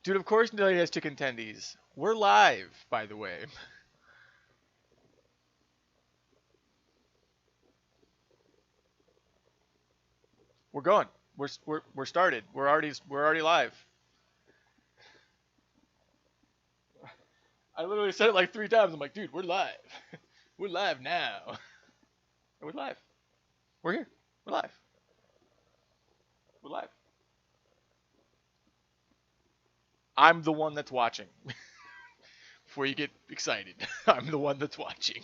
Dude, of course nobody has chicken tendies. We're live, by the way. We're going. We're started. We're already live. I literally said it like 3 times. I'm like, dude, we're live. We're live now. We're live. We're here. We're live. We're live. I'm the one that's watching. Before you get excited, I'm the one that's watching.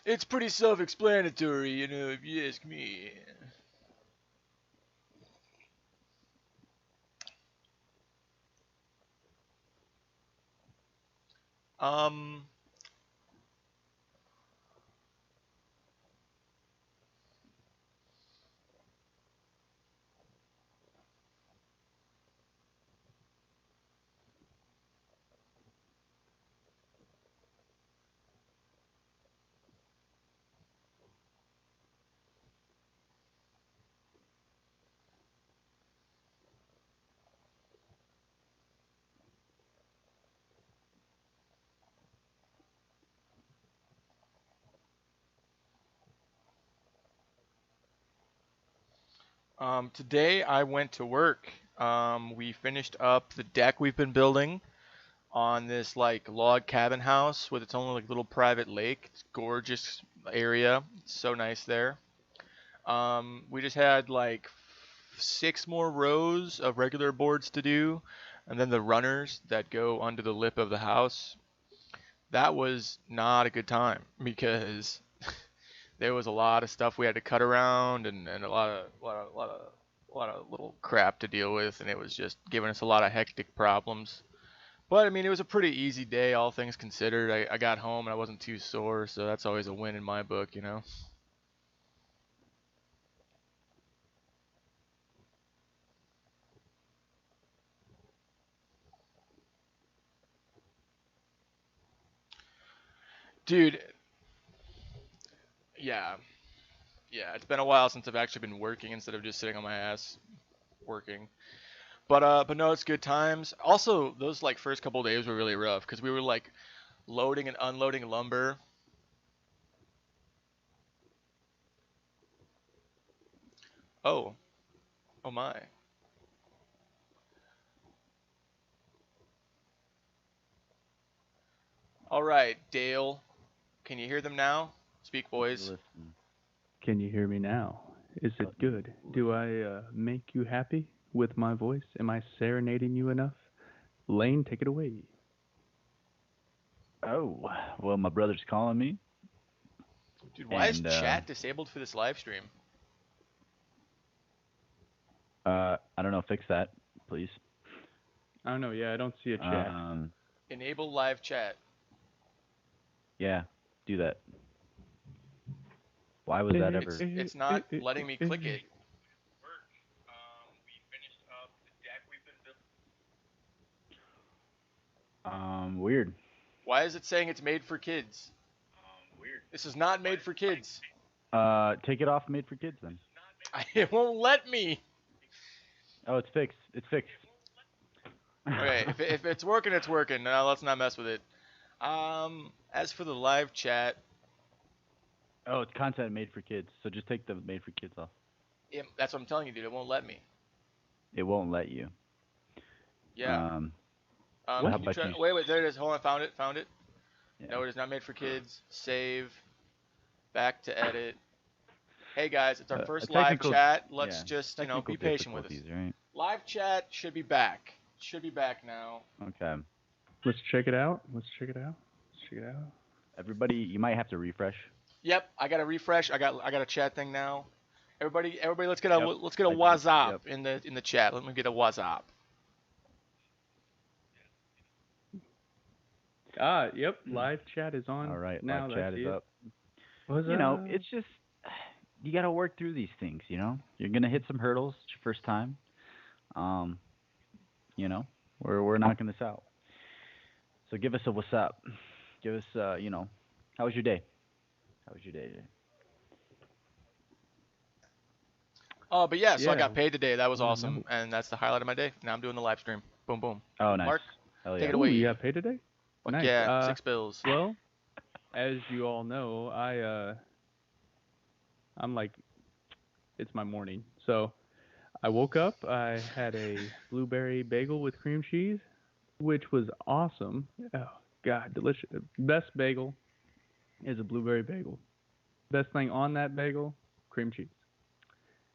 It's pretty self-explanatory, if you ask me. Um, today I went to work. We finished up the deck we've been building on this like log cabin house with its own like little private lake. It's gorgeous area. It's so nice there. We just had like 6 more rows of regular boards to do, and then the runners that go under the lip of the house. That was not a good time because there was a lot of stuff we had to cut around and a lot of little crap to deal with, and it was just giving us a lot of hectic problems. But I mean, it was a pretty easy day, all things considered. I got home and I wasn't too sore, so that's always a win in my book. Dude, yeah, yeah. It's been a while since I've actually been working instead of just sitting on my ass working. But no, it's good times. Also, those like first couple days were really rough because we were like loading and unloading lumber. Oh, oh my. All right, Dale. Can you hear them now? Speak, boys. Listen. Can you hear me now? Is Uh, it good? Do I make you happy with my voice? Am I serenading you enough? Lane, take it away. oh, well, my brother's calling me, Dude, why is and chat disabled for this live stream? I don't know. Fix that, please. I don't know. Yeah, I don't see a chat. Um, Enable live chat. yeah, do that. Why was that It's ever? it's not letting me click it. Weird. Why is it saying it's made for kids? This is not made for kids. Take it off. Made for kids then. It won't let me. Oh, it's fixed. It's fixed. Okay, if it's working, it's working. Now let's not mess with it. As for the live chat, Oh, it's content made for kids. So just take the made for kids off. that's what I'm telling you, dude. It won't let me. It won't let you. Yeah. Um, Can how you about try? you? Wait. There it is. Hold on. Found it. Found it. Yeah. No, it is not made for kids. Save. Back to edit. Hey guys, it's our A first live technical. chat. Let's Yeah. just Technical be patient with us. difficulties, right? Live chat should be back. Should be back now. Okay. Let's check it out. Let's check it out. Let's check it out. Everybody, you might have to refresh. Yep, I got a refresh. I got a chat thing now. Everybody, let's get a Yep. I just, WhatsApp yep. in the chat. Let me get a WhatsApp. Yep. Live chat is on All right, now. live chat I is see it. up. What's You know, up? it's just you got to work through these things. You know, you're gonna hit some hurdles. It's your first time. Um, you know, we're knocking this out. So give us a what's up. Give us you know, how was your day? How was your day today? Oh, but yeah, so I Yeah. got paid today. That was Wanna awesome, know. and that's the highlight of my day. Now I'm doing the live stream. Boom, boom. Oh, nice. Mark, Hell take yeah. it Ooh, away. you got paid today? Fuck Nice. yeah, 6 bills. Well, as you all know, I'm like, it's my morning. So I woke up. I had a blueberry bagel with cream cheese, which was awesome. Oh God, delicious! Best bagel is a blueberry bagel. Best thing on that bagel, cream cheese.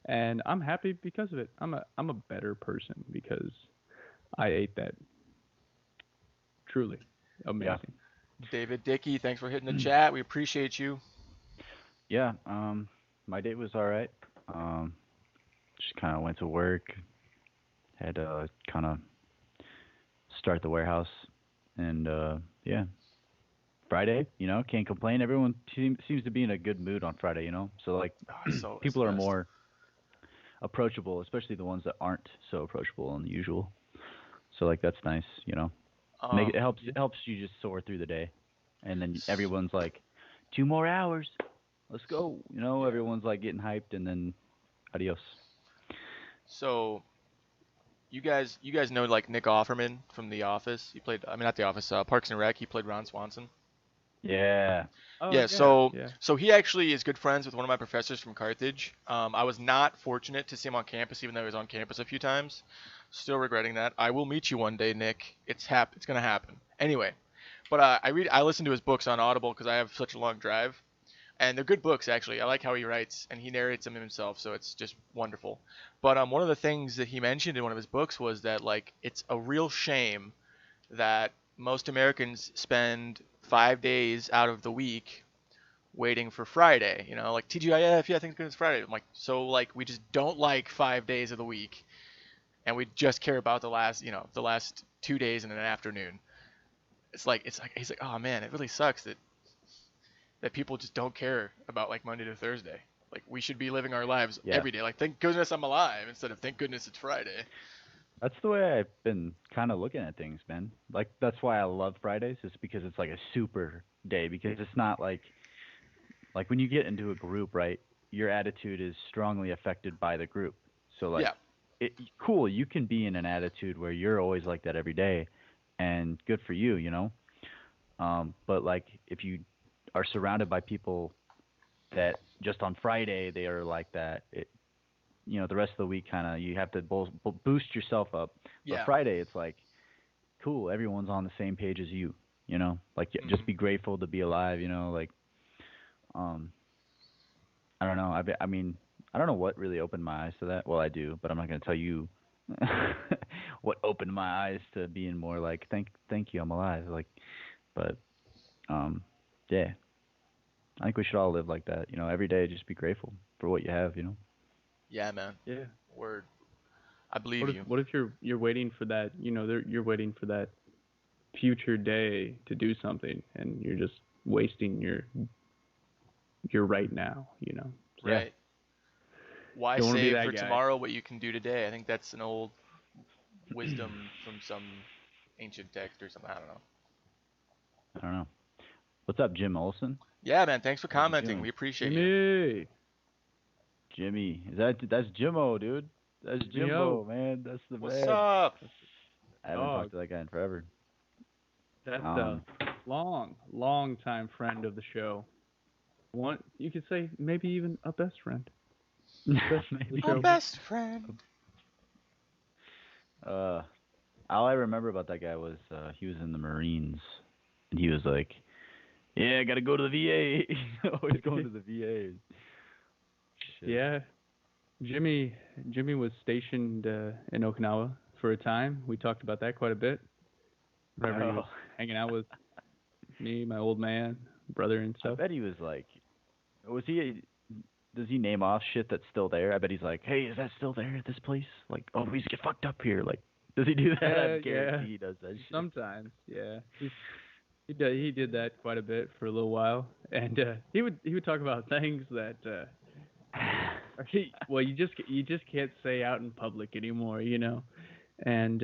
And I'm happy because of it. I'm a better person because I ate that. Truly Yeah. amazing. David Dickey, thanks for hitting the chat. We appreciate you. Yeah. My day was all right. Just kind of went to work. Had to kind of start the warehouse, and yeah. Friday, you know, can't complain. Everyone seems to be in a good mood on Friday, you know. So like, Oh, so it's people the are best. more approachable, especially the ones that aren't so approachable and usual. So like, that's nice, you know. It helps. Yeah. It helps you just soar through the day, and then everyone's like, 2 more hours, let's go. You know, Yeah. everyone's like getting hyped, and then adios. So you guys know like Nick Offerman from The Office. He played, I mean, not The Office, Parks and Rec. He played Ron Swanson. Yeah. Oh Yeah, yeah. so Yeah. so he actually is good friends with one of my professors from Carthage. I was not fortunate to see him on campus, even though he was on campus a few times. Still regretting that. I will meet you one day, Nick. It's gonna happen. Anyway, but I listen to his books on Audible because I have such a long drive, and they're good books actually. I like how he writes and he narrates them himself, so it's just wonderful. But one of the things that he mentioned in one of his books was that like it's a real shame that most Americans spend 5 days out of the week waiting for Friday. You know, like TGIF, yeah, I think it's Friday. I'm like, so like we just don't like 5 days of the week, and we just care about the last 2 days in an afternoon. It's like he's like, oh man, it really sucks that people just don't care about like Monday to Thursday. Like we should be living our lives Yeah. every day. Like thank goodness I'm alive instead of thank goodness it's Friday. That's the way I've been kind of looking at things, man. Like, that's why I love Fridays, is because it's like a super day, because it's not like when you get into a group, right? Your attitude is strongly affected by the group. So like, Yeah. cool, you can be in an attitude where you're always like that every day, and good for you, you know. But like, if you are surrounded by people that just on Friday they are like that, you know, the rest of the week kind of you have to boost yourself up. But Yeah. Friday, it's like, cool, everyone's on the same page as you. You know, like, Hmm. just be grateful to be alive. You know, like, um, I don't know. I mean, I don't know what really opened my eyes to that. Well, I do, but I'm not gonna tell you what opened my eyes to being more like, thank you, I'm alive. Like, but yeah, I think we should all live like that. You know, every day just be grateful for what you have. You know. Yeah, man. Yeah. Word. I believe you. What if you're waiting for that? You know, you're waiting for that future day to do something, and you're just wasting your right now. You know. So Yeah. Right. Why don't want to be save that for guy. tomorrow what you can do today? I think that's an old wisdom from some ancient text or something. I don't know. I don't know. What's up, Jim Olson? Yeah, man. Thanks for How's he commenting. doing? We appreciate you. Jimmy. Jimmy, that's Jimmo, dude. That's Yo. Jimbo, man. That's the What's man. up? I haven't Dog. talked to that guy in forever. That's a long time friend of the show. One, you could say maybe even a best friend. Maybe. Our Show. best friend. Uh, all I remember about that guy was he was in the Marines, and he was like, "Yeah, I gotta go to the VA." Always going to the VA. Shit. Yeah, Jimmy was stationed in Okinawa for a time. We talked about that quite a bit. Whenever he was Oh. hanging out with me, my old man, brother and I stuff. bet he was like, was he? Does he name off shit that's still there? I bet he's like, hey, is that still there at this place? Like, oh, we used to get fucked up here. Like, does he do that? I guarantee he does that shit. Sometimes, yeah. He did that quite a bit for a little while, and he would talk about things that well, you just can't say out in public anymore, you know. And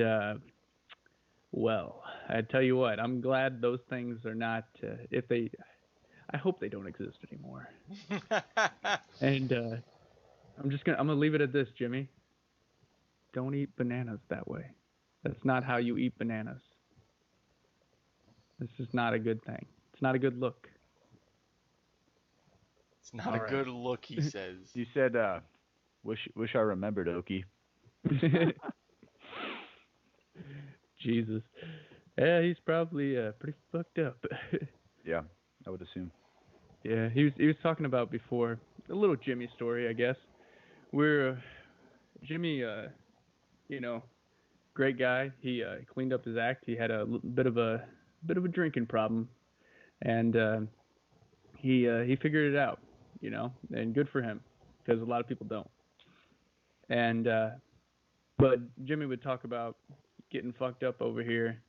well, I tell you what, I'm glad those things are not. I hope they don't exist anymore. And I'm gonna leave it at this, Jimmy. Don't eat bananas that way. That's not how you eat bananas. This is not a good thing. It's not a good look. It's not a good look, he says. You said, wish I remembered, Okie. Jesus. Yeah, he's probably pretty fucked up. Yeah, I would assume. Yeah, he was talking about before a little Jimmy story, I guess. Where Jimmy, you know, great guy. He cleaned up his act. He had a bit of a drinking problem, and he figured it out, you know, and good for him, because a lot of people don't. And but Jimmy would talk about getting fucked up over here,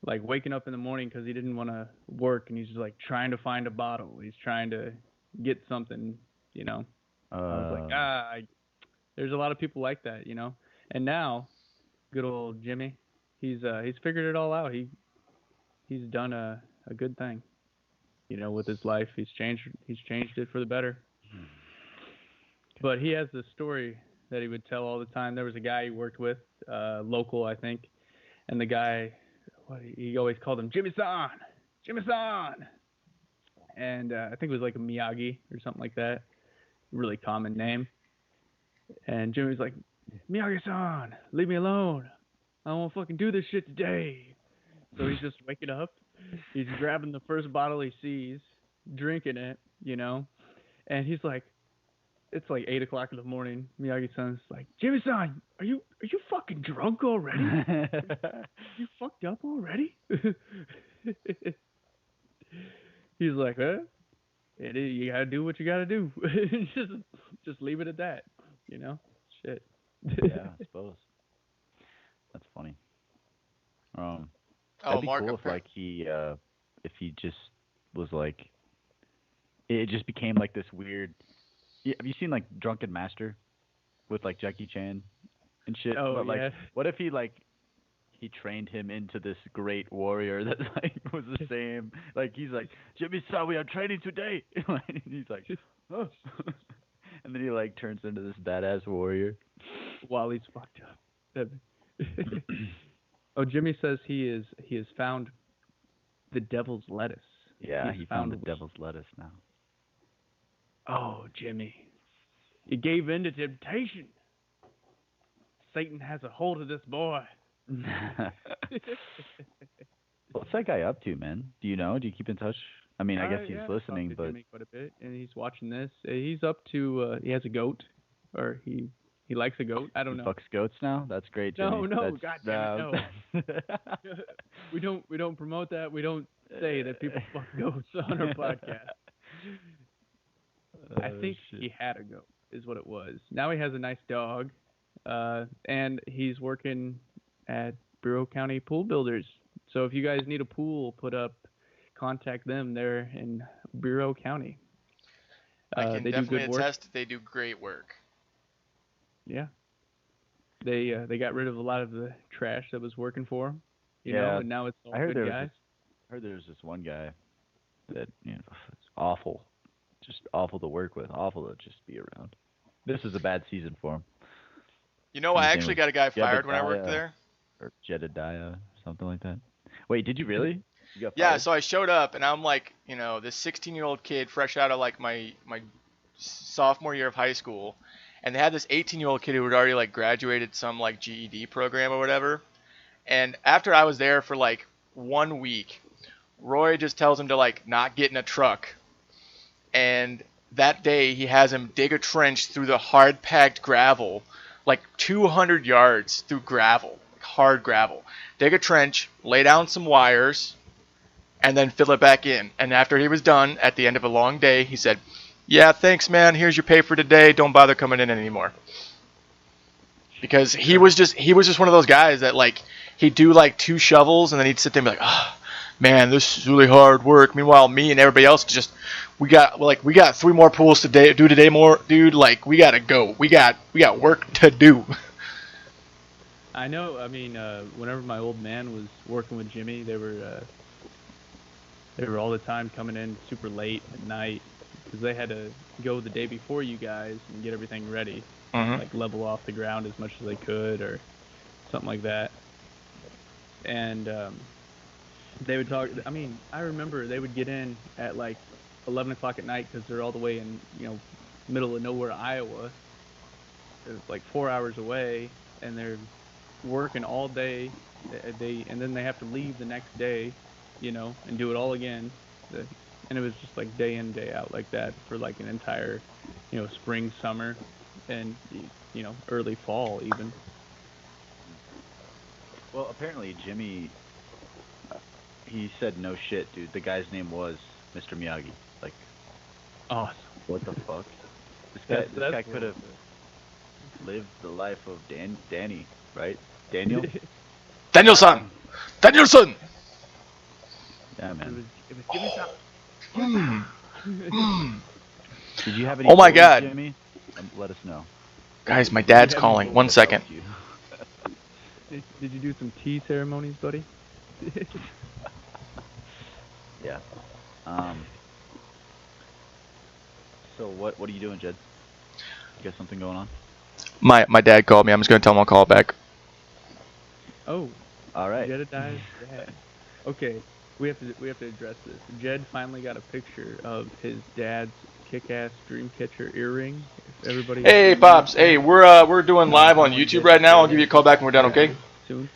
like waking up in the morning because he didn't want to work, and he's just like trying to find a bottle. He's trying to get something, you know. I was like, there's a lot of people like that, you know. And now, good old Jimmy, he's figured it all out. He's done a good thing, you know, with his life. He's changed it for the better. But he has this story that he would tell all the time. There was a guy he worked with, local, I think, and the guy, he always called him Jimmy-san, Jimmy-san, and I think it was like a Miyagi or something like that, really common name. And Jimmy's like, Miyagi-san, leave me alone. I don't want to fucking do this shit today. So he's just waking up. He's grabbing the first bottle he sees, drinking it, you know, and he's like, it's like 8 o'clock in the morning. Miyagi-san's like, Jimmy-san, are you fucking drunk already? You fucked up already? He's like, huh? You gotta do what you gotta do. just leave it at that, you know? Shit. Yeah, I suppose. That's funny. That'd be Mark, cool if like if he just was like, it just became like this weird. Yeah, have you seen like Drunken Master with like Jackie Chan and shit? Oh, but, like, yeah. what if he trained him into this great warrior that like was the same? Like he's like, Jimmy-san, we are training today. And he's like, oh. And then he like turns into this badass warrior While he's fucked up. Oh, Jimmy says he has found the devil's lettuce. Yeah, He's he found the devil's lettuce now. Oh, Jimmy, you gave in to temptation. Satan has a hold of this boy. What's that guy up to, man? Do you know? Do you keep in touch? I mean, I guess he's listening, but Jimmy quite a bit, and he's watching this. He's up to. He has a goat, or he likes a goat. I don't know. He fucks goats now. That's great, Jimmy. No, goddamn it, no. We don't promote that. We don't say that people fuck goats on our podcast. I think he had a goat, is what it was. Now he has a nice dog, and he's working at Bureau County Pool Builders. So if you guys need a pool put up, contact them. They're in Bureau County. I can definitely attest that they do great work. Yeah. They got rid of a lot of the trash that was working for them, you know, and now it's all good guys. I heard there was this one guy that, you know, it's awful. Just awful to work with, awful to just be around. This is a bad season for him. You know, I actually got a guy fired when I worked there. Or Jedediah, something like that. Wait, did you really? You got fired? Yeah, so I showed up, and I'm like, you know, this 16-year-old kid fresh out of like my sophomore year of high school, and they had this 18-year-old kid who had already like graduated some like GED program or whatever. And after I was there for like 1 week, Roy just tells him to like not get in a truck. And that day he has him dig a trench through the hard packed gravel, like 200 yards through gravel, like hard gravel. Dig a trench, lay down some wires, and then fill it back in. And after he was done, at the end of a long day, he said, "Yeah, thanks, man. Here's your pay for today. Don't bother coming in anymore." Because he was just one of those guys that like he'd do like 2 shovels and then he'd sit there and be like, "Oh, man, this is really hard work." Meanwhile, me and everybody else just we got 3 more pools to do today more, dude. Like we gotta go. We got work to do. I know. I mean, whenever my old man was working with Jimmy, they were all the time coming in super late at night because they had to go the day before you guys and get everything ready, like level off the ground as much as they could or something like that. And they would talk. I mean, I remember they would get in at like 11 o'clock at night because they're all the way in, middle of nowhere, Iowa. It's like 4 hours away, and they're working all day. And then they have to leave the next day, and do it all again. And it was just like day in, day out like that for like an entire, spring, summer, and early fall even. Well, apparently Jimmy, he said no shit, dude. The guy's name was Mr. Miyagi. Like, awesome. What the fuck? This guy could have lived the life of Danny, right? Daniel? Danielson! Danielson! Yeah, man. It was Jimmy. Did you have any Oh my stories, God. Jimmy? Let us know. Guys, my dad's calling. 1 second. Did you do some tea ceremonies, buddy? Yeah. So what are you doing, Jed? You got something going on? My dad called me. I'm just gonna tell him I'll call back. Oh. All right. Jedediah's dad. Okay, we have to address this. Jed finally got a picture of his dad's kick-ass Dreamcatcher earring. If everybody. Hey, Pops. Hey, we're doing live on YouTube right now. I'll give you a call back when we're done, okay? Soon.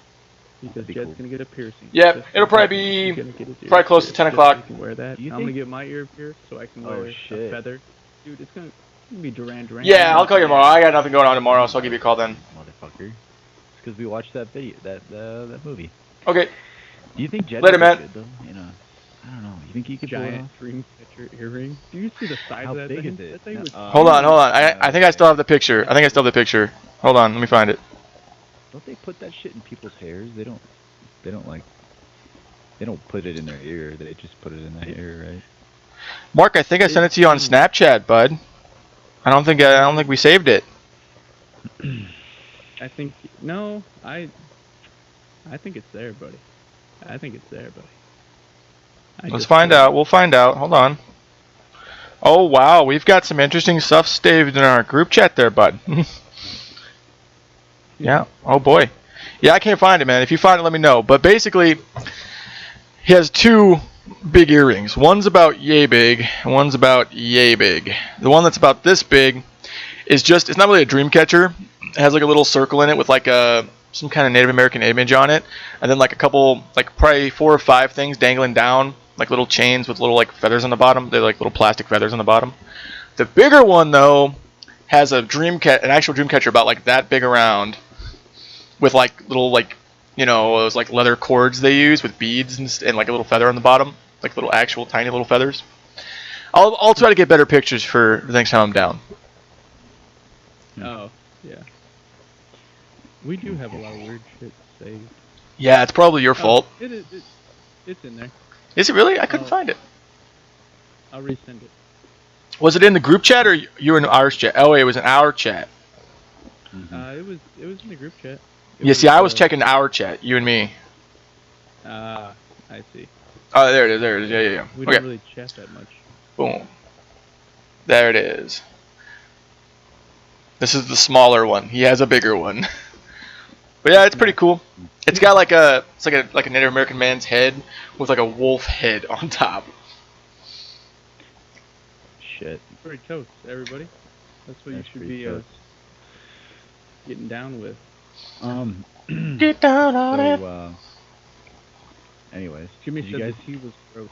Because Jed's gonna get a piercing. Yeah, it'll probably be close to 10 o'clock. I can wear that. I'm gonna get my ear pierced so I can wear a feather. Dude, it's gonna be Duran. Yeah, I'll call you tomorrow. I got nothing going on tomorrow, so I'll give you a call then. Motherfucker. It's because we watched that video, that movie. Okay. Do you think Jed Later, man. good, though? I don't know. You think he could giant Dreamcatcher earring? Do you see the size of that big thing? is it? That thing was Hold on. I think I still have the picture. Hold on, let me find it. Don't they put that shit in people's hairs? They don't put it in their ear. They just put it in their ear, right? Mark, I think I sent it to you on Snapchat, bud. I don't think we saved it. I think I think it's there, buddy. Let's find out. We'll find out. Hold on. Oh wow, we've got some interesting stuff saved in our group chat there, bud. Yeah. Oh boy. Yeah, I can't find it, man. If you find it, let me know. But basically, he has 2 big earrings. One's about yay big, and one's about yay big. The one that's about this big is it's not really a dream catcher. It has like a little circle in it with like some kind of Native American image on it, and then like a couple, like probably 4 or 5 things dangling down, like little chains with little like feathers on the bottom. They're like little plastic feathers on the bottom. The bigger one though has an actual dream catcher about like that big around, with like little like those like leather cords they use with beads and like a little feather on the bottom, like little actual tiny little feathers. I'll try to get better pictures for the next time I'm down. Oh, yeah. We do have a lot of weird shit saved. Yeah, it's probably your fault. It's in there. Is it really? I couldn't find it. I'll resend it. Was it in the group chat or you were in ours chat? Oh, it was in our chat. It was in the group chat. I was checking our chat, you and me. I see. Oh, there it is. Yeah. We don't really chat that much. Boom. There it is. This is the smaller one. He has a bigger one. But yeah, it's pretty cool. It's got like a Native American man's head with like a wolf head on top. Shit. Pretty toast, everybody. That's what you should be getting down with. Get down on it. Anyways, Jimmy said the tea was gross.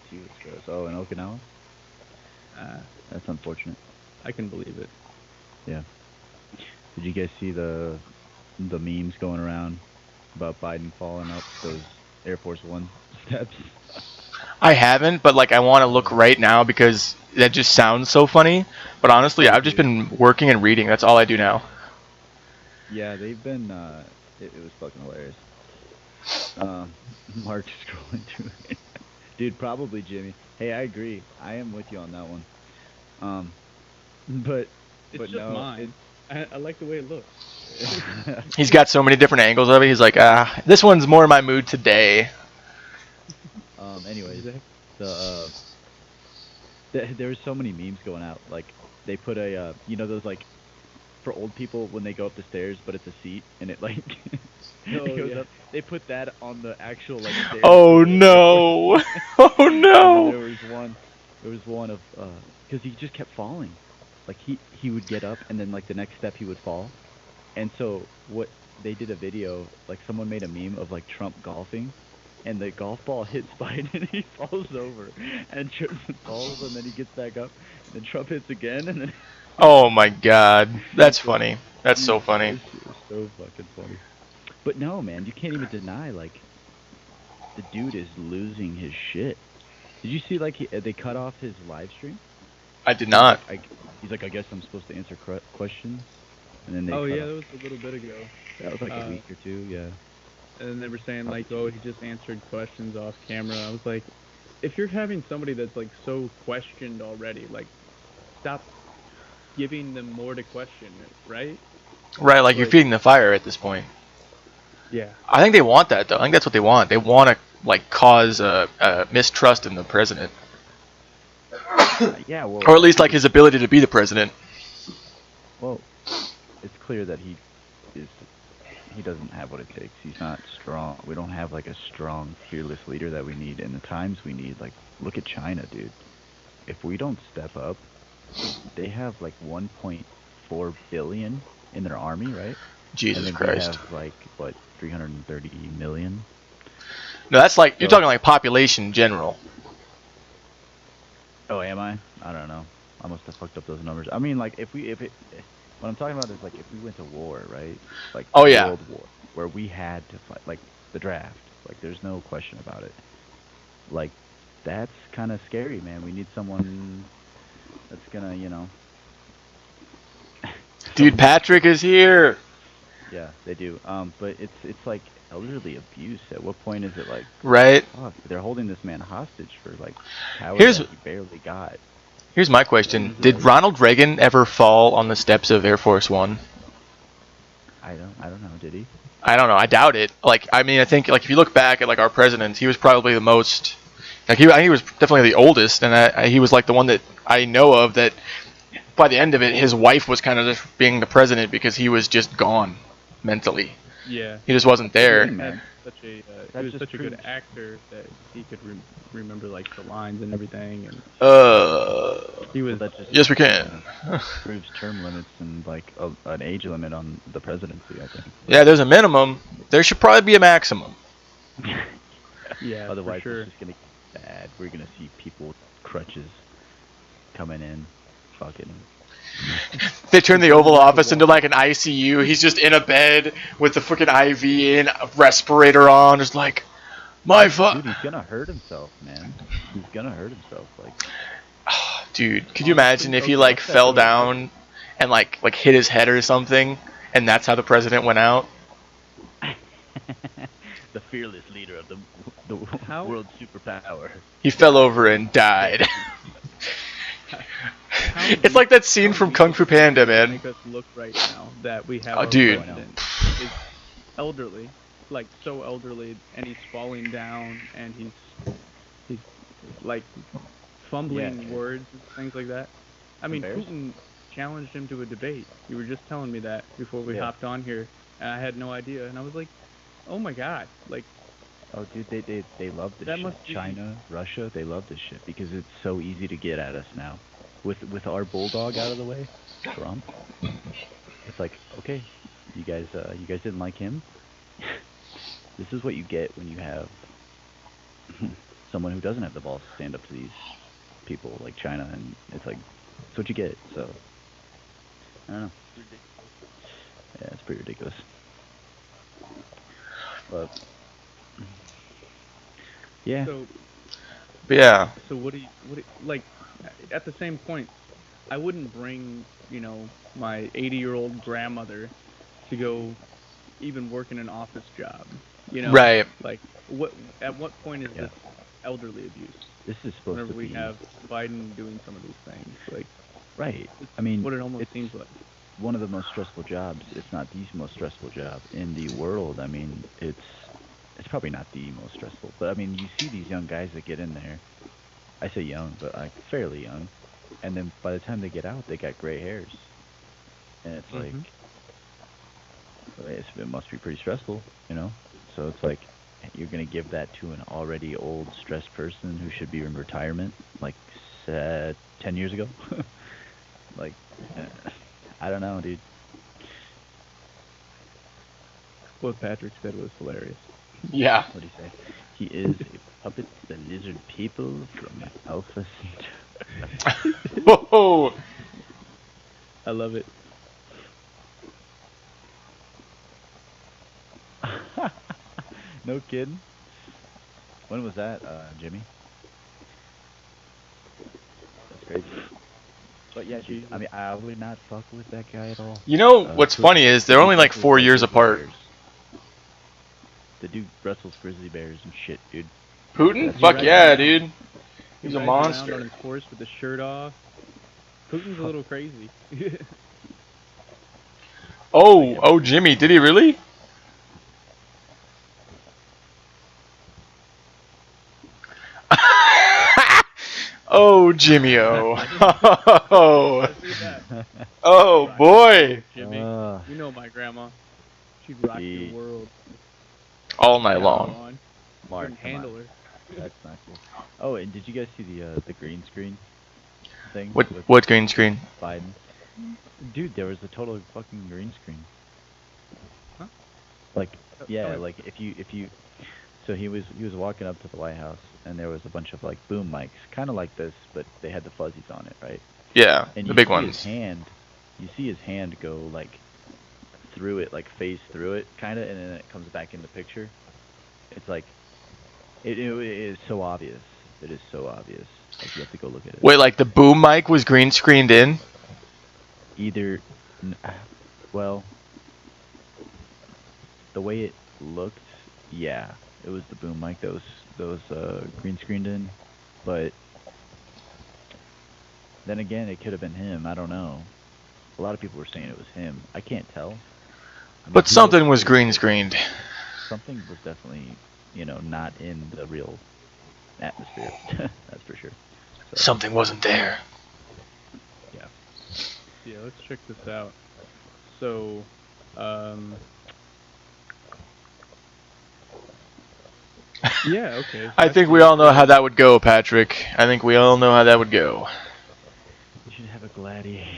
Tea was gross. Oh, in Okinawa? That's unfortunate. I can believe it. Yeah. Did you guys see the memes going around about Biden falling up those Air Force One steps? I haven't, but like I want to look right now because that just sounds so funny. But honestly, Oh, I've just dude. been working and reading. That's all I do now. Yeah, they've been. It was fucking hilarious. Mark scrolling through it. Dude, probably Jimmy. Hey, I agree. I am with you on that one. Um, but It's but just no, mine. I like the way it looks. He's got so many different angles of it. He's like, this one's more in my mood today. Anyways, Exactly. the there was so many memes going out. Like they put a you know those like for old people when they go up the stairs, but it's a seat and it like it Oh goes yeah. up. They put that on the actual like stairs for Oh the Air Force no! One. Oh And then no! there was one of because he just kept falling. Like he would get up and then like the next step he would fall. And so what they did a video, like someone made a meme of like Trump golfing, and the golf ball hits Biden and he falls over and trips and falls and then he gets back up and then Trump hits again and then Oh my God, that's yeah, funny. That's dude, so funny. that shit was so fucking funny. But no, man, you can't even deny like the dude is losing his shit. Did you see like they cut off his live stream? I did He was not. like, he's like, I guess I'm supposed to answer questions, and then they Oh cut yeah, off. that was a little bit ago. That was like a Uh, week or two, yeah. and then they were saying Probably like, two oh, weeks. he just answered questions off camera. I was like, if you're having somebody that's like so questioned already, like, stop giving them more to question, right? Right, like you're Like, feeding the fire at this point. yeah, I think they want that though. I think that's what they want. They want to like cause mistrust in the president, Yeah, well, or at I least think like his ability to be the president. well, it's clear that is he doesn't have what it takes. He's not strong. We don't have like a strong, fearless leader that we need in the times we need. Like, look at China, dude. If we don't step up, they have like 1.4 billion in their army, right? And Jesus then we Christ. have like what 330 million. No, that's like you're So, talking like population in general. oh, am I? I don't know. I must have fucked up those numbers. I mean, like if it, what I'm talking about is like if we went to war, right? Like Oh yeah. world war, where we had to fight, like the draft. Like there's no question about it. Like that's kind of scary, man. We need someone that's gonna, Dude, someone. Patrick is here. Yeah, they do. But it's like elderly abuse. At what point is it like, Right. fuck, they're holding this man hostage for like power Here's that he barely got. here's my When question. is it Did over? Ronald Reagan ever fall on the steps of Air Force One? I don't know. Did he? I don't know. I doubt it. Like, I mean, I think like if you look back at like our presidents, he was probably the most. Like he was definitely the oldest, and he was like the one that I know of that. By the end of it, his wife was kind of just being the president because he was just gone mentally. yeah. He just wasn't That's the there. thing, Had man. such a That he was just such a good proves. actor that he could remember like the lines and everything, and Uh, he Well, was that just yes, we you can. know proves term limits and like an age limit on the presidency. I think. Yeah, there's a minimum. There should probably be a maximum. yeah for Otherwise, it's sure. just gonna get bad. We're gonna see people with crutches coming in, fucking. They turn the Running Oval around Office into walking. like an ICU. He's just in a bed with the freaking IV in, a respirator on, just like, my fuck. Dude, he's gonna hurt himself, man. He's gonna hurt himself. Like, Dude, could you imagine Honestly, if he okay. like fuck that. fell So, down and like hit his head or something, and that's how the president went out? the fearless leader of the How world superpower. He fell over and died. how It's weak like that scene how from weak Kung Fu does it Panda, man. make us look right now that we have Oh, our dude. Oh, I know. president is elderly, like so elderly, and he's falling down, and he's like Yeah, fumbling words and things like that. I mean, embarrassing. Putin challenged him to a debate. You were just telling me that before we Yeah. hopped on here, and I had no idea, and I was like, oh my god, like Oh, dude, they love this that shit. must be China, Russia, they love this shit because it's so easy to get at us now. With our bulldog out of the way, Trump. It's like, okay, you guys didn't like him. This is what you get when you have someone who doesn't have the balls to stand up to these people like China, and it's like, it's what you get. So I don't know. Yeah, it's pretty ridiculous. But Yeah. So But yeah, so like at the same point, I wouldn't bring, my 80-year-old grandmother to go even work in an office job, you know? right. Like what at what point is Yeah. this elderly abuse? This is supposed Whenever to we be have Biden doing some of these things, like right. it's I mean, what it almost it's seems like. one of the most stressful jobs, if not the most stressful job in the world. I mean, it's probably not the most stressful, but I mean, you see these young guys that get in there. I say young, but like fairly young, and then by the time they get out, they got gray hairs, and it's like Mhm. it must be pretty stressful, you know. So it's like you're gonna give that to an already old, stressed person who should be in retirement, like 10 years ago. Like, I don't know, dude. What Patrick said was hilarious. Yeah. What do you say? He is a puppet to the lizard people from Alpha Whoa. I love it. Centauri. No kidding. When was that, Jimmy? That's crazy. But yeah, dude. I Jesus. mean, I would not fuck with that guy at all. You know what's funny is The they're dude only like wrestles 4 years grizzly apart. bears. The dude wrestles grizzly bears and shit, dude. Putin? That's He Fuck rides crazy. yeah, around. dude. He He's a rides around on monster. his horse with the shirt off. Putin's a little crazy. But Oh, yeah, oh, Jimmy, did he really? Oh, Jimmy, oh. I didn't see Oh, I see that. oh Rocking the boy. boat, Jimmy. You know my grandma. She'd rock your Gee, world. All night Now long. go on. Mark, Couldn't come on. handle her. That's not cool. Oh, and did you guys see the green screen thing with What green screen? Biden? Dude, there was a total fucking green screen. Huh? Like, Tell yeah, me like about if you so he was walking up to the White House and there was a bunch of like boom mics, kind of like this, but they had the fuzzies on it, right? Yeah, And the big ones. you see his hand go like through it, like phase through it, kind of, and then it comes back in the picture. It's like it is so obvious. It is so obvious. Like you have to go look at it. Wait, like the boom mic was green screened in? Either, well, the way it looked, yeah, it was the boom mic that was green screened in, but then again, it could have been him. I don't know. A lot of people were saying it was him. I can't tell. I mean, But he looks something was pretty. green screened. Something was definitely, not in the real atmosphere. That's for sure. So, Something wasn't there. yeah. Yeah, let's check this out. So, um, yeah, okay. So I I think we see. all know how that would go, Patrick. I think we all know how that would go. We should have a gladiator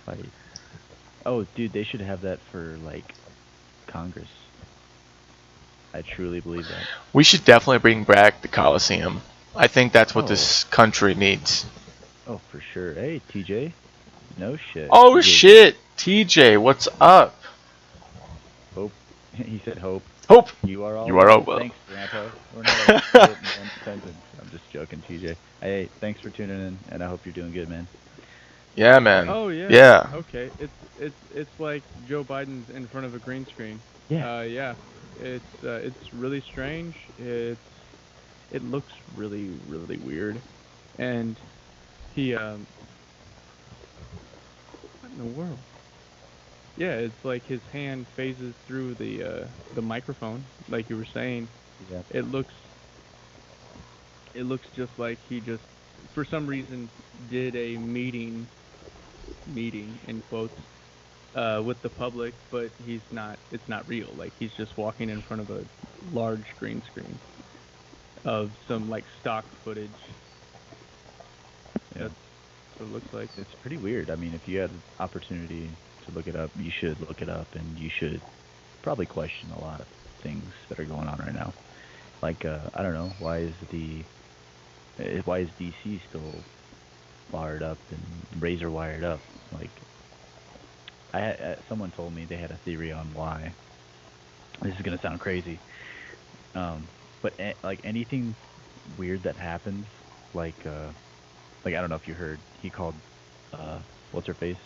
fight. Oh, dude, they should have that for like Congress. I truly believe that. We should definitely bring back the Coliseum. I think that's what Oh, this country needs. oh, for sure. Hey, TJ. No shit. Oh TJ, shit, TJ, what's up? hope. He said hope. Hope. You are all You are all well. well. Thanks, Grandpa. We're not allowed to say it in one sentence. I'm just joking, TJ. Hey, thanks for tuning in, and I hope you're doing good, man. Yeah, man. Oh yeah. Yeah. Okay. It's like Joe Biden's in front of a green screen. Yeah. Yeah. It's really strange. It looks really weird. And he what in the world? Yeah, it's like his hand phases through the microphone, like you were saying. Yeah. It looks it looks just like he just for some reason did a meeting in quotes with the public, but it's not real. Like he's just walking in front of a large green screen of some like stock footage. Yeah. That's what it looks like. It's pretty weird. I mean, if you had the opportunity to look it up, you should look it up, and you should probably question a lot of things that are going on right now. Like, I don't know, why is DC still wired up and razor wired up? Like, someone told me they had a theory on why. This is gonna sound crazy. Um, But like anything weird that happens, like I don't know if you heard, he called what's her face,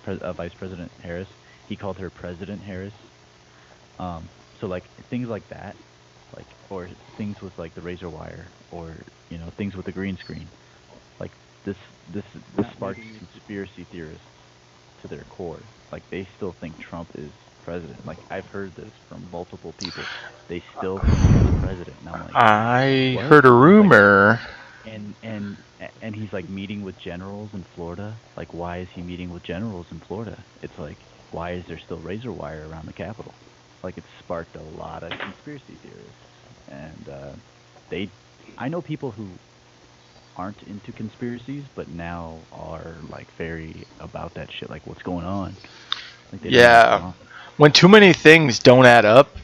Vice President Harris. He called her President Harris. So like things like that, like or things with like the razor wire, or things with the green screen, like this this this Not sparks leading me to. conspiracy theorists to their core. Like they still think Trump is president. Like I've heard this from multiple people. They still think he's president, and I'm like, I what? heard a Like, rumor. and he's like meeting with generals in Florida. Like, why is he meeting with generals in Florida? It's like, why is there still razor wire around the Capitol? Like, it's sparked a lot of conspiracy theorists, and they, I know people who aren't into conspiracies, but now are like very about that shit. Like, what's going on? Like, they don't know what's going Yeah. on. When too many things don't add up,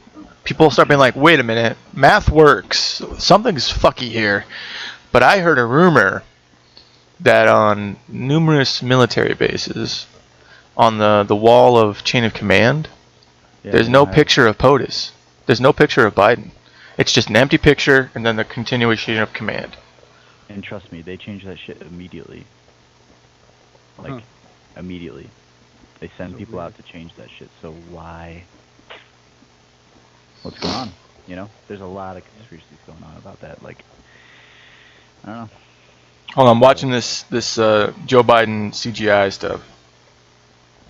people start being like, wait a minute, math works. Something's fucky here. But I heard a rumor that on numerous military bases, on the wall of chain of command, Yeah, there's they no don't have. picture of POTUS. There's no picture of Biden. It's just an empty picture and then the continuation of command. And trust me, they change that shit immediately. Huh. Like, immediately. They send So people weird. out to change that shit. So why? What's going on? There's a lot of conspiracies going on about that. Like, I don't know. Hold on, I'm But watching this Joe Biden CGI stuff.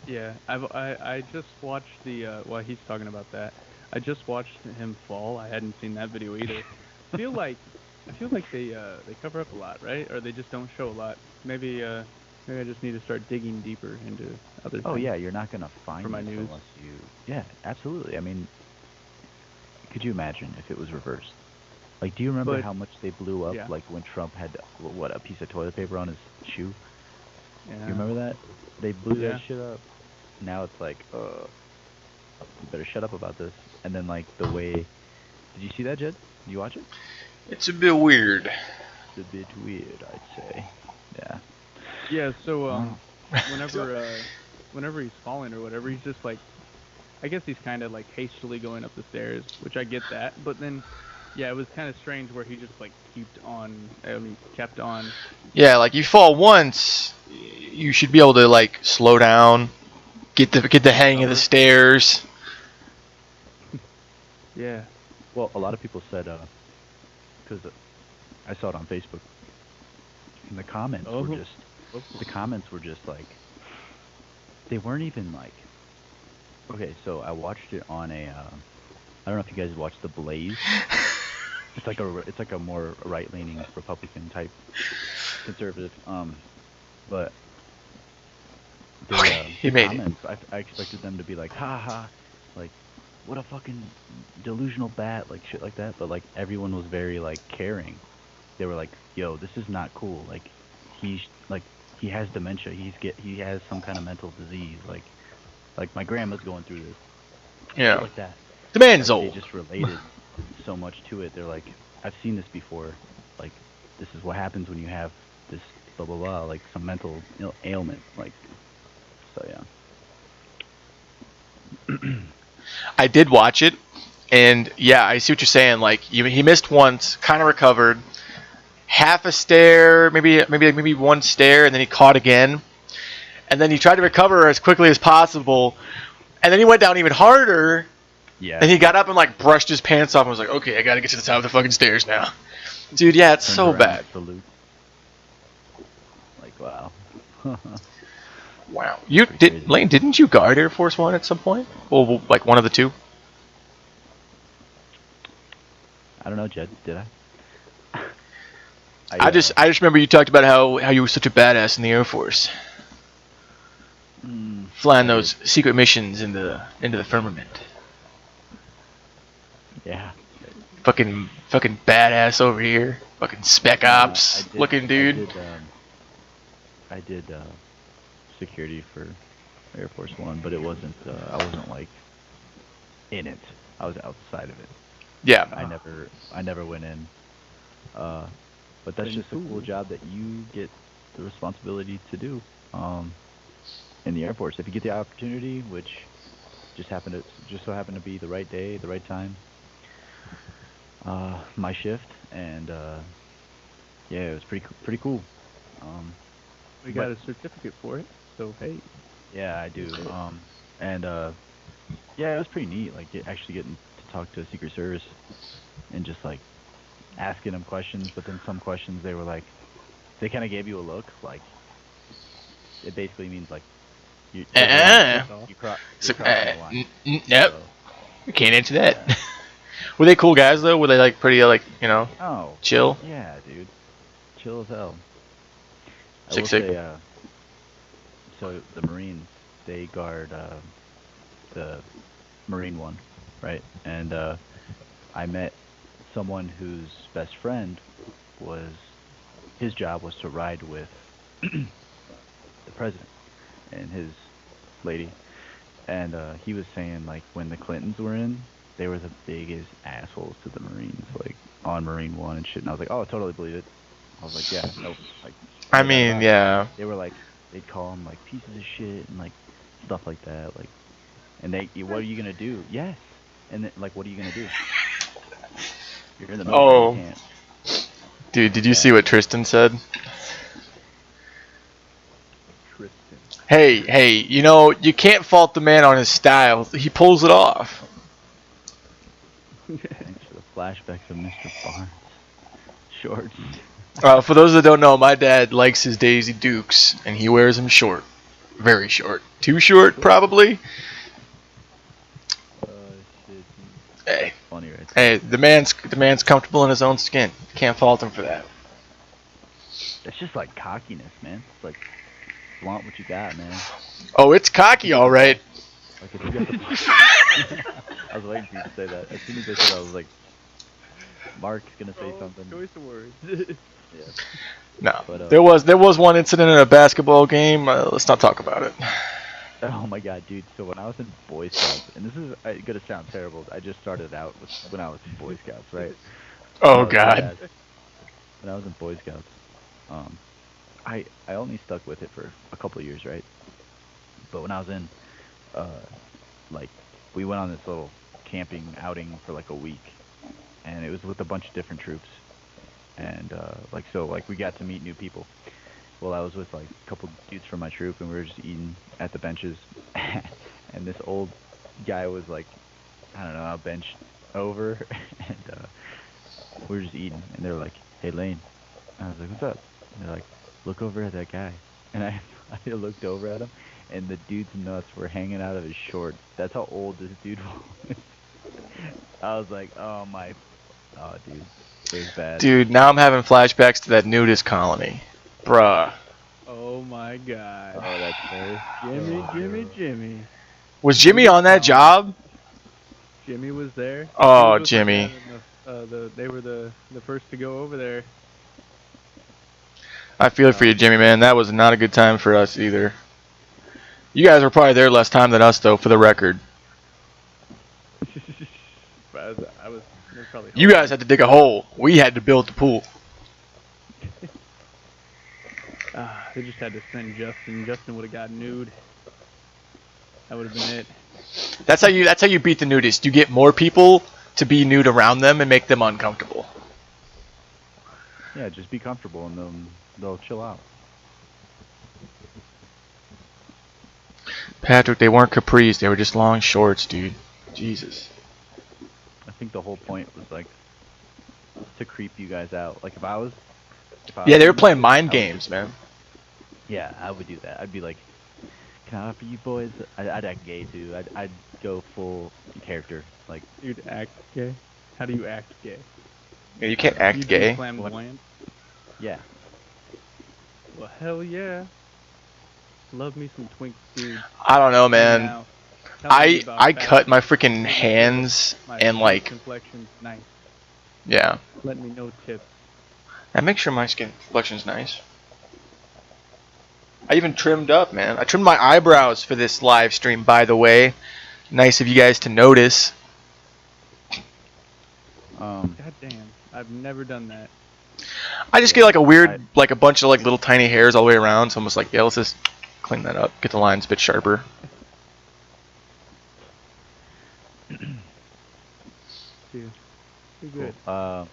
Yeah, I just watched the while he's talking about that. I just watched him fall. I hadn't seen that video either. Feel like I feel like they cover up a lot, right? Or they just don't show a lot. Maybe I just need to start digging deeper into other oh things yeah, you're not gonna for find my it news. unless you. Yeah, absolutely. I mean, could you imagine if it was reversed? Like, do you remember But how much they blew up? yeah, Like when Trump had what, a piece of toilet paper on his shoe? You yeah, remember that? They blew that yeah. shit up. Now it's like, you better shut up about this. And then like the way, did you see that, Jed? Did you watch it? It's a bit weird. It's a bit weird, I'd say. Yeah. Yeah, so Oh. whenever whenever he's falling or whatever, he's just like I guess he's kind of like hastily going up the stairs, which I get that. But then yeah, it was kind of strange where he just like kept on. Yeah, like you fall once, you should be able to like slow down, get the hang of the Recover. stairs. Yeah. Well, a lot of people said, because I saw it on Facebook, and Oh. Whoops. the comments were just like, they weren't even like, okay, so I watched it on I don't know if you guys watched The Blaze. It's like a more right-leaning Republican type conservative. But Okay, he the made it. comments, I expected them to be like, ha ha, like, what a fucking delusional bat, like shit like that. But like everyone was very like caring. They were like, yo, this is not cool. Like, he's like, he has dementia. He has some kind of mental disease. Like my grandma's going through this, shit Yeah, like that. the man's Like they old. just related so much to it. They're like, I've seen this before. Like, this is what happens when you have this blah blah blah, like some mental ailment. Like, so yeah. I did watch it, and yeah, I see what you're saying. Like he missed once, kind of recovered, half a stair, maybe one stair, and then he caught again, and then he tried to recover as quickly as possible, and then he went down even harder. Yeah. And he got up and like brushed his pants off and was like, "Okay, I gotta get to the top of the fucking stairs now." Dude, yeah, it's Turned so around, bad. salute. Like, wow. Wow. You Pretty did, crazy. Lane? Didn't you guard Air Force One at some point? Well, like one of the two. I don't know, Jed. Did I? I just I just remember you talked about how you were such a badass in the Air Force, flying I did. those secret missions into the firmament. Yeah. Fucking badass over here. Fucking spec ops looking dude. I did security for Air Force One, but it wasn't. I wasn't like in it. I was outside of it. Yeah. I never went in. Uh, but that's Been just a cool cool. job that you get the responsibility to do. In the Air Force, if you get the opportunity, which just so happened to be the right day, the right time. my shift, and yeah, it was pretty cool. Um, We got but a certificate for it, so hey. yeah, I do. And yeah, it was pretty neat. Like actually getting to talk to a Secret Service and just like asking them questions. But then some questions they were like, they kind of gave you a look. Like it basically means like there's a line. Uh-uh. Piss off. So, You're crossing the line. nope. So We can't answer that. yeah. Were they cool guys though? Were they like pretty like Oh chill? yeah, dude, chill as hell. I Six will Sigma. say, so the Marines they guard the Marine one, right? And I met someone whose best friend was his job was to ride with the president and his lady, and he was saying like when the Clintons were in, they were the biggest assholes to the Marines, like on Marine One and shit. And I was like, oh, I totally believe it. I was like, yeah, nope, like I no doubt mean, about it. yeah. They were like, they'd call them like pieces of shit and like stuff like that, like, and they, what are you gonna do? Yes, and then, like, what are you gonna do? You're in the military, you Oh, can't. dude, did you Yeah, see what Tristan said? Tristan. Hey, hey, you can't fault the man on his style. He pulls it off. thanks for the flashbacks of Mr. Barnes. Shorts. For those that don't know, my dad likes his Daisy Dukes, and he wears them short, very short, too short probably. Shit. Hey, That's funny right there. hey, the man's comfortable in his own skin. Can't fault him for that. That's just like cockiness, man. It's like flaunt what you got, man. Oh, it's If you cocky, got all the ball, right. like if you got the ball. I was waiting for you to say that. As soon as I said, it, I was like, Mark's gonna say Oh, something. choice of words. Yeah, No, but there was one incident in a basketball game. Let's not talk about it. oh my god, dude. So when I was in Boy Scouts, and this is gonna sound terrible. I just started out with when I was in Boy Scouts, right? When I Oh was in God. when I was in Boy Scouts, um, I only stuck with it for a couple of years, right? But when I was in, uh, like we went on this little camping outing for like a week, and it was with a bunch of different troops, and like so like we got to meet new people. Well, I was with like a couple dudes from my troop, and we were just eating at the benches, and this old guy was like, I don't know, a bench over, and we were just eating, and they were like, "Hey, Lane," and I was like, "What's up?" And they're like, "Look over at that guy," and I I looked over at him, and the dude's nuts were hanging out of his shorts. That's how old this dude was. I was like, "Oh my, oh dude, it was bad." Dude, now I'm having flashbacks to that nudist colony. Bruh. Oh my god. Oh, that's fair. Jimmy, Oh, Jimmy, bro. Jimmy. Was Jimmy Nudist on that colony. job? Jimmy was there. He was Oh, with my dad Jimmy. and they were the first to go over there. I feel it for you, Jimmy, man. That was not a good time for us either. You guys were probably there less time than us, though, for the record. But it was probably You guys had to dig a hole. We had to build the pool. They just had to send Justin. Justin would have got nude. That would have been it. That's how you beat the nudists. You get more people to be nude around them and make them uncomfortable. Yeah, just be comfortable, and they'll chill out. Patrick, they weren't capris. They were just long shorts, dude. Jesus. I think the whole point was like to creep you guys out. Like if I Yeah, was they were in that, playing mind I would games, man. yeah, I would do that. I'd be like, "Can I offer you boys?" I'd act gay too. I'd go full character. Like You'd act gay. How do you act gay? Yeah, you can't You'd act be gay. flamboyant. yeah, Well, hell yeah. Love me some twink dudes. I don't know, Tell me man. now. Tell me I about I fat cut my chicks. freaking Make sure hands my and skin like complexion's nice. yeah. Let me know tips. I make sure my skin complexion's nice. I even trimmed up, man. I trimmed my eyebrows for this live stream, by the way. Nice of you guys to notice. God damn. I've never done that. I just Yeah, get like a I weird, like a bunch of like little tiny hairs all the way around. So I'm just like, yeah, let's just clean that up, get the lines a bit sharper. Too. Good. Cool.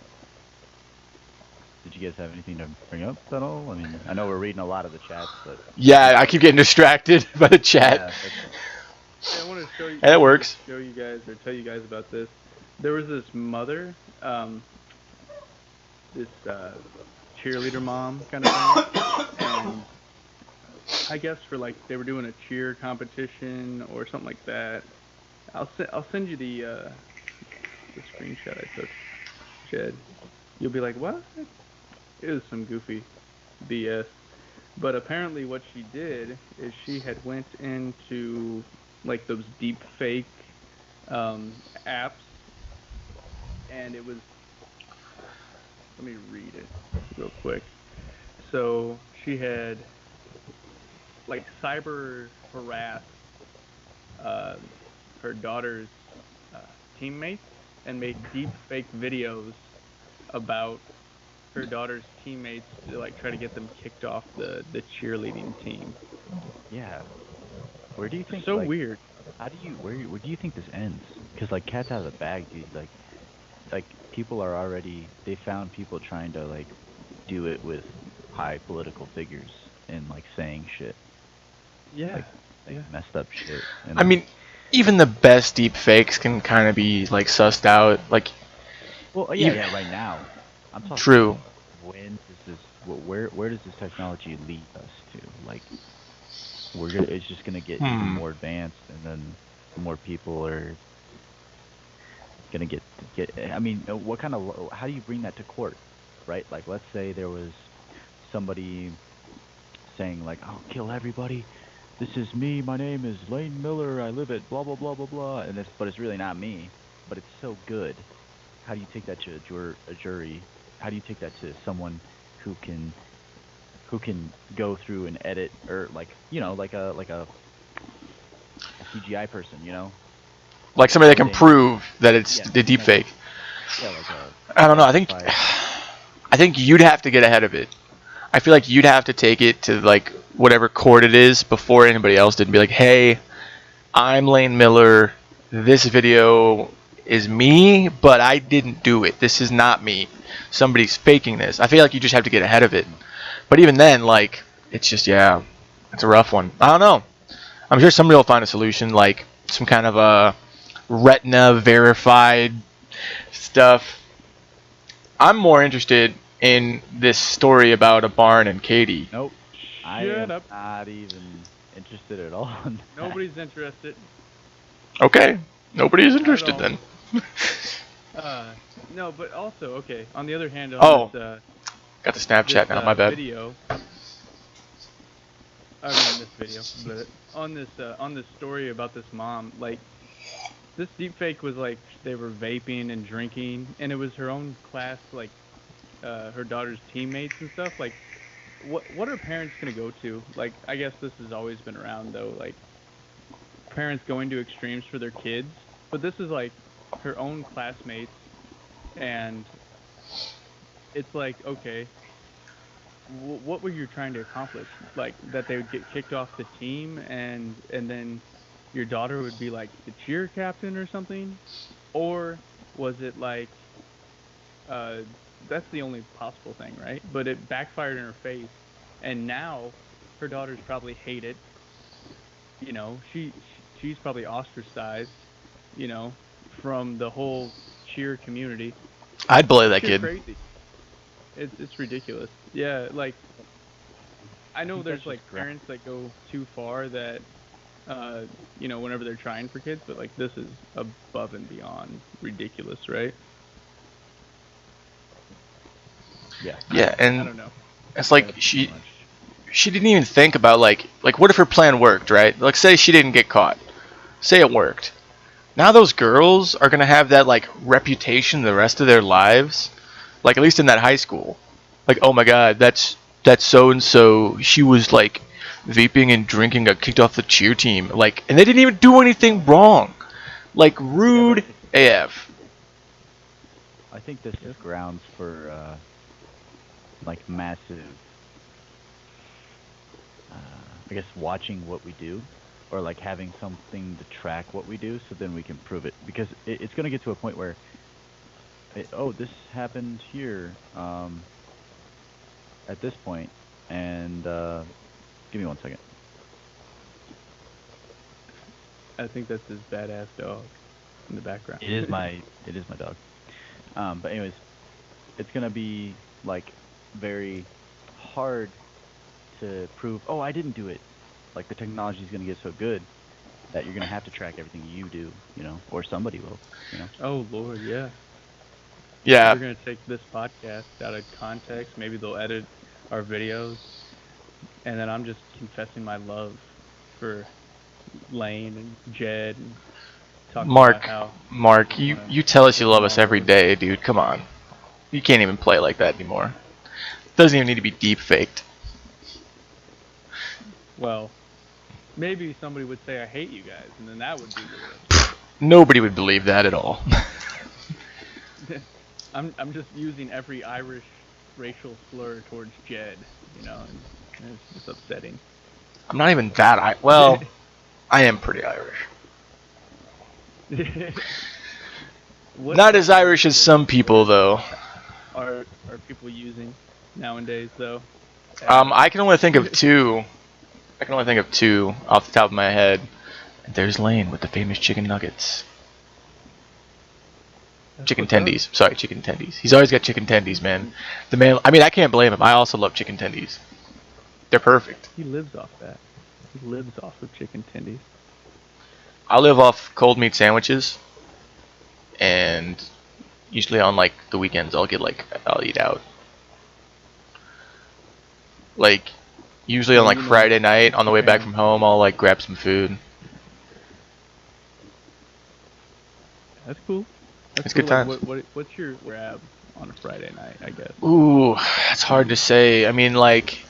Did you guys have anything to bring up at all? I mean, I know we're reading a lot of the chats, but Yeah, I keep getting distracted by the chat. yeah, Yeah, I want to show you. And it works. Show you guys or tell you guys about this. There was this mother, this cheerleader mom kind of thing, and I guess for like they were doing a cheer competition or something like that. I'll send you the screenshot I took, Jed. You'll be like, what? It was some goofy BS. But apparently, what she did is she had went into like those deep fake apps, and it was. Let me read it real quick. So she had like cyber harassed uh, her daughter's uh, teammates and made deep fake videos about her daughter's teammates to like try to get them kicked off the cheerleading team. yeah. Where do you think So like weird. how do you where do you think this ends? Because like cat's out of the bag, dude. Like people are already they found people trying to like do it with high political figures and like saying shit Yeah. like Yeah. messed up shit. And I mean, even the best deep fakes can kind of be like sussed out. Like, well, even, yeah, right now. I'm talking true. when does this where does this technology lead us to? Like we're gonna it's just gonna get even more advanced, and then more people are gonna get. I mean, what kind of how do you bring that to court, right? Like, let's say there was somebody saying like, "I'll kill everybody. This is me. My name is Lane Miller. I live at blah blah blah blah blah," and but it's really not me. But it's so good. How do you take that to a jury? How do you take that to someone who can go through and edit or like like a CGI person, Like somebody that can editing, prove that it's yeah, the deep fake. like a I don't know. I think classified. I think you'd have to get ahead of it. I feel like you'd have to take it to like whatever court it is before anybody else did and be like, "Hey, I'm Lane Miller. This video is me, but I didn't do it. This is not me. Somebody's faking this." I feel like you just have to get ahead of it. But even then, like, it's just, yeah, it's a rough one. I don't know. I'm sure somebody will find a solution, like some kind of a retina verified stuff. I'm more interested in this story about a barn and Katie. Nope. I Shut am up. not even interested at all in that. Nobody's interested. Okay, nobody's Not at interested all. then. No, but also okay. On the other hand, on Oh, this got the Snapchat now. My bad. video. I mean, this video. But on this story about this mom, like this deepfake was like they were vaping and drinking, and it was her own class, like her daughter's teammates and stuff. Like, what are parents gonna go to? Like, I guess this has always been around though. Like, parents going to extremes for their kids, but this is like her own classmates, and it's like, okay, what were you trying to accomplish? Like that they would get kicked off the team, and then your daughter would be like the cheer captain or something, or was it like that's the only possible thing, right? But it backfired in her face, and now her daughters probably hate it. You know, she's probably ostracized. You know, from the whole cheer community. I'd play that Sheer kid. crazy. It's ridiculous. Yeah, like I know think there's that's like just parents that go too far that you know, whenever they're trying for kids, but like this is above and beyond ridiculous, right? Yeah. Yeah, I and don't know. it's like That's too much. she didn't even think about like what if her plan worked, right? Like say she didn't get caught. Say it worked. Now those girls are gonna have that like reputation the rest of their lives. Like at least in that high school. Like, oh my god, that's so and so. She was like vaping and drinking, got kicked off the cheer team. Like, and they didn't even do anything wrong. Like rude AF. I think this is grounds for like massive I guess watching what we do or like having something to track what we do so then we can prove it because it's going to get to a point where oh, this happened here at this point, and give me 1 second. I think that's his badass dog in the background. It is my dog. But anyways, it's gonna be like very hard to prove. Oh, I didn't do it. Like the technology is gonna get so good that you're gonna have to track everything you do, or somebody will, Oh Lord, yeah. Yeah. They're gonna take this podcast out of context. Maybe they'll edit our videos, and then I'm just confessing my love for Lane and Jed and talking about how Mark, you, wanna you tell us put you them love all us every over. day, dude. Come on. You can't even play like that anymore. Doesn't even need to be deep faked. Well, maybe somebody would say I hate you guys, and then that would be weird. Nobody would believe that at all. I'm just using every Irish racial slur towards Jed, and it's just upsetting. I'm not even that. Well, I am pretty Irish. What Not as Irish as some people, though. are people using nowadays, though? I can only think of two. I can only think of two off the top of my head. There's Lane with the famous chicken nuggets. Chicken What's up? tendies. Sorry, chicken tendies. He's always got chicken tendies, man. The man. I mean, I can't blame him. I also love chicken tendies. They're perfect. He lives off that. He lives off of chicken tendies. I live off cold meat sandwiches, and usually on like the weekends, I'll eat out. Like usually on like Friday night on the way back from home, I'll like grab some food. That's cool. It's good Like, times. what's your grab on a Friday night, I guess? Ooh, it's hard to say. I mean, like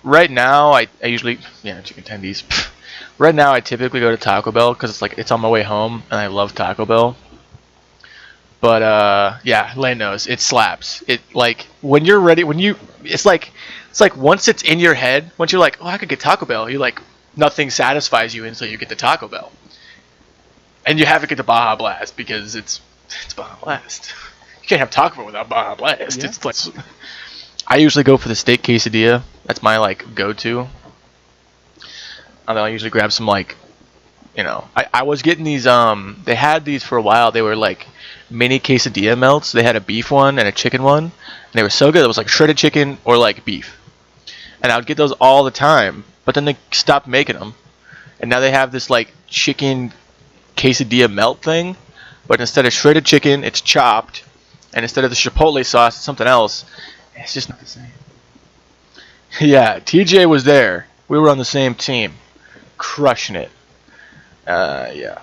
right now, I usually chicken tendies. Right now, I typically go to Taco Bell because it's on my way home, and I love Taco Bell. But yeah, Lane knows it slaps. It like when you're ready, it's like once it's in your head, once you're like, oh, I could get Taco Bell, you're like, nothing satisfies you until you get the Taco Bell, and you have to get the Baja Blast because it's Baja Blast. You can't have Taco Bell without Baja Blast. Yeah. It's like I usually go for the steak quesadilla. That's my like go-to. And then I usually grab some I was getting these they had these for a while. They were like mini quesadilla melts. They had a beef one and a chicken one, and they were so good. It was like shredded chicken or like beef, and I would get those all the time. But then they stopped making them, and now they have this like chicken quesadilla melt thing, but instead of shredded chicken, it's chopped, and instead of the chipotle sauce, it's something else. It's just not the same. Yeah, TJ was there. We were on the same team, crushing it. Yeah.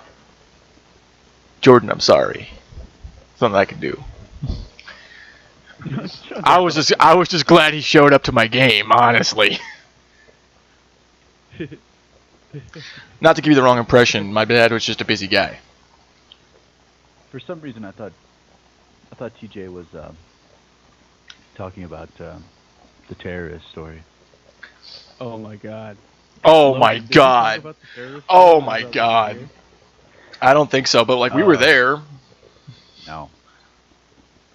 Jordan, I'm sorry. Something I can do. I was just glad he showed up to my game, honestly. Not to give you the wrong impression, my dad was just a busy guy. For some reason, I thought TJ was talking about the terrorist story. Oh my God. Oh Logan, my did you talk god. about the terrorist Oh story my about god. the I don't think so, but like we were there. No.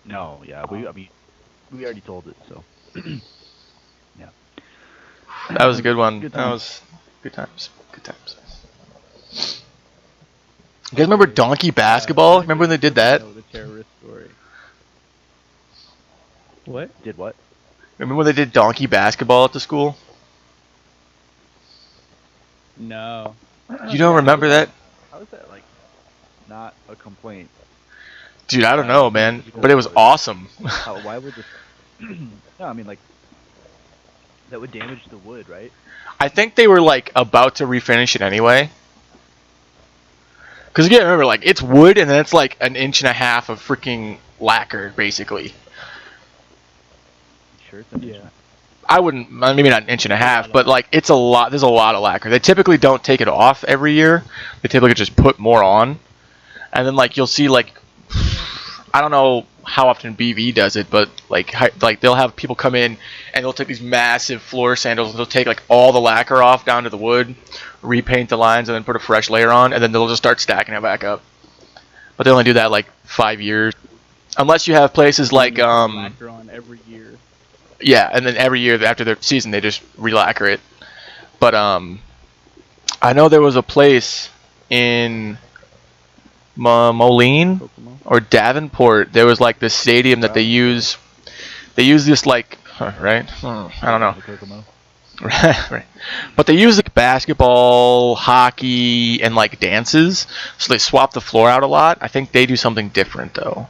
No, yeah, I mean, we already told it, so. Yeah. That was a good one. Good That times. was good times. Good times. You guys remember Donkey Basketball? Remember when they did that? No, the terrorist story. What? Did what? Remember when they did Donkey Basketball at the school? No. You don't remember that? How is that, like, not a complaint? Dude, I don't know, man. But it was awesome. Why would this... No, I mean, like, that would damage the wood, right? I think they were like about to refinish it anyway. Because again, remember, like it's wood and then it's like an inch and a half of freaking lacquer, basically. Sure, it's an Yeah. I wouldn't, maybe not an inch and a half, but like it's a lot. There's a lot of lacquer. They typically don't take it off every year. They typically just put more on, and then like you'll see like I don't know how often BV does it, but like they'll have people come in and they'll take these massive floor sandals and they'll take like all the lacquer off down to the wood, repaint the lines, and then put a fresh layer on, and then they'll just start stacking it back up. but they only do that like 5 years, unless you have places like lacquer on every year. yeah, and then every year after their season they just re-lacquer it. But I know there was a place in Moline Kokomo. or Davenport. There was like this stadium that they use. They use this like right. I don't know. Kokomo. Right. But they use like basketball, hockey, and like dances. So they swap the floor out a lot. I think they do something different though.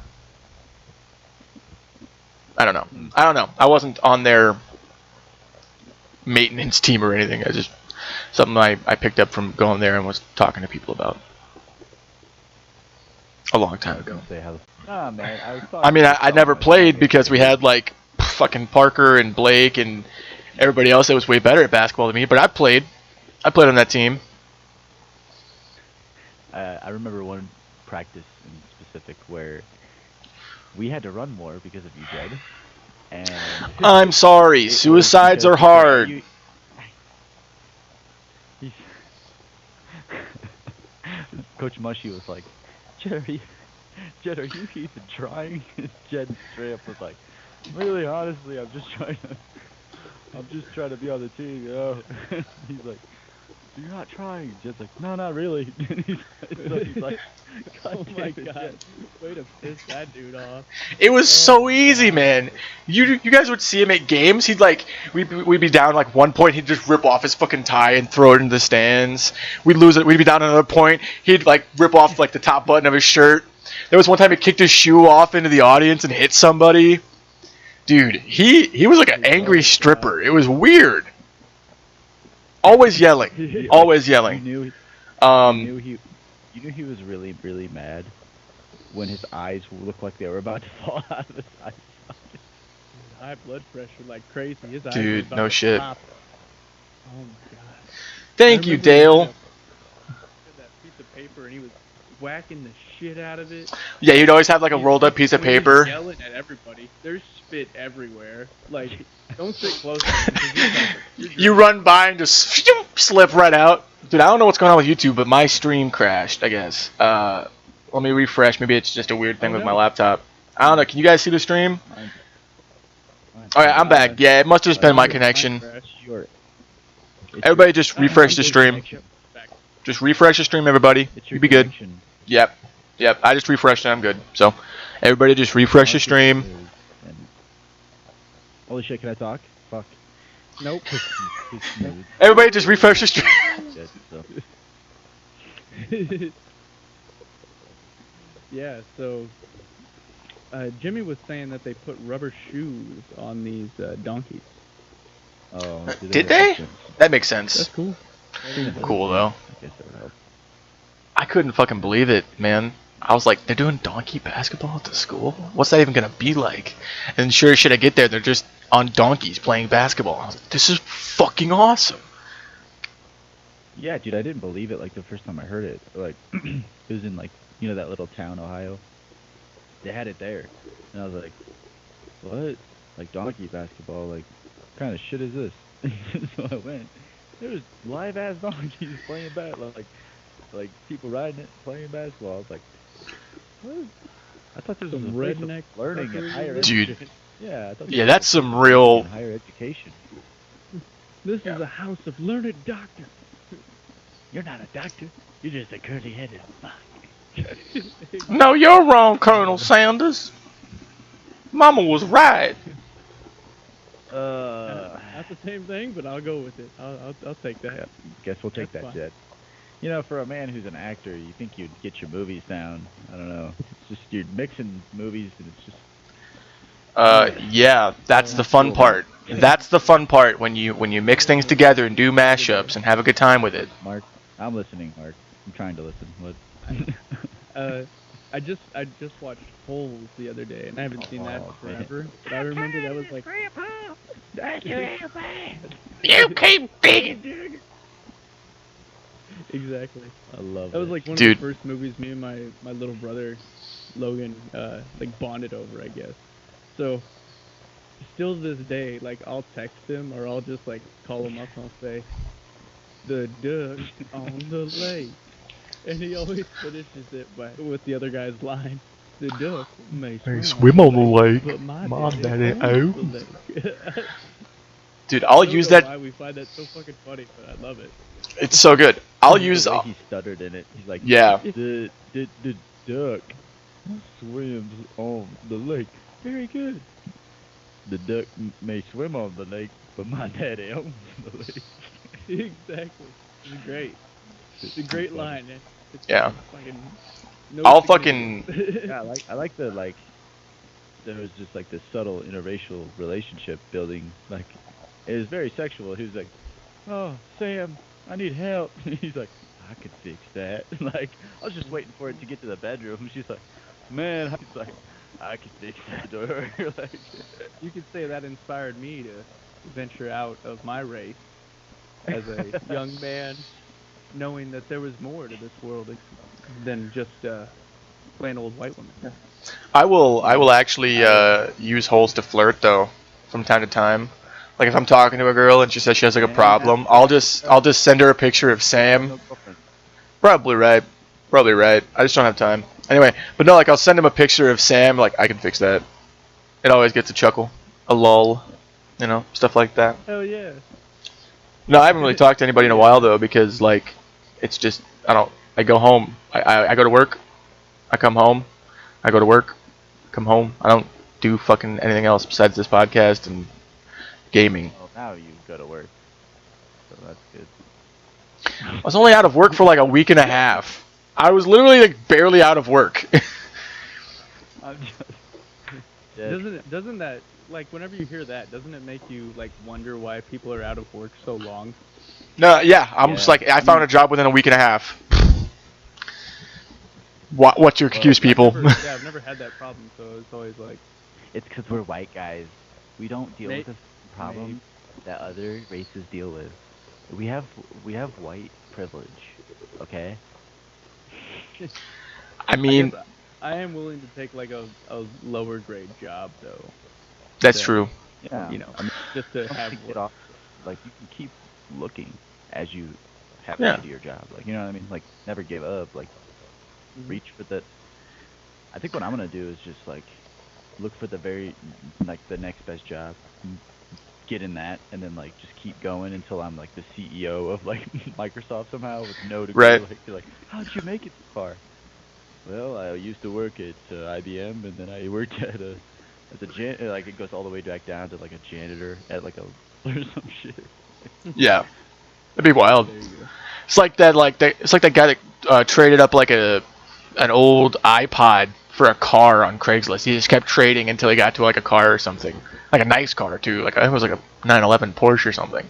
I don't know. I wasn't on their maintenance team or anything. I just something I picked up from going there and was talking to people about a long time ago. Nah, man. I mean, I never played because we had like fucking Parker and Blake and everybody else that was way better at basketball than me. But I played on that team. I remember one practice in specific where we had to run more because of you, Jed. And I'm sorry, suicides are hard. Coach Mushy was like, Jed, are you even trying? Jed straight up was like, really, honestly, I'm just trying to be on the team, you know. He's like, you're not trying. Jed's like, no, not really. he's like, God Oh damn my it, god! Jed. Way to piss that dude off. It was so easy, God. man. You guys would see him at games. He'd like we'd be down like 1 point. He'd just rip off his fucking tie and throw it into the stands. We'd lose it. We'd be down another point. He'd like rip off like the top button of his shirt. There was one time he kicked his shoe off into the audience and hit somebody. Dude, he was like an angry stripper. It was weird. Always yelling. Always yelling. You Um, knew he was really, really mad when his eyes looked like they were about to fall out of his eyes. High blood pressure like crazy. His eyes Dude, were about no to shit. pop. Oh my god. Thank you, Dale. That piece of paper and he was whacking the shit out of it. Yeah, he'd always have like a rolled up piece of He was paper. yelling at everybody. There's spit everywhere. Like, don't sit close to him 'cause you're like- You run by and just slip right out. Dude, I don't know what's going on with YouTube, but my stream crashed, I guess. Let me refresh. Maybe it's just a weird thing with my laptop. I don't know. Can you guys see the stream? Alright, I'm back. Yeah, it must have just been my connection. Everybody just refresh the stream. Just refresh the stream, everybody. You'll be good. Yep. Yep, I just refreshed and I'm good. So, everybody just refresh the stream. Holy shit, can I talk? Fuck. Nope. Everybody just refresh the stream. Yeah, so Jimmy was saying that they put rubber shoes on these donkeys. Oh, Did they? That makes sense. That's cool. Cool, though. I guess that would help. I couldn't fucking believe it, man. I was like, they're doing donkey basketball at the school? What's that even gonna be like? And sure as shit I get there, they're just on donkeys playing basketball. I was like, this is fucking awesome. Yeah, dude, I didn't believe it like the first time I heard it. Like, it was in like, you know, that little town, Ohio. They had it there, and I was like, what? Like donkey basketball? Like, what kind of shit is this? So I went. There was live ass donkeys playing like people riding it, playing basketball. I was like, what? I thought this was Some a place of redneck learning and fuckers. higher Dude. education. Yeah, I thought Yeah, that's some real... higher education. This is a house of learned doctors. You're not a doctor. You're just a curly-headed fuck. No, you're wrong, Colonel Sanders. Mama was right. Not the same thing, but I'll go with it. I'll take that. Yeah, guess we'll take That's that, fine. Jed. You know, for a man who's an actor, you think you'd get your movies down. I don't know. It's just you're mixing movies, and it's just Yeah, that's the fun part. That's the fun part when you mix things together and do mashups and have a good time with it. Mark. I'm listening, Mark. I'm trying to listen. What? I just watched Holes the other day, and I haven't seen that Oh, forever. But I remember that was like You keep digging. exactly. I love That was it. like one Dude. of the first movies me and my little brother Logan like bonded over, I guess. So still to this day, like I'll text him or I'll just like call him up and I'll say, "The duck on the lake." And he always finishes it with the other guy's line. The duck may swim on the lake, but my daddy owns the lake. Dude, I'll I don't use know that. why we find that so fucking funny, but I love it. It's so good. I'll The use. way he stuttered in it. He's like, Yeah. the duck swims on the lake. Very good. The duck may swim on the lake, but my daddy owns the lake. Exactly. It's great. It's a great line. It's Yeah. fucking no I'll significance. Yeah, I like the like. There was just like this subtle interracial relationship building. Like, it was very sexual. He was like, "Oh, Sam, I need help." He's like, "I could fix that." Like, I was just waiting for it to get to the bedroom. She's like, "Man," he's like, "I could fix that door." Like, You could say that inspired me to venture out of my race as a young man, knowing that there was more to this world than just plain old white women. I will actually use holes to flirt though, from time to time. Like if I'm talking to a girl and she says she has like a problem, I'll just send her a picture of Sam. no girlfriend. Probably right. Probably right. I just don't have time. Anyway, but no, like I'll send him a picture of Sam. Like I can fix that. It always gets a chuckle, a lull, stuff like that. Hell yeah. No, I haven't really talked to anybody in a while though because like it's just I go home. I go to work. I come home. I go to work. Come home. I don't do fucking anything else besides this podcast and gaming. Well, now you go to work, so that's good. I was only out of work for like a week and a half. I was literally like barely out of work. I'm just, Doesn't that, like, whenever you hear that, doesn't it make you like wonder why people are out of work so long? No, yeah, I'm just Yeah. like I found a job within a week and a half. What's your excuse, people? I've never had that problem, so it's always like, It's because we're white guys. We don't deal Mate, with the problem that other races deal with. We have white privilege, okay? I mean, guess I am willing to take like a lower grade job though. that's Yeah. true. Yeah. You know, I mean, just to don't have get off. Like, you can keep looking as you have Yeah. to do your job. Like, you know what I mean? Like, never give up. Like, reach for the. I think what I'm gonna do is just like look for the the next best job, get in that, and then like just keep going until I'm like the CEO of like Microsoft somehow with no degree. Right. Like, you're like, how'd you make it so far? Well, I used to work at IBM, and then I worked at like it goes all the way back down to like a janitor at like a or some shit. Yeah, that'd be wild. There you go. It's like that guy that traded up like an old iPod for a car on Craigslist. He just kept trading until he got to like a car or something, like a nice car too. Like I think it was like a 911 Porsche or something.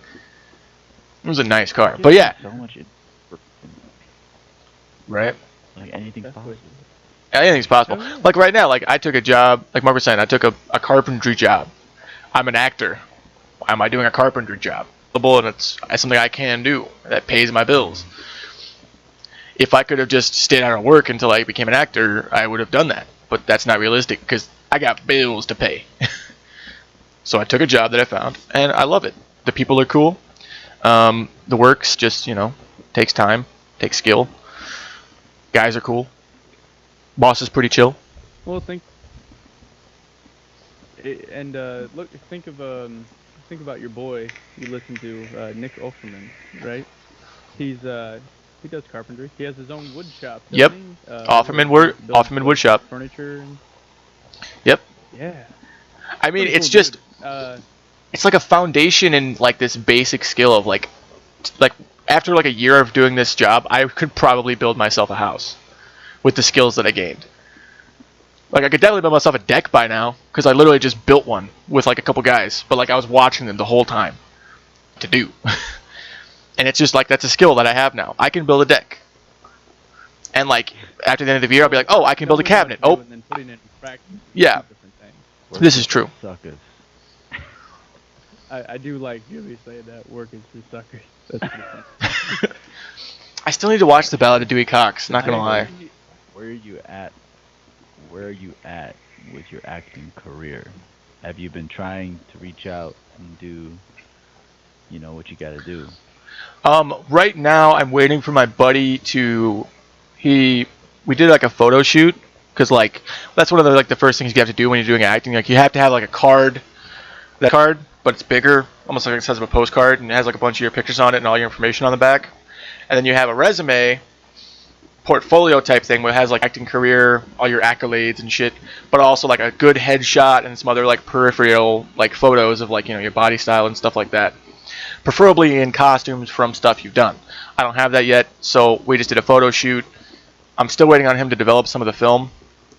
It was a nice car, but yeah, So much, right. like anything's Definitely. possible. Anything's possible. Oh, yeah. Like right now, like I took a job. Like Mark was saying, I took a carpentry job. I'm an actor. Why am I doing a carpentry job? And it's something I can do that pays my bills. If I could have just stayed out of work until I became an actor, I would have done that. But that's not realistic because I got bills to pay. So I took a job that I found, and I love it. The people are cool. The work's just, takes time, takes skill. Guys are cool. Boss is pretty chill. Well, think look, think about your boy you listen to, Nick Offerman, right? He does carpentry. He has his own wood shop. Yep. Doesn't he? Offerman Wood Shop. Furniture. And, Yep. yeah. I mean, Pretty it's cool just, dude. it's like a foundation in like this basic skill of like after like a year of doing this job, I could probably build myself a house with the skills that I gained. Like I could definitely build myself a deck by now because I literally just built one with like a couple guys, but like I was watching them the whole time to do. And it's just like that's a skill that I have now. I can build a deck. And like after the end of the year, I'll be like, oh, I can build a cabinet. Oh, And then putting it in practice. is yeah. two different things. This is true. Suckers. I do like Jimmy saying that work is for suckers. That's pretty funny. I still need to watch The Ballad of Dewey Cox. Not gonna lie. Where are you at? Where are you at with your acting career? Have you been trying to reach out and do, what you got to do? Right now, I'm waiting for my buddy to we did like a photo shoot because like that's one of the first things you have to do when you're doing acting. Like you have to have like a card, that card, but it's bigger, almost like the size of a postcard, and it has like a bunch of your pictures on it and all your information on the back. And then you have a resume, portfolio type thing where it has like acting career, all your accolades and shit, but also like a good headshot and some other like peripheral like photos of like your body style and stuff like that. Preferably in costumes from stuff you've done. I don't have that yet, so we just did a photo shoot. I'm still waiting on him to develop some of the film.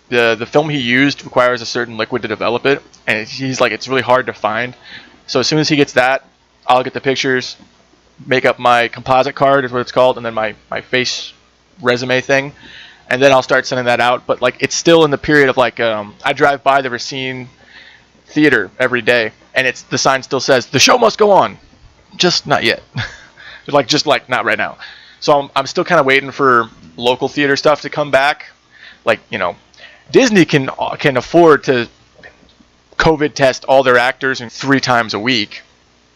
The film he used requires a certain liquid to develop it, and he's like it's really hard to find. So as soon as he gets that, I'll get the pictures, make up my composite card is what it's called, and then my face resume thing, and then I'll start sending that out. But like it's still in the period of like I drive by the Racine Theater every day, and it's the sign still says the show must go on, just not yet. just like not right now. So I'm still kind of waiting for local theater stuff to come back. Like Disney can afford to COVID test all their actors 3 times a week.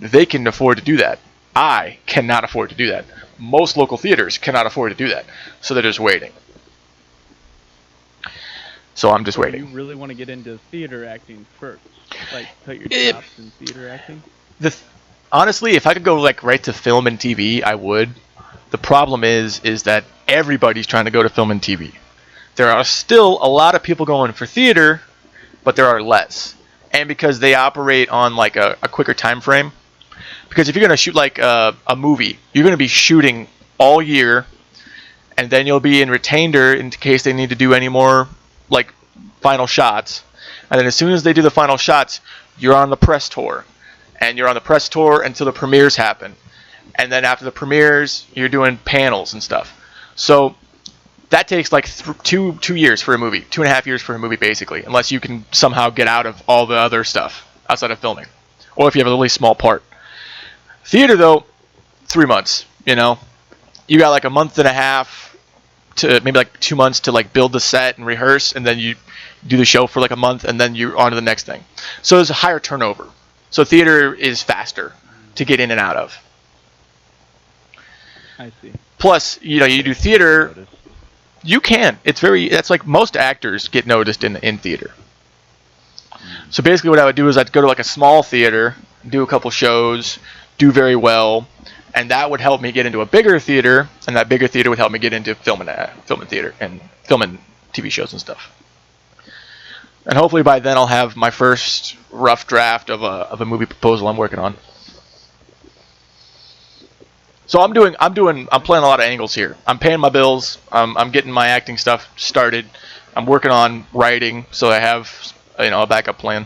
They can afford to do that. I cannot afford to do that. Most local theaters cannot afford to do that, so they're just waiting. So I'm just waiting. You really want to get into theater acting first, like cut your chops in theater acting? Honestly, if I could go like right to film and TV, I would. The problem is that everybody's trying to go to film and TV. There are still a lot of people going for theater, but there are less, and because they operate on like a quicker time frame. Because if you're going to shoot like a movie, you're going to be shooting all year, and then you'll be in retainer in case they need to do any more like final shots. And then as soon as they do the final shots, you're on the press tour. And you're on the press tour until the premieres happen. And then after the premieres, you're doing panels and stuff. So that takes like 2 years for a movie, 2.5 years for a movie basically, unless you can somehow get out of all the other stuff outside of filming. Or if you have a really small part. Theater, though, 3 months, You got like a month and a half to maybe like 2 months to like build the set and rehearse, and then you do the show for like a month, and then you're on to the next thing. So there's a higher turnover. So theater is faster to get in and out of. I see. Plus, you do theater, you can. That's like most actors get noticed in theater. So basically what I would do is I'd go to like a small theater, do a couple shows, do very well, and that would help me get into a bigger theater, and that bigger theater would help me get into film and theater and film and TV shows and stuff. And hopefully by then I'll have my first rough draft of a movie proposal I'm working on. So I'm playing a lot of angles here. I'm paying my bills. I'm getting my acting stuff started. I'm working on writing, so I have a backup plan.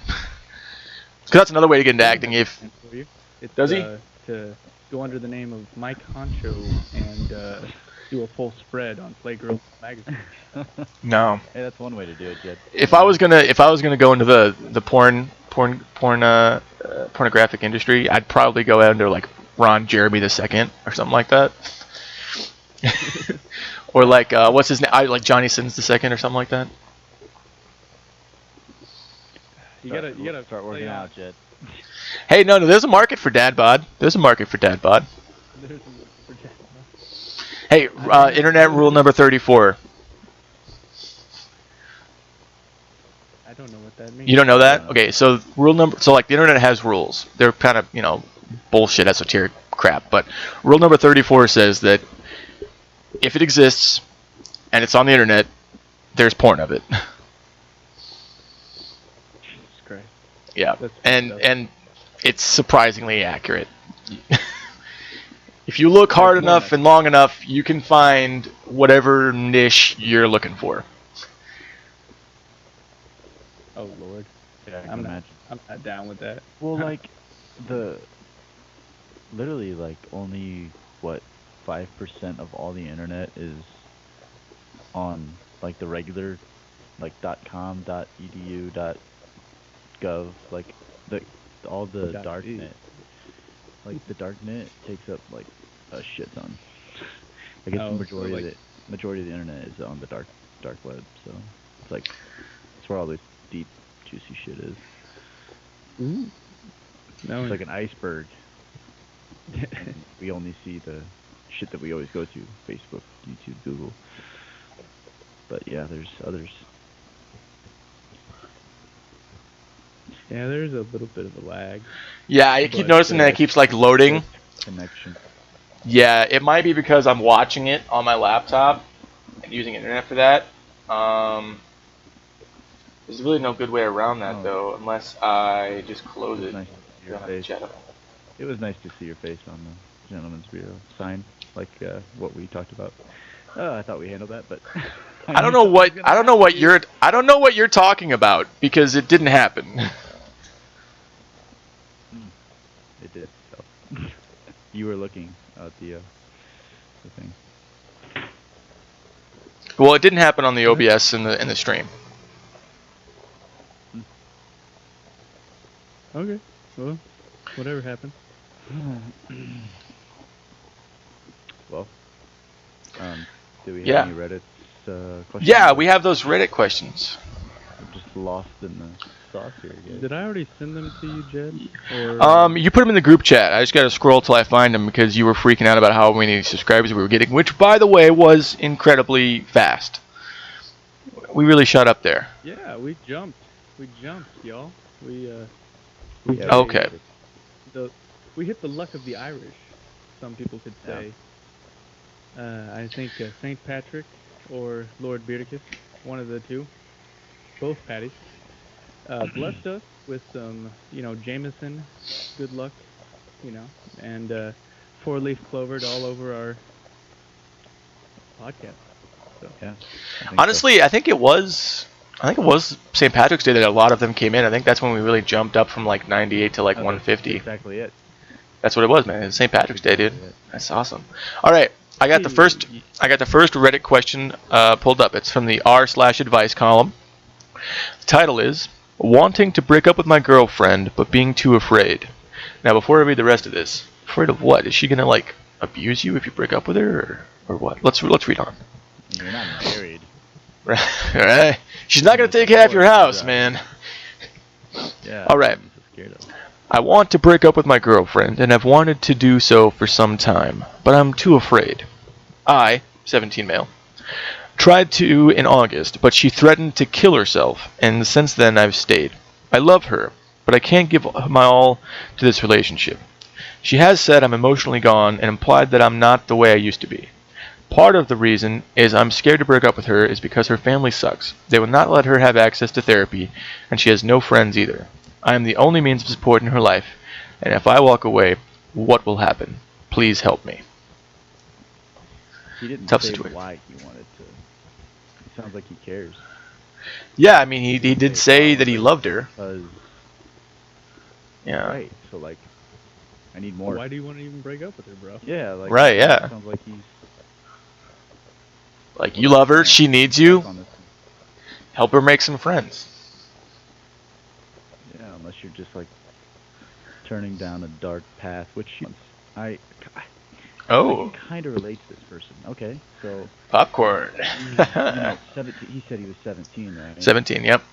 Because that's another way to get into acting. Does he? To go under the name of Mike Honcho and do a full spread on Playgirl magazine. No. Hey, that's one way to do it, Jed. If I was gonna go into the pornographic industry, I'd probably go under like Ron Jeremy II or something like that. Or like what's his name? Like Johnny Sins II or something like that. You gotta start working out, Jed. Hey, no, there's a market for dad bod. There's a market for dad bod. Hey, internet rule number 34. I don't know what that means. You don't know that? Okay, so the internet has rules. They're kind of, bullshit esoteric crap, but rule number 34 says that if it exists and it's on the internet, there's porn of it. Jesus Christ. Yeah, and it's surprisingly accurate. If you look hard enough and long enough, you can find whatever niche you're looking for. Oh Lord. Yeah, I can imagine. I'm not down with that. Well, like literally like only 5% of all the internet is on like the regular like .com, .edu, .gov, like all the darknet. Like the darknet takes up like a shit ton. Like it's the majority of the internet is on the dark web, so it's like that's where all this deep juicy shit is. Ooh. No, it's like an iceberg. We only see the shit that we always go to: Facebook, YouTube, Google. But yeah, there's others. Yeah, there's a little bit of a lag. Yeah, I keep But, noticing that it keeps like loading. Connection. Yeah, it might be because I'm watching it on my laptop and using internet for that. There's really no good way around that though, unless I just close it. Nice to see your Don't have to face. chat about it. It was nice to see your face on the Gentleman's Bureau sign, like what we talked about. I thought we handled that, but I don't know what you're talking about because it didn't happen. It did. So. You were looking at the thing. Well, it didn't happen on the OBS in the stream. Okay. Well, whatever happened. Well, do we Yeah. have any Reddit questions? Yeah, we have those Reddit questions. I'm just lost in the sauce here, guys. Did I already send them to you, Jed? Or You put them in the group chat. I just got to scroll till I find them because you were freaking out about how many subscribers we were getting, which, by the way, was incredibly fast. We really shot up there. yeah, we jumped. We jumped, y'all. We Yeah, Okay. we hit the luck of the Irish. Some people could say. I think St. Patrick or Lord Beardicus, one of the two, both Patties, blessed us with some, Jameson, good luck, and four-leaf clovered all over our podcast. So. Yeah. Honestly, I think it was St. Patrick's Day that a lot of them came in. I think that's when we really jumped up from like 98 to like 150. That's exactly it. That's what it was, man. It's St. Patrick's Day, dude. That's awesome. All right, I got the first Reddit question pulled up. It's from the r/advice column. The title is "Wanting to break up with my girlfriend, but being too afraid." Now, before I read the rest of this, afraid of what? Is she gonna like abuse you if you break up with her, or what? Let's read on. You're not married. Right. She's not gonna take half your house, man. Yeah. All right. I'm so scared of. I want to break up with my girlfriend and have wanted to do so for some time, but I'm too afraid. I, 17 male, tried to in August, but she threatened to kill herself, and since then I've stayed. I love her, but I can't give my all to this relationship. She has said I'm emotionally gone and implied that I'm not the way I used to be. Part of the reason is I'm scared to break up with her is because her family sucks. They will not let her have access to therapy, and she has no friends either. I am the only means of support in her life, and if I walk away, what will happen? Please help me. He didn't Tough say situation. why he wanted to. It sounds like he cares. Yeah, I mean, he did say that he loved her. Because, Yeah. right, so like, I need more. Why do you want to even break up with her, bro? Yeah, like. Right, yeah. It sounds like he's. Like, you love her, she needs you, on this. help her make some friends. Yeah, unless you're just like turning down a dark path, which I Oh, can kind of relate to this person. Okay, so popcorn. 17. He said he was 17, right? 17, yep.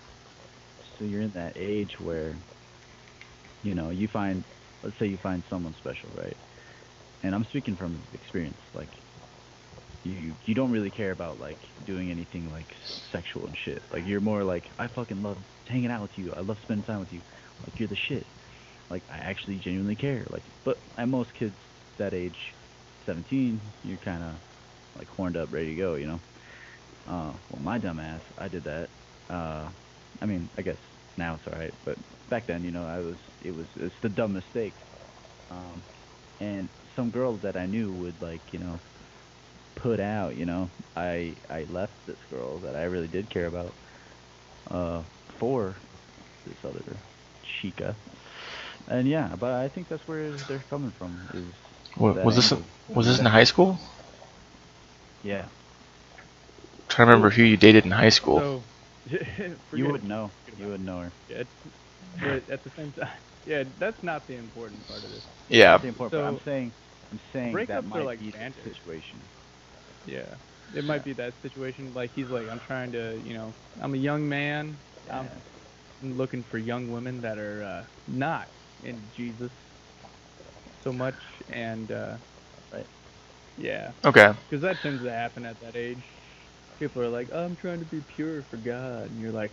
So you're in that age where, you find, let's say you find someone special, right? And I'm speaking from experience, like, you don't really care about, like, doing anything, like, sexual and shit. Like, you're more like, I fucking love hanging out with you. I love spending time with you. Like, you're the shit. Like, I actually genuinely care. Like, but at most kids that age, 17, you're kind of, like, horned up, ready to go, Well, my dumb ass, I did that. I mean, I guess now it's alright, but back then, it's the dumb mistake. And some girls that I knew would, like, put out, I left this girl that I really did care about, for this other chica. And yeah, but I think that's where they're coming from. Was this in high school? Yeah. I'm trying to remember who you dated in high school. So, You would know. You would know her. Yeah, but at the same time, yeah, that's not the important part of this. Yeah. That's the important part. So, I'm saying that breakups might are like be the banter. situation. Yeah, it might be that situation. Like he's like, I'm trying to, I'm a young man. Yeah. I'm looking for young women that are not into Jesus so much, and Right. yeah, Okay. because that tends to happen at that age. People are like, I'm trying to be pure for God, and you're like,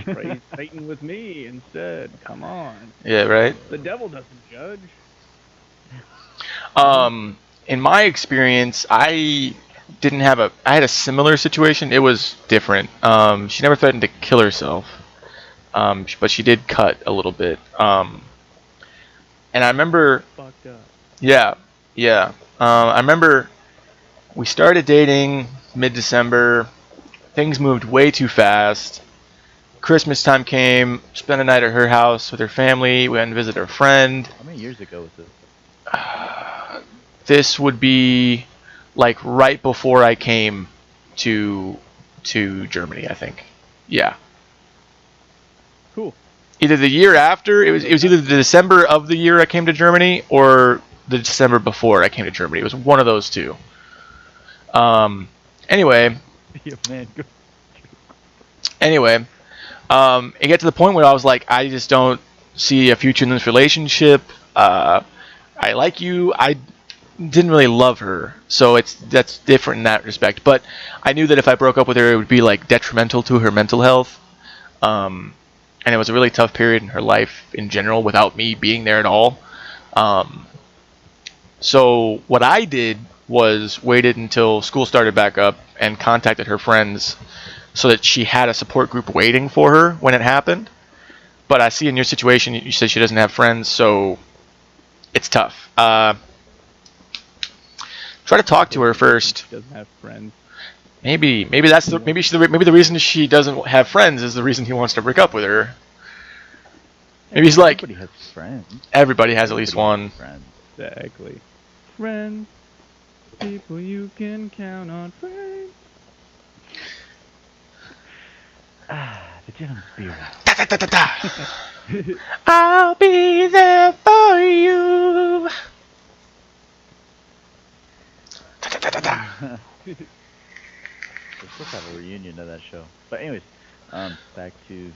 praise Satan with me instead. Come on. Yeah, right. The devil doesn't judge. In my experience, I didn't have a. I had a similar situation. It was different. She never threatened to kill herself. But she did cut a little bit. And I remember. Fucked up. Yeah, yeah. I remember we started dating mid-December. Things moved way too fast. Christmas time came. Spent a night at her house with her family. We went and visited her friend. How many years ago was this? This would be like right before I came to Germany, I think. Yeah. Cool. Either the year after, it was either the December of the year I came to Germany or the December before I came to Germany. It was one of those two. Anyway, Yeah, man. Go. It got to the point where I was like, I just don't see a future in this relationship. I like you. I didn't really love her, so that's different in that respect. But I knew that if I broke up with her, it would be like detrimental to her mental health. And it was a really tough period in her life in general without me being there at all. So what I did was waited until school started back up and contacted her friends so that she had a support group waiting for her when it happened. But I see in your situation, you said she doesn't have friends, so it's tough. Try to talk to her first. She doesn't have friends. Maybe the reason she doesn't have friends is the reason he wants to break up with her. Maybe he's like, Everybody has friends. everybody has at least one. Friends. Exactly. Friends. People you can count on. Friends. The gentleman's beer. Da, da, da, da, da. I'll be there for you. Da, da, da, da, da. We're supposed to have a reunion of that show. But anyways, back to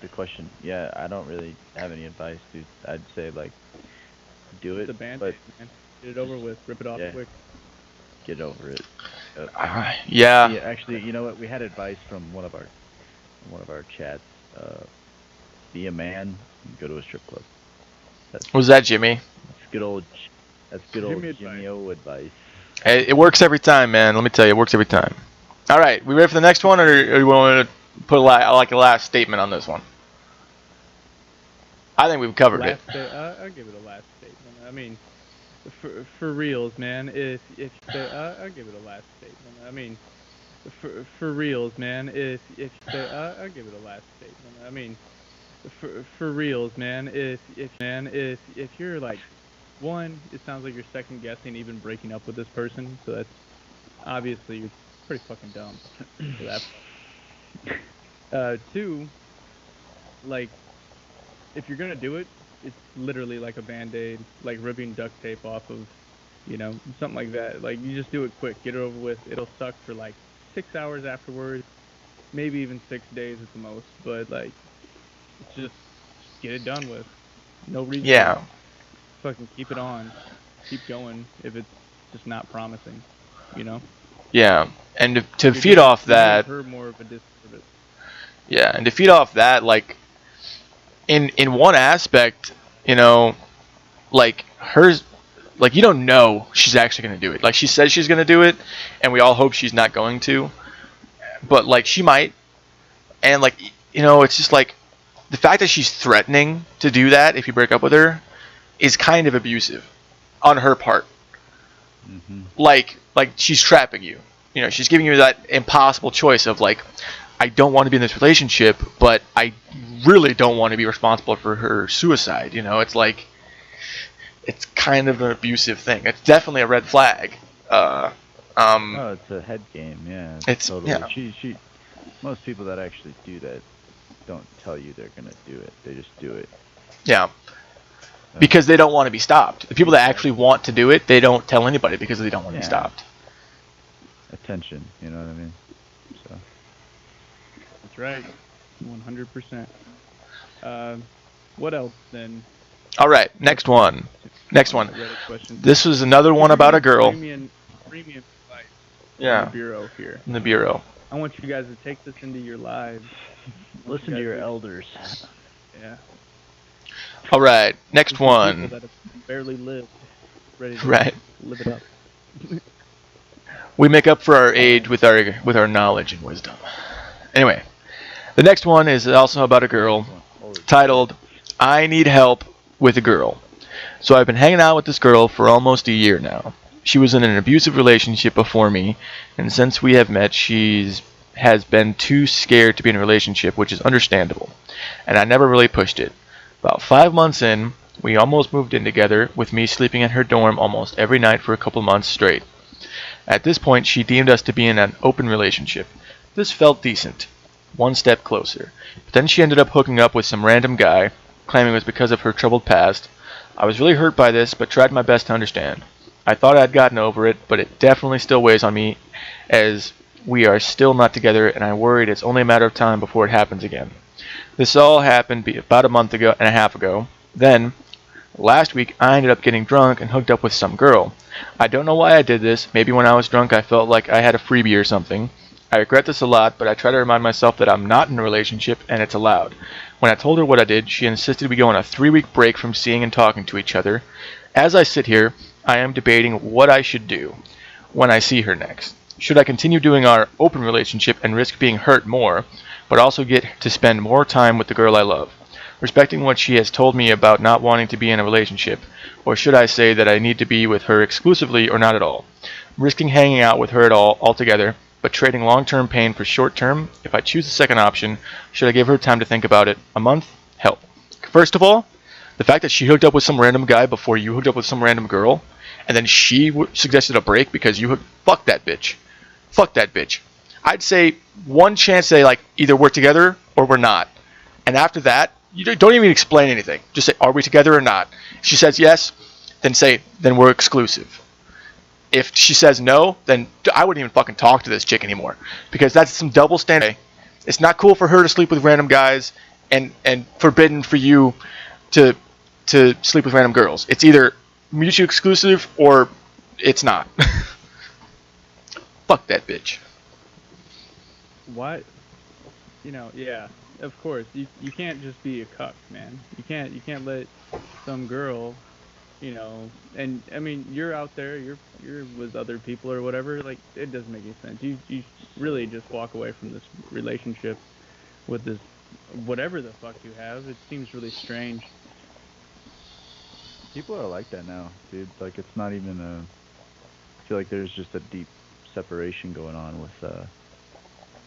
the question. Yeah, I don't really have any advice, dude. I'd say like, do it, It's a band-aid, but man. Get it over with. Rip it off Yeah. quick. get over it. Yeah. Yeah, actually, you know what? We had advice from one of our chats. Be a man and go to a strip club. Was that Jimmy? That's good old. That's good old Jimmy Jimmy O advice. Hey, it works every time, man. Let me tell you, it works every time. All right, we ready for the next one, or you want to put a last statement on this one? I think we've covered it. I'll give it a last statement. I mean, for reals, man. I'll give it a last statement. I mean, for reals, man. I'll give it a last statement. I mean, for reals, man. If you're like, one, it sounds like you're second guessing even breaking up with this person. So that's obviously you're pretty fucking dumb for that. Two, like, if you're gonna do it, it's literally like a band-aid, like ripping duct tape off of, something like that. Like, you just do it quick, get it over with. It'll suck for like 6 hours afterwards, maybe even 6 days at the most. But like, it's just get it done with. No reason. Yeah. To fucking keep it on, keep going if it's just not promising, Yeah, and to feed off that. Her more of a disservice. Yeah, and to feed off that, like, in one aspect, like hers, like you don't know she's actually gonna do it. Like she says she's gonna do it, and we all hope she's not going to, but like she might, and like it's just like the fact that she's threatening to do that if you break up with her is kind of abusive on her part. Mm-hmm. Like she's trapping you. She's giving you that impossible choice of like, I don't want to be in this relationship, but I really don't want to be responsible for her suicide. It's like, it's kind of an abusive thing. It's definitely a red flag. Oh, it's a head game. Yeah, It's totally. yeah. She most people that actually do that don't tell you they're gonna do it. They just do it. Yeah. Because they don't want to be stopped. The people that actually want to do it, they don't tell anybody because they don't want to be stopped. Attention, you know what I mean? So. That's right. 100%. What else then? All right, next one. Reddit question. This was another one about a girl. Premium advice. Yeah. the bureau here. In the bureau. I want you guys to take this into your lives. Listen to your elders. Yeah. All right. Next Listen to people one. that have barely lived, ready to Right. live it up. We make up for our age with our knowledge and wisdom. Anyway, the next one is also about a girl, titled "I Need Help with a Girl." So I've been hanging out with this girl for almost a year now. She was in an abusive relationship before me, and since we have met, has been too scared to be in a relationship, which is understandable. And I never really pushed it. About 5 months in, we almost moved in together, with me sleeping in her dorm almost every night for a couple months straight. At this point, she deemed us to be in an open relationship. This felt decent. One step closer. But then she ended up hooking up with some random guy, claiming it was because of her troubled past. I was really hurt by this, but tried my best to understand. I thought I had gotten over it, but it definitely still weighs on me, as we are still not together, and I'm worried it's only a matter of time before it happens again. This all happened about a month ago and a half ago. Then, last week, I ended up getting drunk and hooked up with some girl. I don't know why I did this. Maybe when I was drunk I felt like I had a freebie or something. I regret this a lot, but I try to remind myself that I'm not in a relationship and it's allowed. When I told her what I did, she insisted we go on a 3-week break from seeing and talking to each other. As I sit here, I am debating what I should do when I see her next. Should I continue doing our open relationship and risk being hurt more, but also get to spend more time with the girl I love, respecting what she has told me about not wanting to be in a relationship? Or should I say that I need to be with her exclusively or not at all, risking hanging out with her at all altogether, but trading long-term pain for short-term? If I choose the second option, should I give her time to think about it? A month? Help. First of all, the fact that she hooked up with some random guy before you hooked up with some random girl, and then she suggested a break because you hooked... Fuck that bitch. Fuck that bitch. I'd say one chance they like either we're together or we're not. And after that, you don't even explain anything. Just say, are we together or not? If she says yes, then say, then we're exclusive. If she says no, then I wouldn't even fucking talk to this chick anymore. Because that's some double standard. It's not cool for her to sleep with random guys and forbidden for you to sleep with random girls. It's either mutually exclusive or it's not. Fuck that bitch. Why? Yeah, of course. You can't just be a cuck, man. You can't let some girl, and I mean you're out there, you're with other people or whatever. Like it doesn't make any sense. You really just walk away from this relationship with this whatever the fuck you have. It seems really strange. People are like that now, dude. Like it's not even a. I feel like there's just a deep separation going on with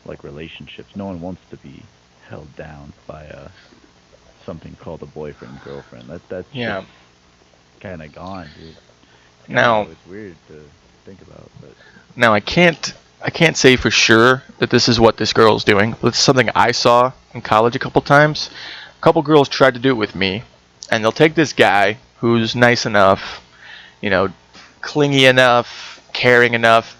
like relationships. No one wants to be held down by something called a boyfriend girlfriend. That's Yeah. kind of gone, dude. Now It's weird to think about, but Now I can't say for sure that this is what this girl's doing, but it's something I saw in college a couple times. A couple girls tried to do it with me, and they'll take this guy who's nice enough, clingy enough, caring enough,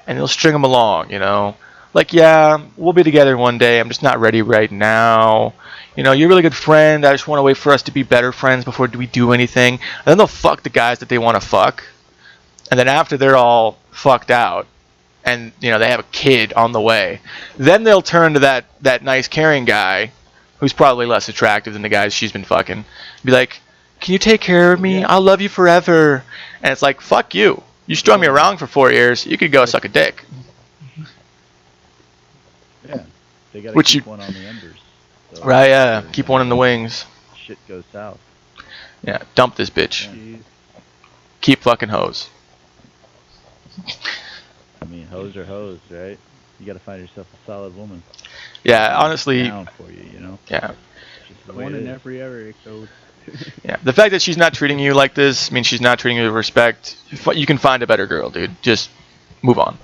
and they'll string him along, Like, yeah, we'll be together one day. I'm just not ready right now. You're a really good friend. I just want to wait for us to be better friends before we do anything. And then they'll fuck the guys that they want to fuck. And then after they're all fucked out, and they have a kid on the way, then they'll turn to that nice caring guy, who's probably less attractive than the guys she's been fucking, be like, "Can you take care of me? Yeah. I'll love you forever." And it's like, fuck you. You strung me around for 4 years. You could go suck a dick. yeah, they gotta Which keep you- one on the embers. So Right? Yeah. Keep one in the wings. shit goes south. Yeah. Dump this bitch. Jeez. Keep fucking hoes. I mean, hoes are hoes, right? You gotta find yourself a solid woman. Yeah. Honestly. Down for you, Yeah. Just the way One it in is. every area code. Yeah. The fact that she's not treating you like this means she's not treating you with respect. You can find a better girl, dude. Just move on.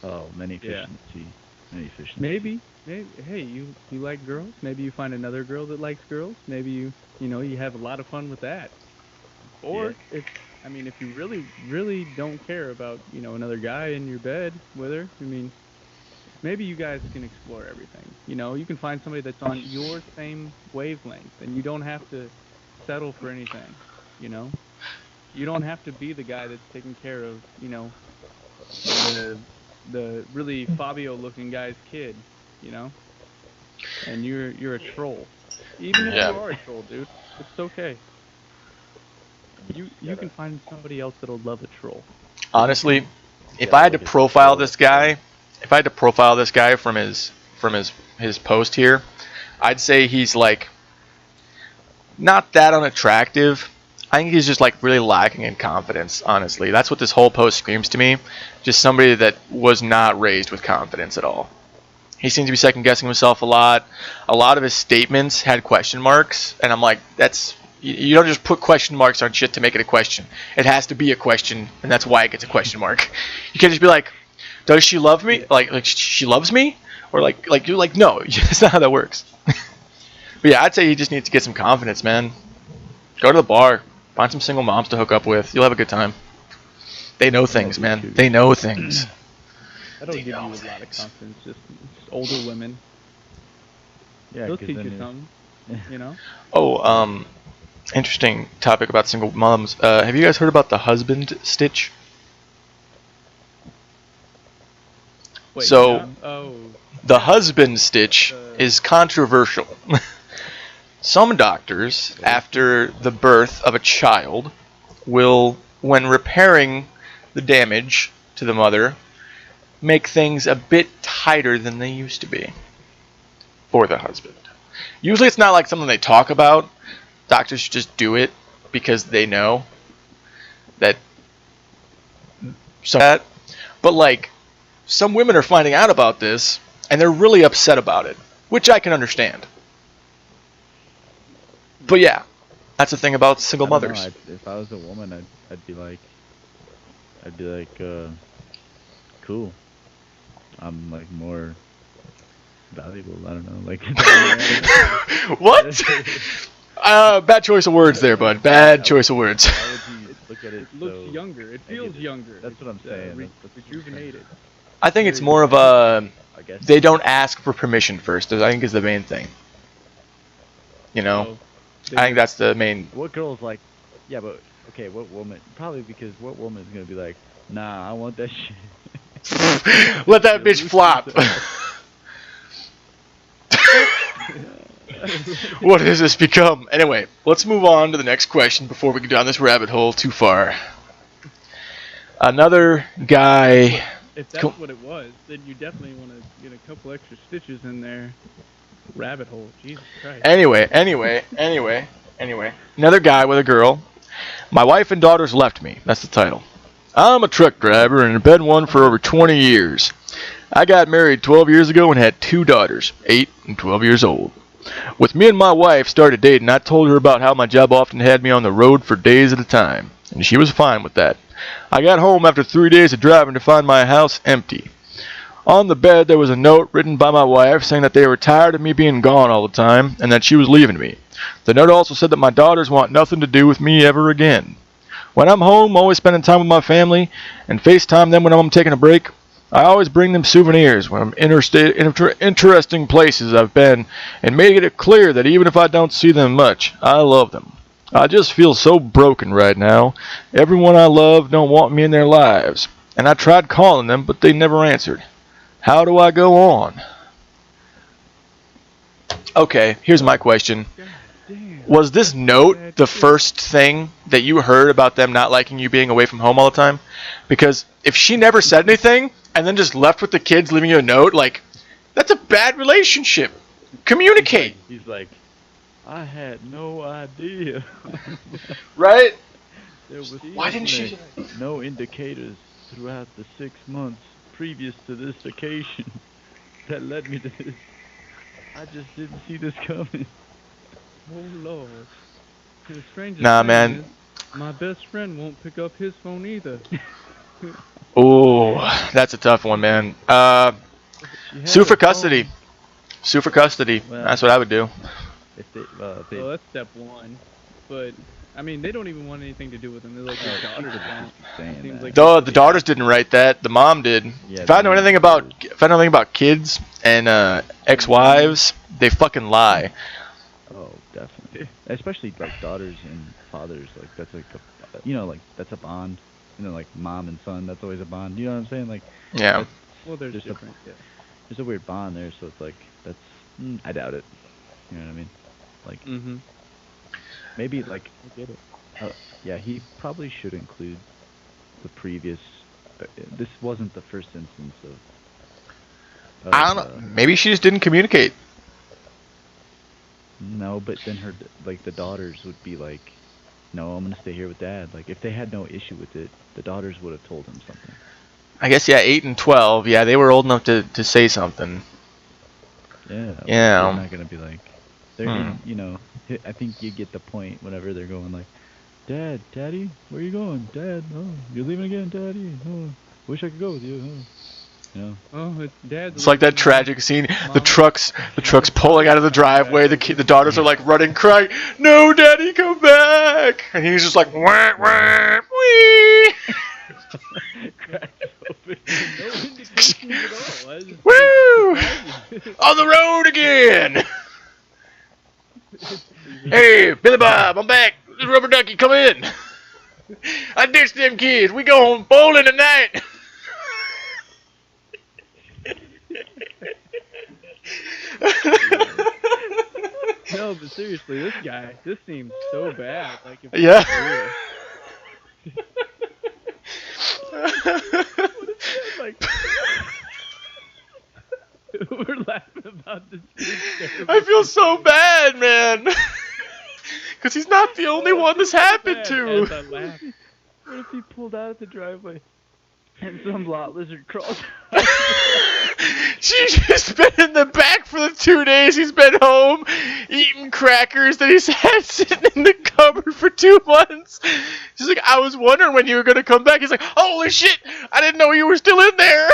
Oh, many fish Yeah. in the sea. Many fish in the Maybe, hey, you like girls? Maybe you find another girl that likes girls. Maybe you have a lot of fun with that. Or if you really don't care about another guy in your bed with her, maybe you guys can explore everything. You can find somebody that's on your same wavelength, and you don't have to settle for anything. You don't have to be the guy that's taking care of the really Fabio-looking guy's kid, you know, and you're a troll. Even if Yeah. you are a troll, dude, it's okay. You can find somebody else that'll love a troll. Honestly, if Yeah, I had to look at profile the this guy, if I had to profile this guy from his post here, I'd say he's like not that unattractive. I think he's just like really lacking in confidence, honestly. That's what this whole post screams to me. Just somebody that was not raised with confidence at all. He seems to be second guessing himself a lot. A lot of his statements had question marks, and I'm like, you don't just put question marks on shit to make it a question. It has to be a question, and that's why it gets a question mark. You can't just be like, does she love me? Like she loves me? Or like you're like, no, that's not how that works. But yeah, I'd say he just needs to get some confidence, man. Go to the bar, find some single moms to hook up with. You'll have a good time. They know things, man. They know things. I don't give you a lot of confidence. Just older women. Yeah, They'll 'cause teach then you you're- something. You know. Oh, interesting topic about single moms. Have you guys heard about the husband stitch? Wait, So- yeah? Oh. The husband stitch is controversial. Some doctors, after the birth of a child, will, when repairing the damage to the mother, make things a bit tighter than they used to be for the husband. Usually it's not like something they talk about. Doctors just do it because they know that but like some women are finding out about this and they're really upset about it, which I can understand. But yeah, that's the thing about single I don't know, mothers. if I was a woman, I'd be like, cool. I'm like more valuable. I don't know, like. What? Bad choice of words there, bud. Bad choice of words. Why would you look at it? It looks so younger. It feels negative? younger. That's what I'm saying. That's Rejuvenated. I think it's more of a I guess. they don't ask for permission first. I think is the main thing. You know, So, I think that's the main. What girl's like? Yeah, but okay. What woman? Probably because what woman is gonna be like? Nah, I want that shit. Let that bitch flop. What has this become? Anyway, let's move on to the next question before we get down this rabbit hole too far. Another guy. If that's what it was, then you definitely want to get a couple extra stitches in there. Rabbit hole. Jesus Christ. Anyway. Another guy with a girl. My wife and daughters left me. That's the title. I'm a truck driver and have been one for over 20 years. I got married 12 years ago and had 2 daughters, 8 and 12 years old. With me and my wife started dating, I told her about how my job often had me on the road for days at a time, and she was fine with that. I got home after 3 days of driving to find my house empty. On the bed there was a note written by my wife saying that they were tired of me being gone all the time and that she was leaving me. The note also said that my daughters want nothing to do with me ever again. When I'm home, always spending time with my family and FaceTime them when I'm taking a break. I always bring them souvenirs when I'm interesting places I've been and made it clear that even if I don't see them much, I love them. I just feel so broken right now. Everyone I love don't want me in their lives, and I tried calling them, but they never answered. How do I go on? Okay, here's my question. Was this note the first thing that you heard about them not liking you being away from home all the time? Because if she never said anything and then just left with the kids leaving you a note, like, that's a bad relationship. Communicate. He's like, I had no idea. Right? There was Why didn't she? no indicators throughout the 6 months previous to this occasion that led me to this. I just didn't see this coming. Oh Lord. The strangest Nah, thing man. is, my best friend won't pick up his phone either. Oh, that's a tough one, man. Sue for custody. Sue for custody. Well, That's what I would do. If they, Well, that's step one. But I mean, they don't even want anything to do with him. They're like their daughters don't. saying Seems that. like The daughters didn't write that. The mom did. Yeah, If I know the anything mom about kids and ex-wives, they fucking lie. Oh, definitely. Especially like daughters and fathers, like that's like a, like that's a bond. like mom and son. That's always a bond. You know what I'm saying? Like Yeah. that's Well, there's there's a different. Yeah. there's a weird bond there. So it's like that's I doubt it. You know what I mean? Like Mhm. maybe like I get it. uh, yeah, he probably should include the previous. This wasn't the first instance I of don't know. Maybe she just didn't communicate. no, but then like the daughters would be like, no, I'm gonna stay here with dad. Like if they had no issue with it, the daughters would have told him something. I guess yeah, 8 and 12. Yeah, they were old enough to say something. Yeah, but they're Yeah. not gonna be like, they're Hmm. in. I think you get the point whenever they're going like, Dad, Daddy, where you going? Dad, oh, you're leaving again, Daddy. Oh, wish I could go with you. Oh. Oh, it's Dad's It's like that leaving. tragic scene. The Mama. truck's pulling out of the driveway. The daughters are like running, crying, "No, Daddy, come back!" And he's just like, "Wah, wah, wee." Cracks open. No indications at all. I just, Woo! surprising. On the road again. Hey, Billy Bob, I'm back. Rubber Ducky, come in. I ditched them kids. We going bowling tonight. No, but seriously, this seems so bad. Like if Yeah. what if he had like we're laughing about this. I feel so bad, man. Because he's not the only one this happened As to. I laugh. What if he pulled out of the driveway and some lot lizard crawled? She's just been in the back for the 2 days he's been home, eating crackers that he's had sitting in the cupboard for 2 months. She's like, I was wondering when you were going to come back. He's like, holy shit, I didn't know you were still in there.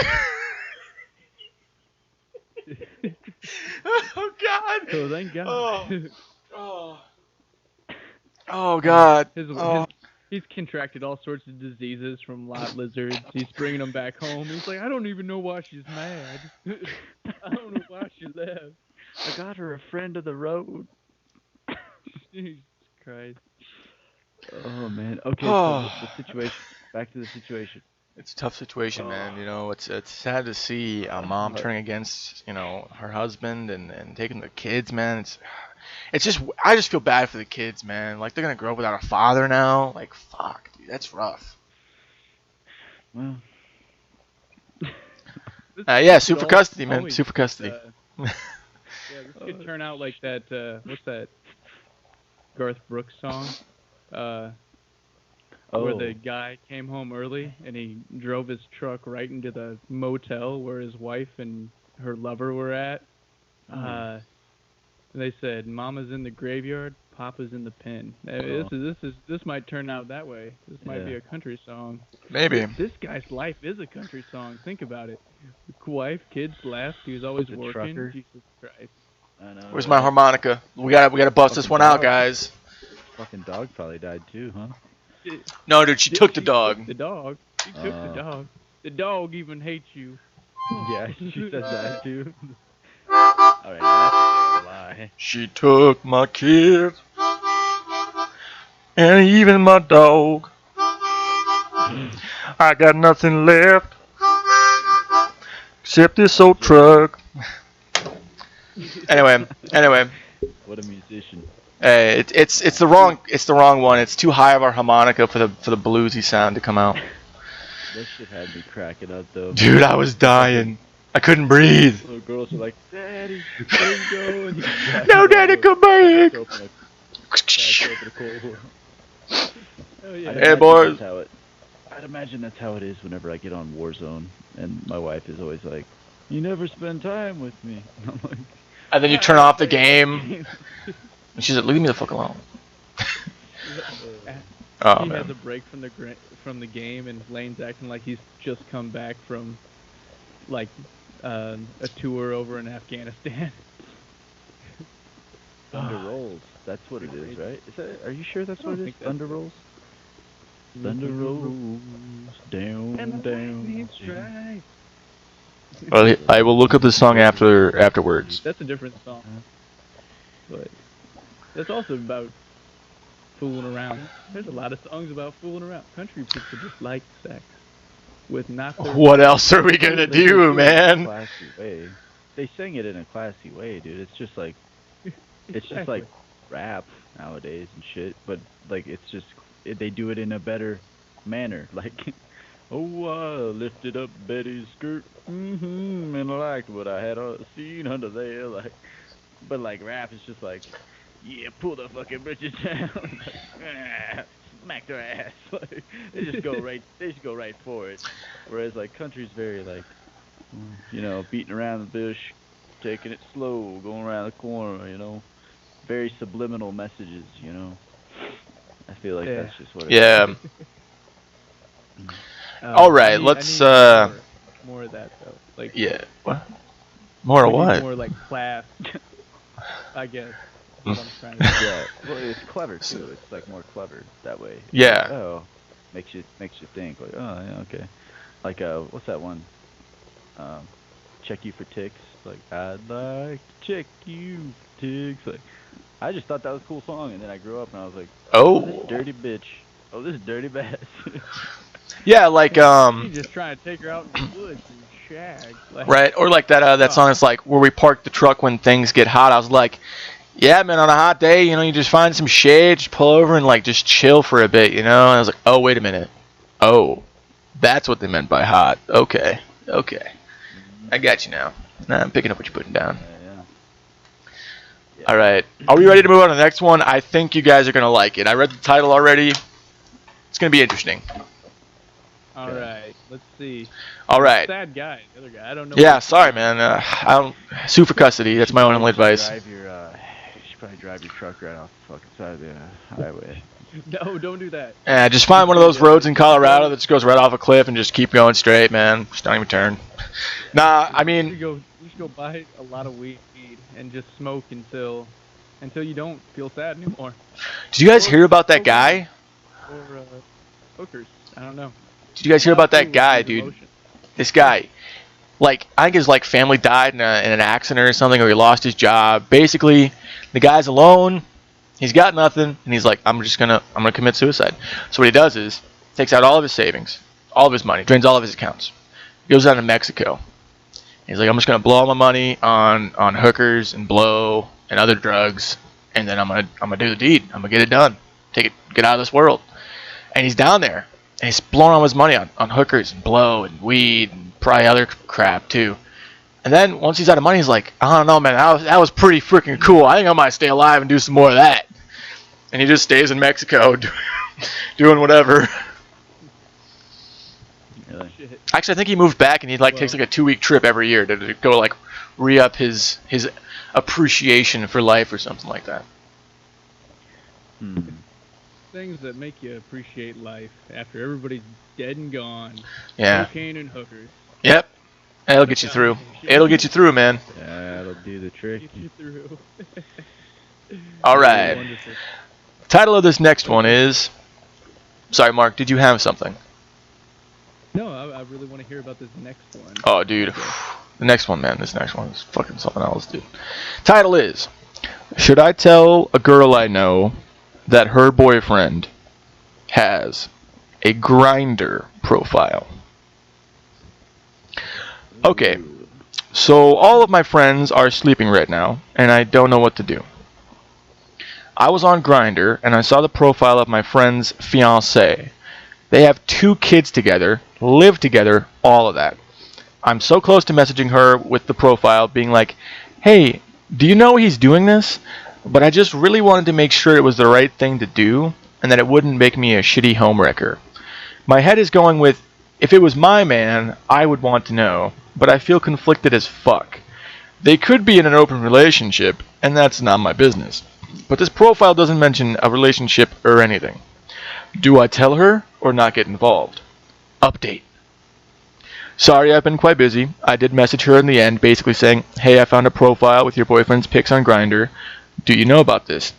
Oh, God. So thank God. Oh, God. He's contracted all sorts of diseases from lot lizards. He's bringing them back home. He's like, I don't even know why she's mad. I don't know why she left. I got her a friend of the road. Jesus Christ. Oh man. Okay, so the situation. Back to the situation. It's a tough situation, man. You know, it's sad to see a mom turning against, her husband and taking the kids, man. It's just, I just feel bad for the kids, man. Like, they're gonna grow up without a father now. Like, fuck, dude, that's rough. Well, Yeah, super custody, man. Super custody. Yeah, this could turn out like that. What's that? Garth Brooks song. Where the guy came home early and he drove his truck right into the motel where his wife and her lover were at. They said, "Mama's in the graveyard, Papa's in the pen." This might turn out that way. This might be a country song. Maybe. This guy's life is a country song. Think about it. Wife, kids left. He was always working. Trucker. Jesus Christ. I know. Where's my harmonica? We gotta bust this one out, guys. Fucking dog probably died too, huh? No, dude, she took the dog. Took the dog. She took the dog. The dog even hates you. Yeah, she says that too. Alright, that's a lie. She took my kids and even my dog. I got nothing left except this old truck. Anyway. What a musician. It's the wrong one. It's too high of our harmonica for the bluesy sound to come out. That shit had me cracking up though. Dude, I was dying. I couldn't breathe. Little girls are like, Daddy, where you going? No, Daddy, come back. Oh, yeah. Hey, boys. I'd imagine that's how it is whenever I get on Warzone, and my wife is always like, "You never spend time with me." I'm like, And then you turn off the game. And she's like, leave me the fuck alone. Oh, he man. has a break from the game, and Lane's acting like he's just come back from like a tour over in Afghanistan. Thunder rolls. That's what it is, right? Is that? Are you sure that's what it is? Thunder rolls. Thunder rolls down. Well, I will look up the song afterwards. That's a different song, but that's also about fooling around. There's a lot of songs about fooling around. Country people just like sex with not their What else are we gonna They do, do it in a man? classy way. They sing it in a classy way, dude. It's just like Exactly. rap nowadays and shit. But like they do it in a better manner. Like, oh, I lifted up Betty's skirt, and I liked what I had seen under there. Like, but like rap is just like, yeah, pull the fucking bitches down, like, smack their ass. Like, they just go right for it. Whereas like country's very like, beating around the bush, taking it slow, going around the corner, very subliminal messages. I feel like Yeah. that's just what it is. Yeah. All I right, need let's more of that though. Like yeah. What? More we of need what? more like class, I guess. Is what I'm trying to say. Yeah, well, it's clever too. It's like more clever that way. It's Yeah. like, oh, makes you think like, oh yeah, okay. Like what's that one? Um, check you for ticks. Like, I'd like to check you for ticks. Like, I just thought that was a cool song, and then I grew up and I was like, oh, this Oh. dirty bitch. Oh, this dirty bass. Yeah, like He's just trying to take her out in the woods and shag. Like, right, or like that song is like where we park the truck when things get hot. I was like, yeah, man, on a hot day, you just find some shade, just pull over and like just chill for a bit, And I was like, oh, wait a minute. Oh, that's what they meant by hot. Okay. I got you now. Nah, I'm picking up what you're putting down. Yeah. All right. Are we ready to move on to the next one? I think you guys are going to like it. I read the title already. It's going to be interesting. all right, let's see. All right. Sad guy, the other guy. I don't know. Yeah, sorry, man. I don't sue for custody. That's my only advice. You should probably drive your truck right off the fucking side of the highway. No, don't do that. Yeah, just find one of those roads in Colorado that just goes right off a cliff and just keep going straight, man. Just don't even turn. Nah, I mean, You should go buy a lot of weed and just smoke until you don't feel sad anymore. did you guys hear about that guy? Or hookers. I don't know. Did you guys hear about that Food guy, with dude? emotion. This guy, like, I think his like family died in an accident or something, or he lost his job. Basically, the guy's alone. He's got nothing, and he's like, I'm gonna commit suicide. So what he does is takes out all of his savings, all of his money, drains all of his accounts. He goes down to Mexico. He's like, I'm just gonna blow all my money on hookers and blow and other drugs, and then I'm gonna do the deed. I'm gonna get it done. Get out of this world. And he's down there, and he's blowing all his money on hookers and blow and weed and probably other crap too. And then once he's out of money, he's like, I don't know, man, that was pretty freaking cool. I think I might stay alive and do some more of that. And he just stays in Mexico doing whatever. Really? Shit. Actually, I think he moved back and he takes like a 2-week trip every year to go like re-up his appreciation for life or something like that. Things that make you appreciate life after everybody's dead and gone. Yeah. Cocaine and hookers. Yep. It'll get you through. It'll get you through, man. Yeah, that'll do the trick. Get you through. All right. Wonderful. Title of this next one is... Sorry, Mark, did you have something? No, I really want to hear about this next one. Oh, dude. The next one, man. This next one is fucking something else, dude. Title is... Should I tell a girl I know that her boyfriend has a Grindr profile? Okay. So all of my friends are sleeping right now, and I don't know what to do. I was on Grindr, and I saw the profile of my friend's fiancé. They have 2 kids together, live together, all of that. I'm so close to messaging her with the profile, being like, hey, do you know he's doing this? But I just really wanted to make sure it was the right thing to do, and that it wouldn't make me a shitty homewrecker. My head is going with, if it was my man, I would want to know, but I feel conflicted as fuck. They could be in an open relationship, and that's not my business. But this profile doesn't mention a relationship or anything. Do I tell her or not get involved? Update. Sorry, I've been quite busy. I did message her in the end, basically saying, hey, I found a profile with your boyfriend's pics on Grindr. Do you know about this?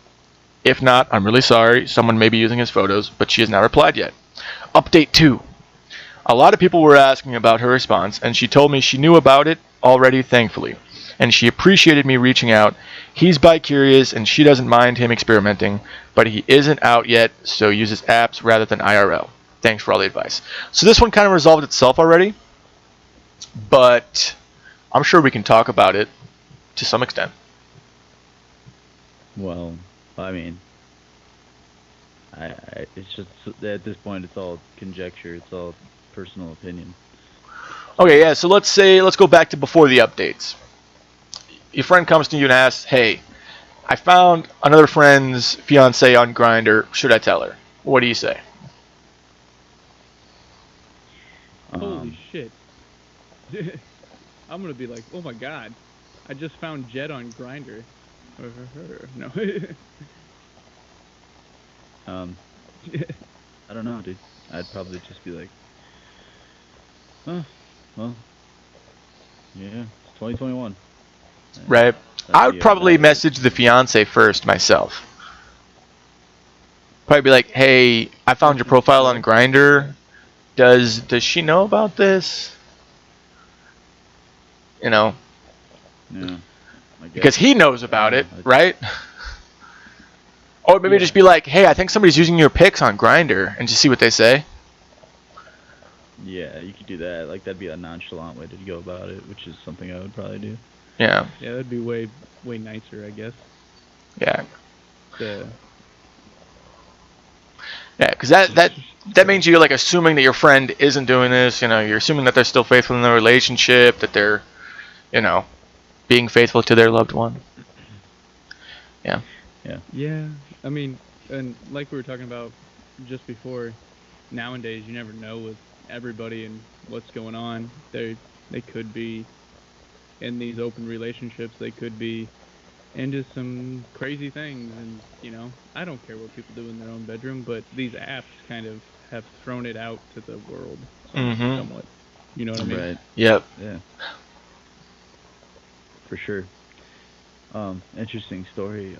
If not, I'm really sorry. Someone may be using his photos, but she has not replied yet. Update 2. A lot of people were asking about her response, and she told me she knew about it already, thankfully. and she appreciated me reaching out. He's bi-curious, and she doesn't mind him experimenting, but he isn't out yet, so uses apps rather than IRL. Thanks for all the advice. So this one kind of resolved itself already, but I'm sure we can talk about it to some extent. Well, I mean, it's just at this point it's all conjecture. It's all personal opinion. Okay, yeah. So let's go back to before the updates. Your friend comes to you and asks, "Hey, I found another friend's fiance on Grindr. Should I tell her?" What do you say? Holy shit. I'm gonna be like, oh my god, I just found Jed on Grindr. No. I don't know, dude. I'd probably just be like, oh, well, yeah, it's 2021. Right. I would probably message the fiance first myself. Probably be like, "Hey, I found your profile on Grindr. Does she know about this?" You know, Yeah. because he knows about it, right? Or maybe just be like, "Hey, I think somebody's using your pics on Grindr," and just see what they say. Yeah, you could do that. Like, that'd be a nonchalant way to go about it, which is something I would probably do. Yeah. Yeah, that'd be way nicer, I guess. Yeah. The Yeah, because that means you're like assuming that your friend isn't doing this. You know, you're assuming that they're still faithful in their relationship, that they're, you know, being faithful to their loved one. Yeah. Yeah. Yeah, I mean, and like we were talking about just before, nowadays you never know with everybody and what's going on. They could be in these open relationships. They could be into some crazy things, and you know, I don't care what people do in their own bedroom, but these apps kind of have thrown it out to the world somewhat. You know what I mean? Right. Yep. Yeah. For sure. Interesting story.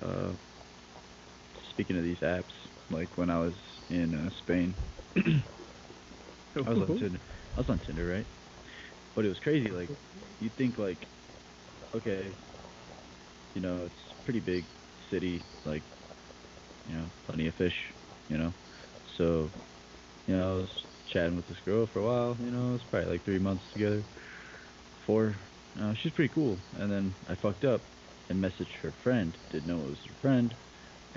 Speaking of these apps, like when I was in Spain, I was on Tinder, right? But it was crazy. Like, you think like, okay, you know, it's a pretty big city, like, you know, plenty of fish, you know. So, you know, I was chatting with this girl for a while. You know, it was probably like 3 months together. 4. She's pretty cool. And then I fucked up and messaged her friend. Didn't know it was her friend.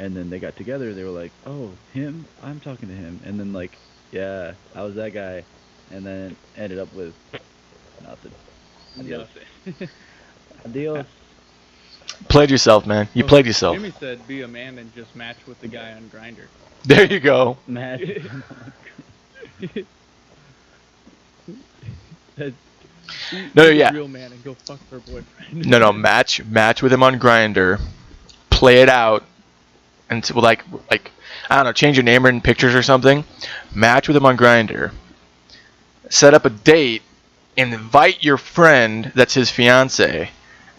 And then they got together. They were like, "Oh, him? I'm talking to him." And then like, yeah, I was that guy. And then ended up with nothing. Adios. Adios. Played yourself, man. You played yourself. Jimmy said, "Be a man and just match with the guy on Grindr." There you go. Match. No, yeah. Real man and go fuck her boyfriend. No, match with him on Grindr. Play it out, and so, like I don't know, change your name in pictures or something. Match with him on Grindr. Set up a date. Invite your friend that's his fiance,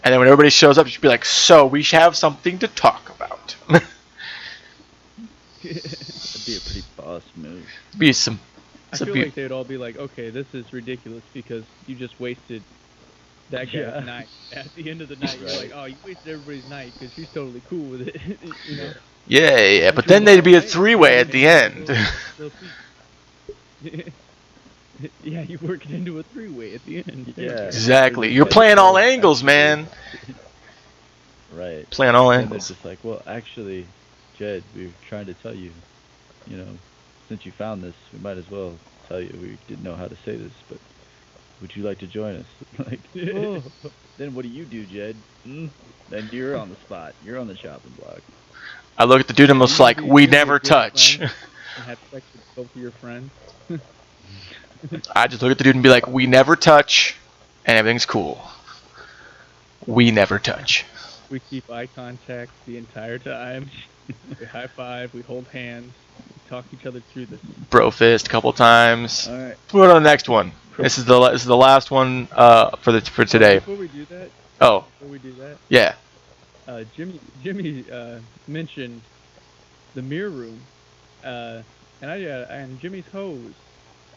and then when everybody shows up, you should be like, "So we should have something to talk about." That'd be a pretty boss move. Be some. I feel like they'd all be like, "Okay, this is ridiculous because you just wasted that guy's night." At the end of the night, you're like, "Oh, you wasted everybody's night because she's totally cool with it." You know? Yeah. But then there'd be a three-way at the end. Yeah, you work it into a three-way at the end. Yeah. Exactly. You're playing all angles, man. Right. Playing all And angles. they're just like, "Well, actually, Jed, we were trying to tell you, you know, since you found this, we might as well tell you. We didn't know how to say this, but would you like to join us?" Like, oh. Then what do you do, Jed? Then you're on the spot. You're on the chopping block. I look at the dude and was like, "We never touch." And have sex with both of your friends. I just look at the dude and be like, "We never touch, and everything's cool. We never touch." We keep eye contact the entire time. We high five. We hold hands. We talk each other through this. Bro fist a couple times. All right. Let's move on to the next one. This is the last one for today. Before we do that. Oh. Before we do that. Yeah. Jimmy mentioned the mirror room, and Jimmy's hose.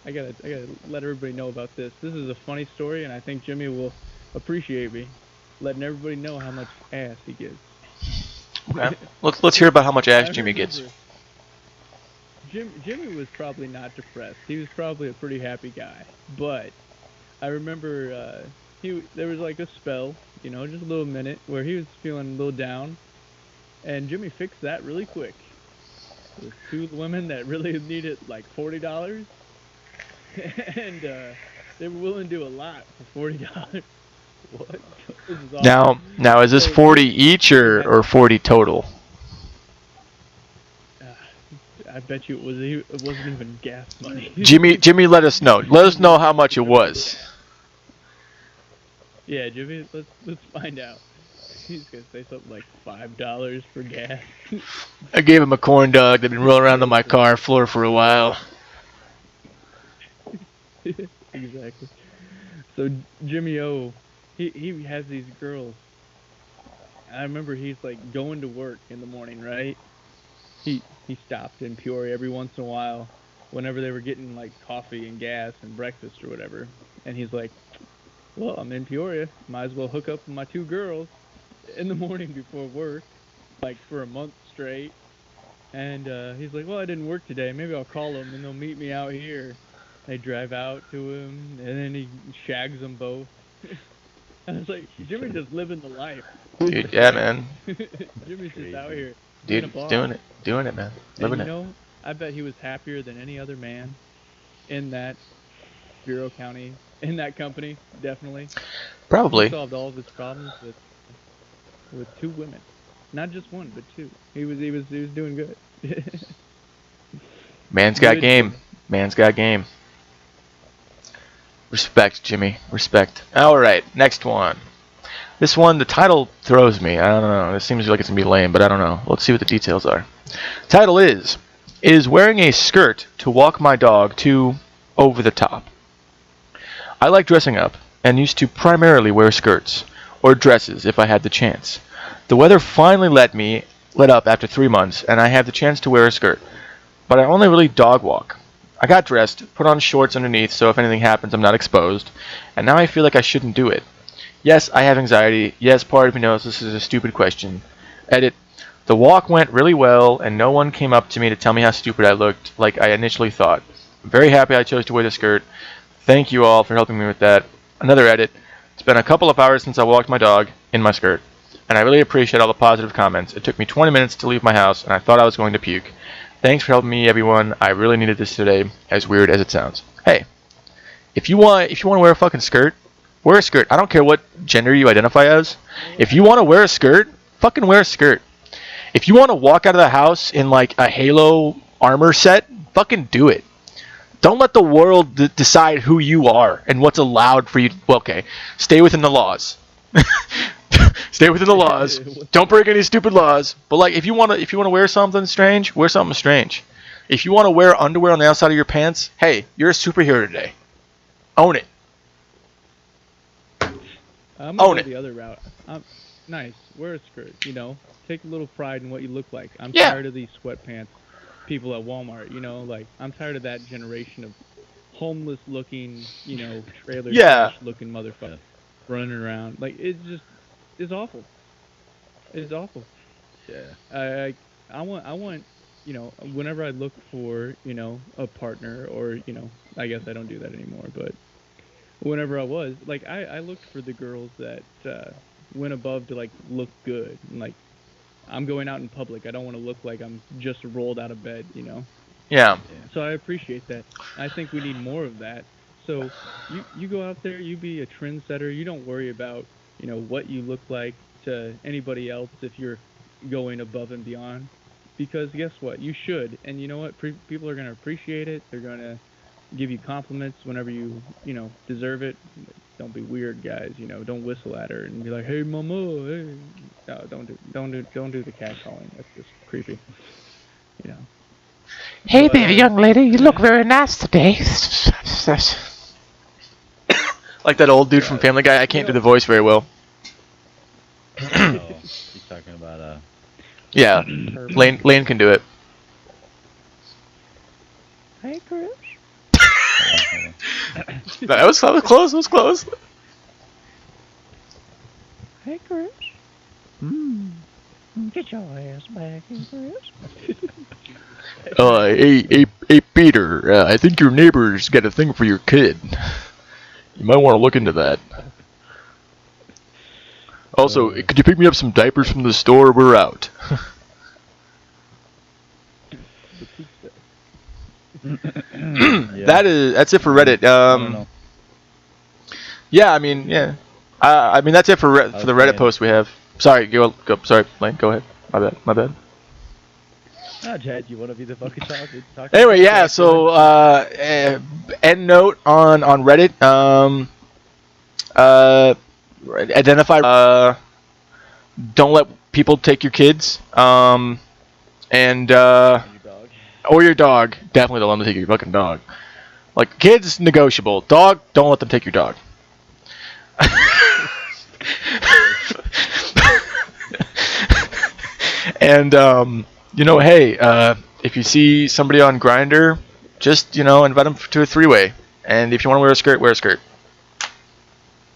I gotta let everybody know about this. This is a funny story, and I think Jimmy will appreciate me letting everybody know how much ass he gets. Okay. Let's hear about how much ass I Jimmy gets. remember Jimmy was probably not depressed. He was probably a pretty happy guy. But I remember there was like a spell, just a little minute where he was feeling a little down, and Jimmy fixed that really quick. With two women that really needed like $40, and they were willing to do a lot for $40. What? This is awesome. Now is this So 40 each Jimmy had, or 40 total? uh, I bet you it wasn't even gas money. Jimmy, let us know. Let us know how much it was. Yeah, Jimmy, let's find out. He's gonna say something like $5 for gas. I gave him a corn dog that'd been rolling around on my car floor for a while. Exactly. So Jimmy O, he has these girls. I remember he's like going to work in the morning, right? He stopped in Peoria every once in a while, whenever they were getting like coffee and gas and breakfast or whatever. And he's like, "Well, I'm in Peoria. Might as well hook up with my two girls in the morning before work, like for a month straight." And he's like, "Well, I didn't work today. Maybe I'll call them and they'll meet me out here." They drive out to him, and then he shags them both. I was like, Jimmy just living the life. Dude, yeah, man. Jimmy's just out here being Dude, a boss. doing it, man. Living it. I bet he was happier than any other man in that Bureau County, in that company, definitely. Probably. He solved all of his problems with two women, not just one, but two. He was doing good. Man's got Good game. Jimmy. Man's got game. Respect, Jimmy. Respect. All right, next one. This one, the title throws me. I don't know. It seems like it's going to be lame, but I don't know. Let's see what the details are. Title is wearing a skirt to walk my dog too over the top? I like dressing up and used to primarily wear skirts or dresses if I had the chance. The weather finally let up after 3 months, and I have the chance to wear a skirt. But I only really dog walk. I got dressed, put on shorts underneath so if anything happens I'm not exposed, and now I feel like I shouldn't do it. Yes, I have anxiety. Yes, part of me knows this is a stupid question. Edit. The walk went really well, and no one came up to me to tell me how stupid I looked like I initially thought. I'm very happy I chose to wear the skirt. Thank you all for helping me with that. Another edit. It's been a couple of hours since I walked my dog in my skirt, and I really appreciate all the positive comments. It took me 20 minutes to leave my house, and I thought I was going to puke. Thanks for helping me, everyone. I really needed this today, as weird as it sounds. Hey, if you want to wear a fucking skirt, wear a skirt. I don't care what gender you identify as. If you want to wear a skirt, fucking wear a skirt. If you want to walk out of the house in like a Halo armor set, fucking do it. Don't let the world decide who you are and what's allowed for you. Well, okay, stay within the laws. Stay within the laws. Don't break any stupid laws. But like, if you wanna wear something strange, wear something strange. If you want to wear underwear on the outside of your pants, hey, you're a superhero today. Own it. I'm Own gonna it. go the other route. Nice. Wear a skirt. Take a little pride in what you look like. I'm Yeah. tired of these sweatpants people at Walmart. Like I'm tired of that generation of homeless looking, trailer Yeah. trash looking motherfucker running around. Like it's awful. It's awful. Yeah. I want whenever I look for a partner or I guess I don't do that anymore, but whenever I was like I looked for the girls that went above to like look good and like I'm going out in public. I don't want to look like I'm just rolled out of bed. Yeah. So I appreciate that. I think we need more of that. So you go out there, you be a trendsetter. You don't worry about what you look like to anybody else if you're going above and beyond. Because guess what? You should, and you know what? People are gonna appreciate it. They're gonna give you compliments whenever you deserve it. Don't be weird, guys. Don't whistle at her and be like, "Hey, mama." Hey. No, don't do the cat calling. That's just creepy. You know. Hey But there, young lady. You look very nice today. Like that old dude from Family Guy. I can't do the voice very well. Oh, he's talking about Yeah, Lane can do it. Hey, Chris. That was close. It was close. Hey, Chris. Get your ass back here, Chris. Hey, Peter. I think your neighbor's got a thing for your kid. You might want to look into that. Also, could you pick me up some diapers from the store? We're out. Yeah. That's it for Reddit. I don't know. Yeah, I mean, yeah. I mean, that's it for the Reddit saying- post we have. Sorry, go. Sorry, Lane. Go ahead. My bad. Ah, Chad, you want to be the fucking talker? Anyway, yeah. So, end note on Reddit. Identify. Don't let people take your kids. And Your dog. or your dog. Definitely don't let them take your fucking dog. Like kids, negotiable. Dog, don't let them take your dog. And hey, if you see somebody on Grindr, just invite them to a three-way. And if you want to wear a skirt, wear a skirt.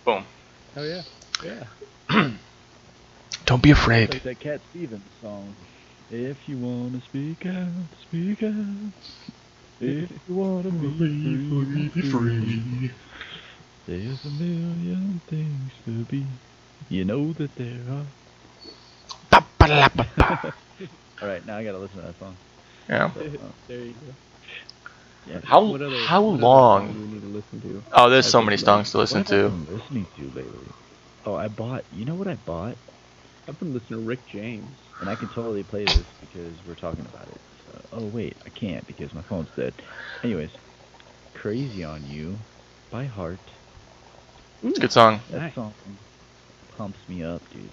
Boom. Oh yeah. Yeah. Don't be afraid. Like that Cat Stevens song. If you wanna speak out, speak out. If you wanna be free. There's a million things to be. You know that there are. Alright, now I gotta listen to that song. Yeah. There you go. Yeah. How What other long? song do we need to listen to? Oh, there's so many songs to listen What have I to. been listening to lately? Oh, you know what I bought? I've been listening to Rick James. And I can totally play this because we're talking about it. So, oh wait, I can't because my phone's dead. Anyways, Crazy on You by Heart. It's a good song. That Nice. song pumps me up, dude.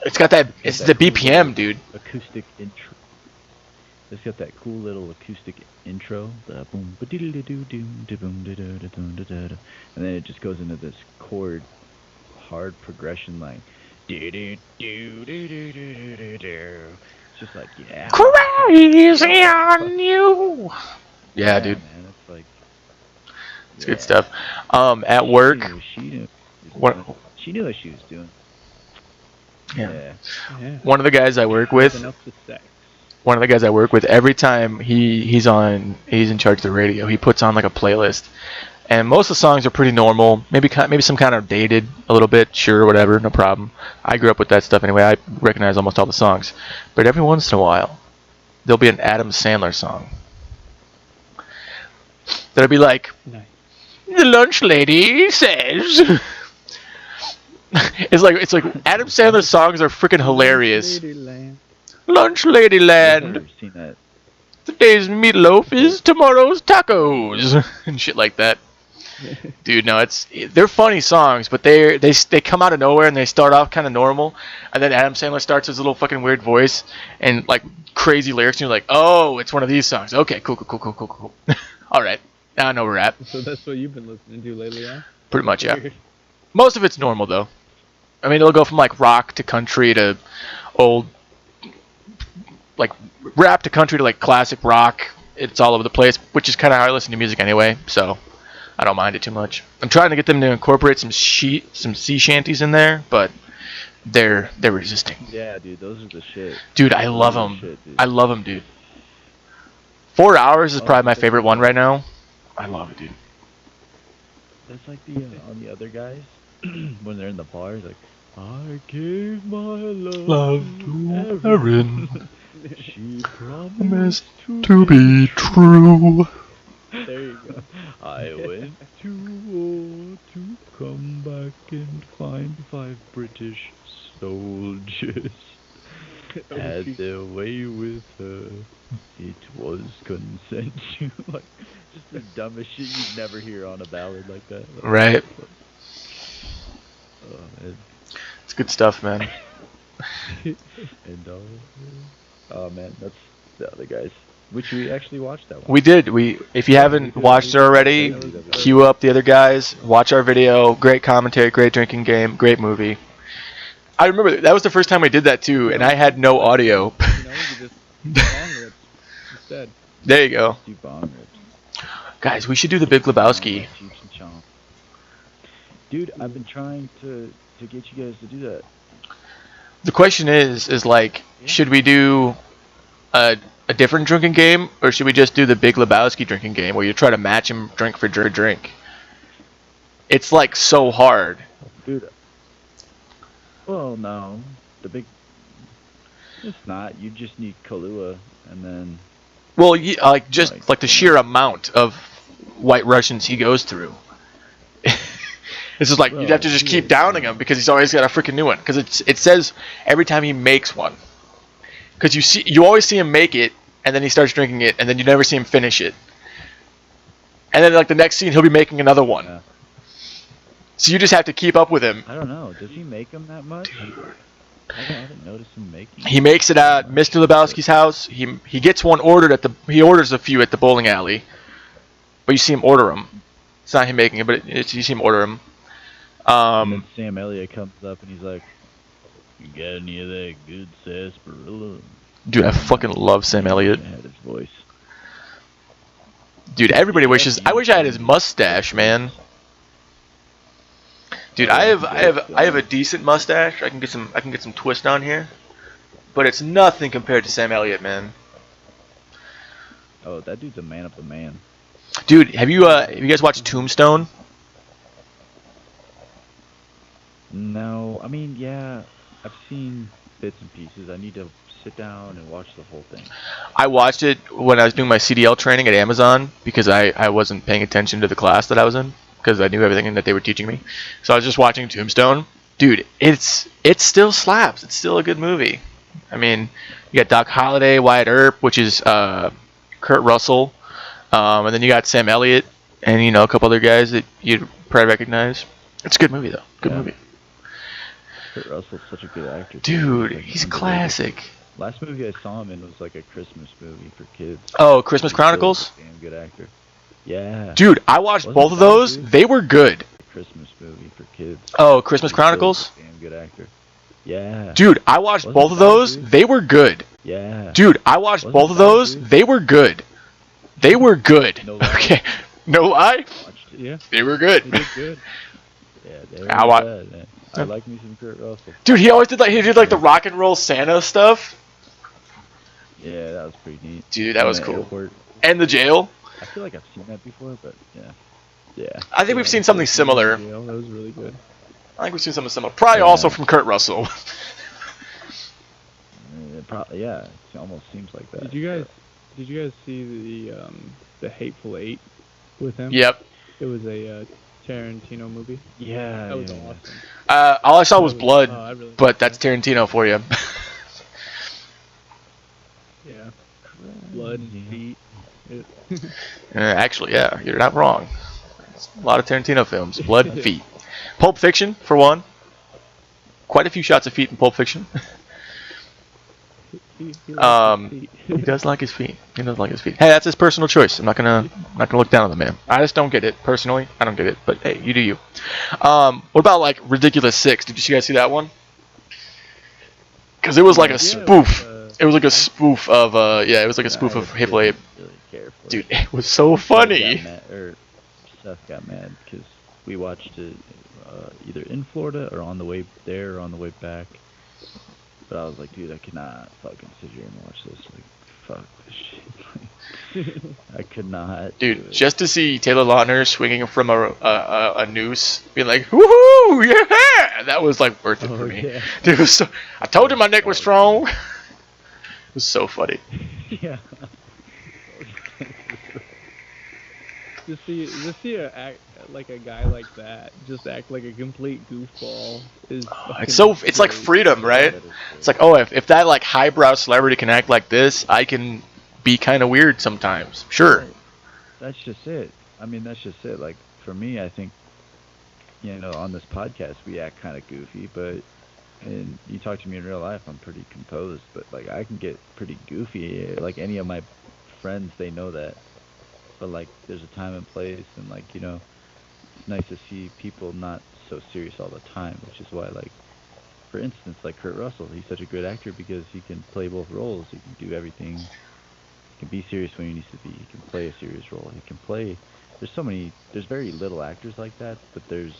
It's got that. It's the BPM, dude. Acoustic intro. It's got that cool little acoustic intro. The boom, ba-dee-dee-doo-doom, da-boom, da-da-da-dum-da-da-da. And then it just goes into this chord, hard progression like. It's just like, yeah. Crazy on you. Yeah, dude. Man, it's like. It's good stuff. At work. She knew What? She knew what she was doing. Yeah. Yeah. One of the guys I work with. Enough to sex. One of the guys I work with. Every time he's in charge of the radio, he puts on like a playlist, and most of the songs are pretty normal. Maybe some kind of dated a little bit. Sure, whatever, no problem. I grew up with that stuff anyway. I recognize almost all the songs, but every once in a while, there'll be an Adam Sandler song that'll be like, Nice. "The lunch lady says." It's like Adam Sandler's songs are freaking hilarious. Ladyland. Lunch I've Ladyland. never seen that. Today's meatloaf is tomorrow's tacos and shit like that. Dude, no, they're funny songs, but they come out of nowhere and they start off kind of normal, and then Adam Sandler starts his little fucking weird voice and like crazy lyrics, and you're like, oh, it's one of these songs. Okay, cool. All right, now I know where we're at. So that's what you've been listening to lately, huh? Pretty much, yeah. Most of it's normal though. I mean, it'll go from like rock to country to old, like rap to country to like classic rock. It's all over the place, which is kind of how I listen to music anyway, so I don't mind it too much. I'm trying to get them to incorporate some sea shanties in there, but they're resisting. Yeah, dude, those are the shit. Dude, I love Those are them. the shit, dude. I love them, dude. 4 Hours is Oh, probably my that's favorite cool. one right now. I love it, dude. That's like the on the other guys when they're in the bar. It's like, I gave my love to Erin. She promised to be true. There you go. I went to war to come back and find 5 British soldiers. Had their way with her. It was consensual. Like, just the dumbest shit you'd never hear on a ballad like that. Like, Right. oh, man. It's good stuff, man. And oh man, that's the other guys. Which we actually watched that one. We did. If you haven't watched it already, queue up the other guys. Watch our video. Great commentary. Great drinking game. Great movie. I remember that was the first time we did that too, and I had no audio. You know, you just bong rips instead. There you go, Do bong rips. guys. We should do the Big Lebowski. Cheech and Chong. Dude, I've been trying to to get you guys to do that? The question is like, should we do a different drinking game, or should we just do the Big Lebowski drinking game where you try to match him drink for drink? It's like so hard. Dude. Well, no. It's not. You just need Kahlua, and then... Well, like just like the sheer amount of White Russians he goes through. It's just like, you'd have to just keep downing him because he's always got a freaking new one. Because it says every time he makes one. Because you always see him make it, and then he starts drinking it, and then you never see him finish it. And then like the next scene, he'll be making another one. Yeah. So you just have to keep up with him. I don't know. Does he make them that much? I haven't noticed him making. He makes it at Mr. Lebowski's house. He gets one ordered he orders a few at the bowling alley, but you see him order them. It's not him making it, but you see him order them. And then Sam Elliott comes up and he's like, "You got any of that good sarsaparilla?" Dude, I fucking love Sam Elliott. Had his voice. Dude, everybody wishes. I wish I had his mustache, man. Dude, I have a decent mustache. I can get some twist on here, but it's nothing compared to Sam Elliott, man. Oh, that dude's a man of the man. Dude, have you guys watched Tombstone? No, I mean, yeah, I've seen bits and pieces. I need to sit down and watch the whole thing. I watched it when I was doing my CDL training at Amazon because I wasn't paying attention to the class that I was in because I knew everything that they were teaching me. So I was just watching Tombstone. Dude, it still slaps. It's still a good movie. I mean, you got Doc Holliday, Wyatt Earp, which is Kurt Russell, and then you got Sam Elliott and a couple other guys that you'd probably recognize. It's a good movie though. Good movie. Kurt Russell's such a good actor. Dude, he's classic. Last movie I saw him in was like a Christmas movie for kids. Oh, Christmas Chronicles? Damn good actor. Yeah. Dude, I watched both of those. Dude? They were good. Christmas movie for kids. Oh, Christmas Chronicles? Damn good actor. Yeah. Dude, I watched both of those. Dude? They were good. Yeah. Dude, I watched both of those. Dude? They were good. They were good. No lie. Okay. No lie? Yeah. They were good. They did good. Yeah, they were good, man. I like me some Kurt Russell. Dude, he always did the rock and roll Santa stuff. Yeah, that was pretty neat. Dude, that was cool. Airport. And the jail. I feel like I've seen that before, but yeah. Yeah. I think we've seen something similar. Yeah, that was really good. I think we've seen something similar. Probably also from Kurt Russell. Yeah, it almost seems like that. Did you guys see the Hateful Eight with him? Yep. It was a Tarantino movie. Yeah. That was awesome. All I saw was blood, but that's Tarantino for you. Yeah. Blood and feet. Actually, yeah, you're not wrong. It's a lot of Tarantino films. Blood and feet. Pulp Fiction, for one. Quite a few shots of feet in Pulp Fiction. He does like his feet. He does like his feet. Hey, that's his personal choice. I'm not gonna look down on the man. I just don't get it personally. I don't get it. But hey, you do you. What about like Ridiculous Six? Did you guys see that one? Because it was like a spoof. It was like a spoof of it was like a spoof of Hateful Eight. Dude, it was so funny. Seth got mad because we watched it either in Florida or on the way there or on the way back. But I was like, dude, I cannot fucking sit here and watch this. Like, fuck this shit. I could not. Dude, just to see Taylor Lautner swinging from a noose, being like, woohoo, yeah! That was like worth it for me. Yeah. Dude, it was so, I told you my neck was strong. It was so funny. Yeah. Just see a guy like that just act like a complete goofball is. It's like freedom, right? It's like, oh, if that like highbrow celebrity can act like this, I can be kind of weird sometimes. Sure. That's just it. I mean, that's just it. Like for me, I think, on this podcast we act kind of goofy, but and you talk to me in real life, I'm pretty composed. But like I can get pretty goofy. Like any of my friends, they know that. But like there's a time and place, and like it's nice to see people not so serious all the time, which is why, like, for instance, like Kurt Russell, he's such a good actor because he can play both roles. He can do everything. He can be serious when he needs to be. He can play a serious role. He can play. There's very little actors like that, but there's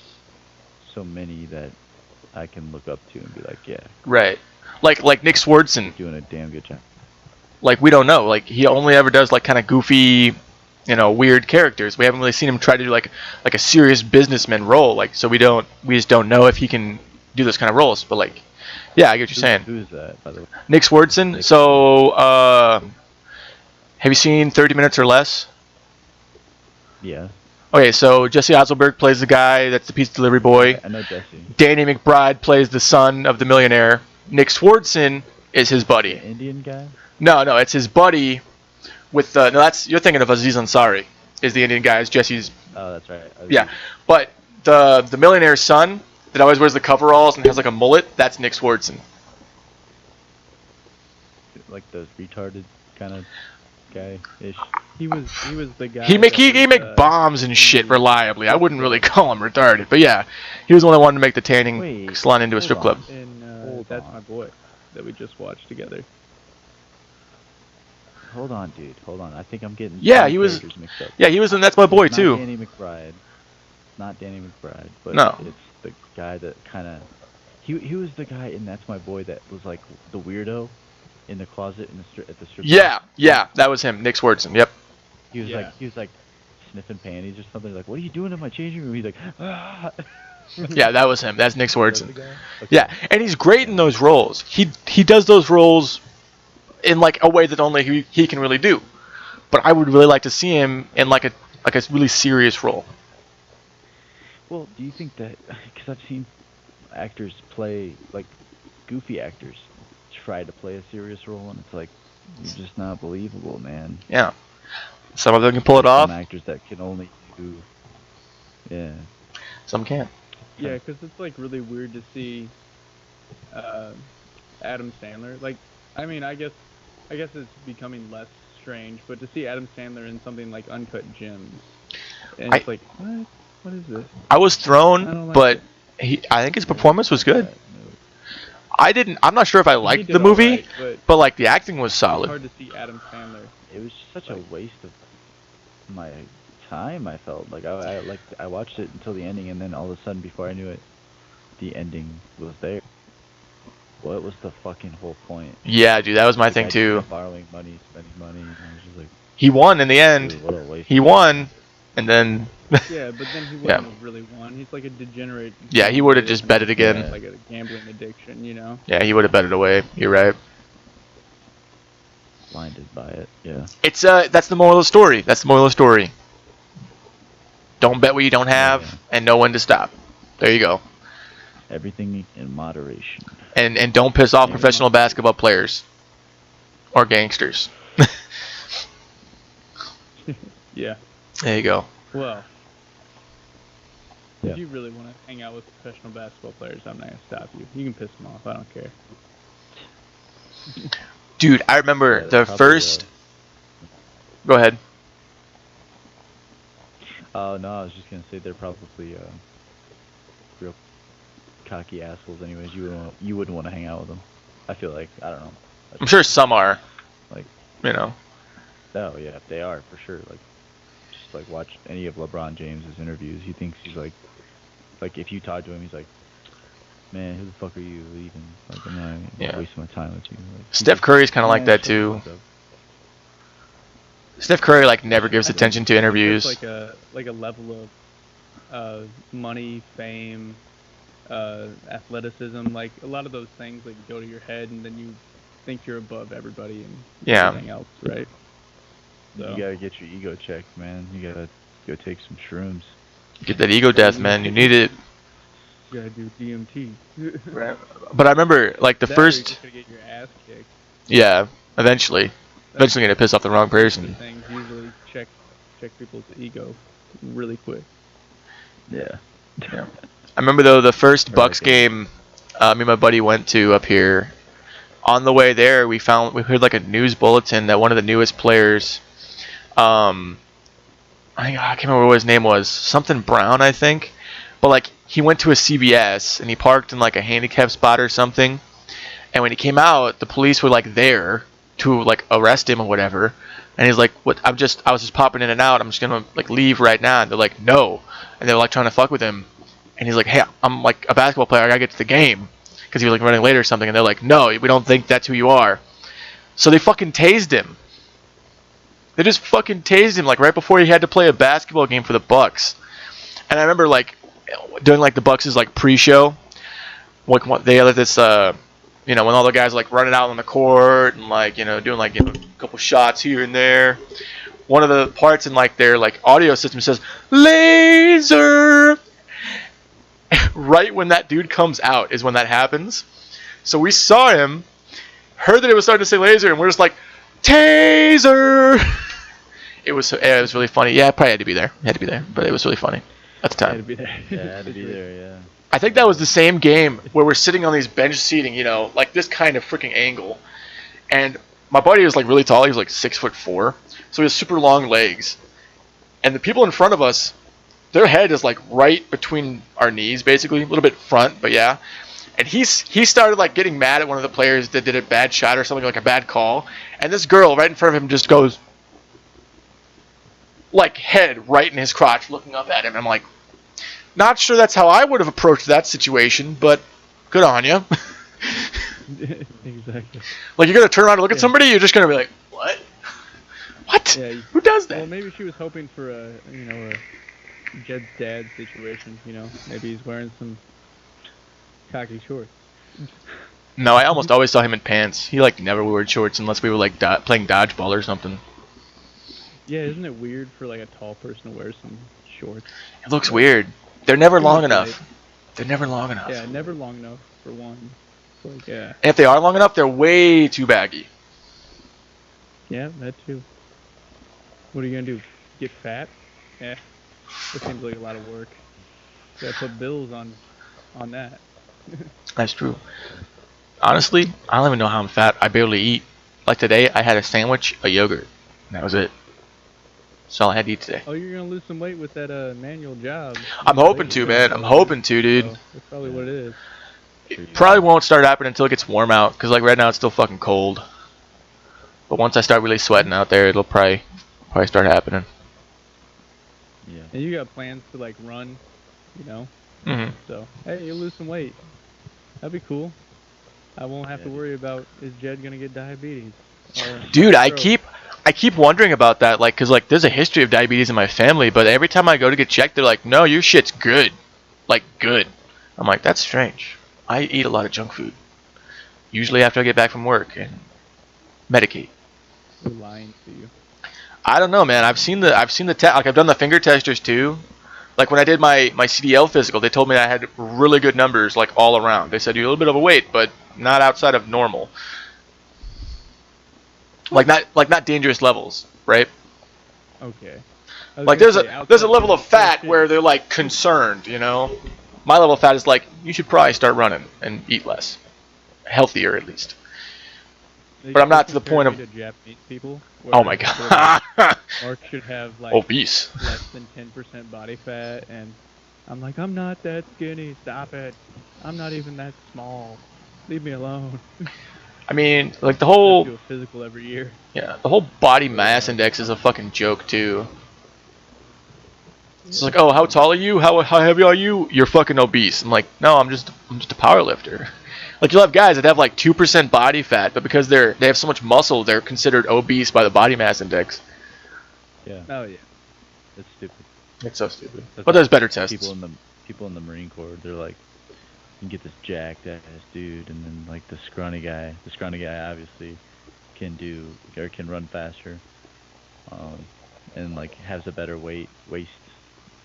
so many that I can look up to and be like, yeah, Right. Like Nick Swardson. doing a damn good job. Like we don't know. Like he only ever does like kind of goofy, weird characters. We haven't really seen him try to do like a serious businessman role. Like so we just don't know if he can do those kind of roles. But like, yeah, I get what you're saying. Who's that, by the way? Nick Swardson. So have you seen 30 Minutes or Less? Yeah. Okay, so Jesse Eisenberg plays the guy that's the pizza delivery boy. I know Jesse. Danny McBride plays the son of the millionaire. Nick Swardson is his buddy. The Indian guy? No, it's his buddy with the. No, you're thinking of Aziz Ansari, is the Indian guy. Is Jesse's. Oh, that's right. Yeah, but the millionaire's son that always wears the coveralls and has like a mullet, that's Nick Swardson. Like the retarded kind of guy-ish. He was the guy. He make bombs and shit reliably. I wouldn't really call him retarded, but yeah, he was the one that wanted to make the tanning salon into a strip club. And That's My Boy that we just watched together. Hold on, dude. Hold on. I think I'm getting He was. mixed up. Yeah, he was in That's My Boy It's too. Not Danny McBride. Not Danny McBride, but No. it's the guy that kind of. He was the guy in That's My Boy that was like the weirdo in the closet at the strip. Yeah, that was him, Nick Swardson. Yep. He was like sniffing panties or something. Like, what are you doing in my changing room? He's like, ah. Yeah, that was him. That's Nick Swardson. Okay. Yeah, and he's great in those roles. He does those roles in like a way that only he can really do. But I would really like to see him in like a really serious role. Well, do you think that? Because I've seen actors play like goofy actors try to play a serious role, and it's like you're just not believable, man. Yeah. Some of them can pull it off. Some actors that can only do. Yeah. Some can't. Yeah, because it's like really weird to see Adam Sandler. Like, I mean, I guess it's becoming less strange, but to see Adam Sandler in something like Uncut Gems, and it's like, what? What is this? I was thrown, I don't like but it. I think his performance was good. I'm not sure if I liked did the movie, alright, but like the acting was it's solid. hard to see Adam Sandler. It was such a waste of my time. I felt like I watched it until the ending, and then all of a sudden, before I knew it, the ending was there. What was the fucking whole point? Yeah, dude, that was my The thing guy too. kept borrowing money, spending money, and I was just like, He won in the end. dude, what a waste. He won, and then Yeah, but then he wouldn't Yeah. have really won. He's like a degenerate. Yeah, he would've just bet it again. Yeah, like a gambling addiction, you know. yeah, he would have bet it away. You're right. Blinded by it. Yeah. It's that's the moral of the story. That's the moral of the story. Don't bet what you don't have, Yeah. and know when to stop. There you go. Everything in moderation. And don't piss off professional basketball players or gangsters. Yeah. There you go. Well, Yeah. if you really want to hang out with professional basketball players, I'm not gonna stop you. You can piss them off. I don't care. Dude, I remember Yeah, the probably, first. Go ahead. Oh no, I was just gonna say they're probably real cocky assholes. Anyways, you wouldn't want to hang out with them. I feel like I don't know. I'm sure some are. Like, Oh yeah, they are for sure. Like, just like watch any of LeBron James's interviews. He thinks he's like if you talk to him, he's like, man, who the fuck are you leaving? Like, I'm not Yeah. wasting my time with you. Like, Steph Curry's kind of like "Man, that shut the too. fuck up." Steph Curry like never gives attention to interviews. It's like a level of money, fame, athleticism. Like a lot of those things like go to your head, and then you think you're above everybody and Yeah. everything else, right? So. You gotta get your ego checked, man. You gotta go take some shrooms. Get that ego death, man. You need it. You gotta do DMT. But I remember like the That or you're first. just gonna get your ass kicked. Yeah, eventually. Eventually gonna piss off the wrong person. Things usually check people's ego really quick. Yeah. I remember though the first Or Bucks like a- game me and my buddy went to up here. On the way there, we heard like a news bulletin that one of the newest players, I can't remember what his name was, something Brown, I think. But like he went to a CVS and he parked in like a handicap spot or something. And when he came out, the police were like there to like arrest him or whatever. And he's like, "What? I was just popping in and out. I'm just gonna like leave right now." And they're like, "No," and they were like trying to fuck with him. And he's like, hey, I'm like a basketball player. I gotta get to the game because he was like running late or something. And they're like, no, we don't think that's who you are. So they fucking tased him. They just fucking tased him like right before he had to play a basketball game for the Bucks. And I remember like during like the Bucks' like pre-show, like they had this when all the guys like running out on the court and like doing like a couple shots here and there. One of the parts in like their like audio system says laser. Right when that dude comes out is when that happens. So we saw him, heard that it was starting to say laser, and we're just like taser. It was really funny. Yeah, I probably had to be there. But it was really funny at the time. Had to be there. Yeah, I had to be there. Yeah. I think that was the same game where we're sitting on these bench seating, like this kind of freaking angle. And my buddy was like really tall. He was like 6'4", so he has super long legs. And the people in front of us, their head is like right between our knees, basically a little bit front, but yeah. And he started like getting mad at one of the players that did a bad shot or something, like a bad call. And this girl right in front of him just goes, like head right in his crotch, looking up at him. I'm like, not sure that's how I would have approached that situation, but good on you. Exactly. Like you're gonna turn around and look at somebody, you're just gonna be like, what? What? Yeah, Who does that? Well, maybe she was hoping for a Jed's dad situation. Maybe he's wearing some cocky shorts. No, I almost always saw him in pants. He like never wore shorts unless we were like playing dodgeball or something. Yeah, isn't it weird for like a tall person to wear some shorts? It looks weird. They're never long enough. They're never long enough. Yeah, never long enough for one. It's like, yeah. And if they are long enough, they're way too baggy. Yeah, that too. What are you gonna do? Get fat? Yeah. That seems like a lot of work. You gotta put bills on that. That's true. Honestly, I don't even know how I'm fat. I barely eat. Like today, I had a sandwich, a yogurt, and that was it. That's all I had to eat today. Oh, you're gonna lose some weight with that manual job. I'm hoping to, man. I'm hoping to, dude. So that's probably what it is. It probably won't start happening until it gets warm out, because like right now it's still fucking cold. But once I start really sweating out there, it'll probably start happening. Yeah. And you got plans to like run, Mhm. So hey, you'll lose some weight. That'd be cool. I won't have to worry about is Jed gonna get diabetes. Dude, I keep wondering about that, like, cause like there's a history of diabetes in my family, but every time I go to get checked, they're like, no, your shit's good, like good. I'm like, that's strange. I eat a lot of junk food, usually after I get back from work and medicate. They're lying to you. I don't know, man. I've seen the like I've done the finger testers too. Like when I did my CDL physical, they told me I had really good numbers like all around. They said you're a little bit overweight, but not outside of normal. Like not dangerous levels, right? Okay. Like there's a level of fat where they're like concerned, My level of fat is like you should probably start running and eat less, healthier at least. But I'm not to the point of Japanese people. Oh my god. Mark should have like obese. Less than 10% body fat, and I'm like, I'm not that skinny. Stop it. I'm not even that small. Leave me alone. I mean, like the whole do a physical every year. Yeah, the whole body mass index is a fucking joke too. It's like, oh, how tall are you? How heavy are you? You're fucking obese. I'm like, no, I'm just a power lifter. Like you'll have guys that have like 2% body fat, but because they have so much muscle, they're considered obese by the body mass index. Yeah. Oh yeah. It's stupid. It's so stupid. That's But there's better tests. People in the Marine Corps, they're like, you get this jacked ass dude, and then like the scrawny guy obviously can run faster, and like has a better waist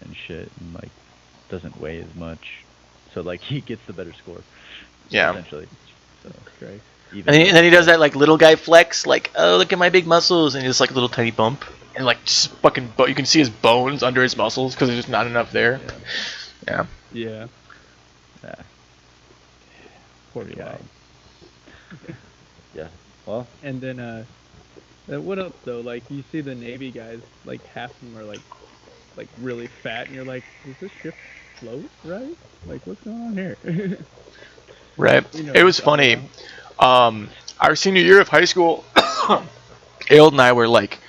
and shit, and like doesn't weigh as much, so like he gets the better score. Yeah. Essentially. So Great. And then he does that like little guy flex, like, oh, look at my big muscles, and he just like a little tiny bump, and like just fucking you can see his bones under his muscles because there's just not enough there. Yeah. Yeah. Yeah. Poor guy. Yeah. Well. And then what else though? Like you see the Navy guys, like half of them are like really fat, and you're like, does this ship float right? Like what's going on here? Right. It was funny. Our senior year of high school, Ailed and I were like,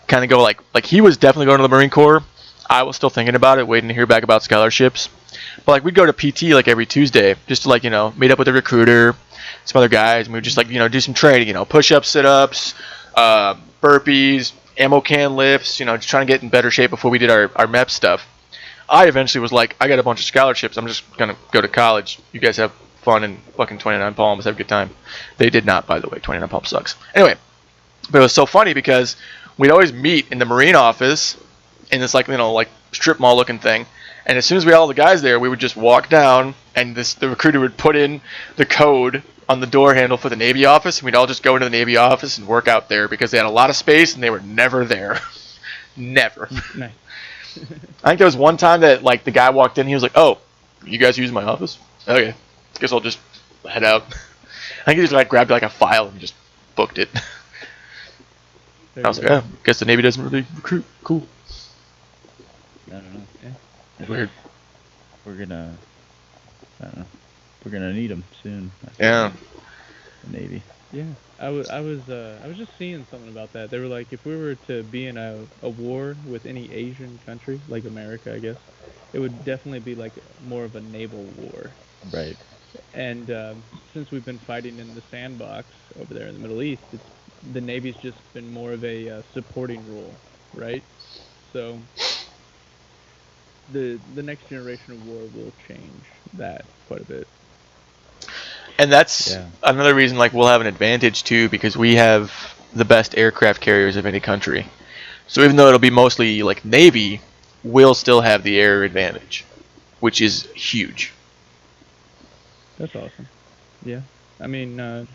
kind of go like he was definitely going to the Marine Corps. I was still thinking about it, waiting to hear back about scholarships. But like we'd go to PT like every Tuesday just to like meet up with a recruiter, some other guys, and we would just like do some training, push-ups, sit-ups, burpees, ammo can lifts, just trying to get in better shape before we did our MEP stuff. I eventually was like, I got a bunch of scholarships. I'm just gonna go to college. You guys have fun and fucking 29 Palms, have a good time. They did not, by the way. 29 Palms sucks. Anyway, but it was so funny because we'd always meet in the Marine office in this like strip mall looking thing. And as soon as we had all the guys there, we would just walk down, and the recruiter would put in the code on the door handle for the Navy office, and we'd all just go into the Navy office and work out there because they had a lot of space and they were never there. Never. Nice. I think there was one time that like the guy walked in, he was like, "Oh, you guys use my office? Okay, guess I'll just head out." I think he just like grabbed like a file and just booked it. I was like, "Yeah, guess the Navy doesn't really recruit. Cool." I don't know. Yeah. Weird. We're gonna, I don't know. We're gonna need them soon. Yeah. The Navy. Yeah, I was just seeing something about that. They were like, if we were to be in a war with any Asian country, like America, I guess, it would definitely be like more of a naval war. Right. And since we've been fighting in the sandbox over there in the Middle East, the Navy's just been more of a supporting role, right? So the next generation of war will change that quite a bit. And that's another reason like we'll have an advantage too, because we have the best aircraft carriers of any country. So even though it'll be mostly like Navy, we'll still have the air advantage, which is huge. That's awesome. Yeah. I mean,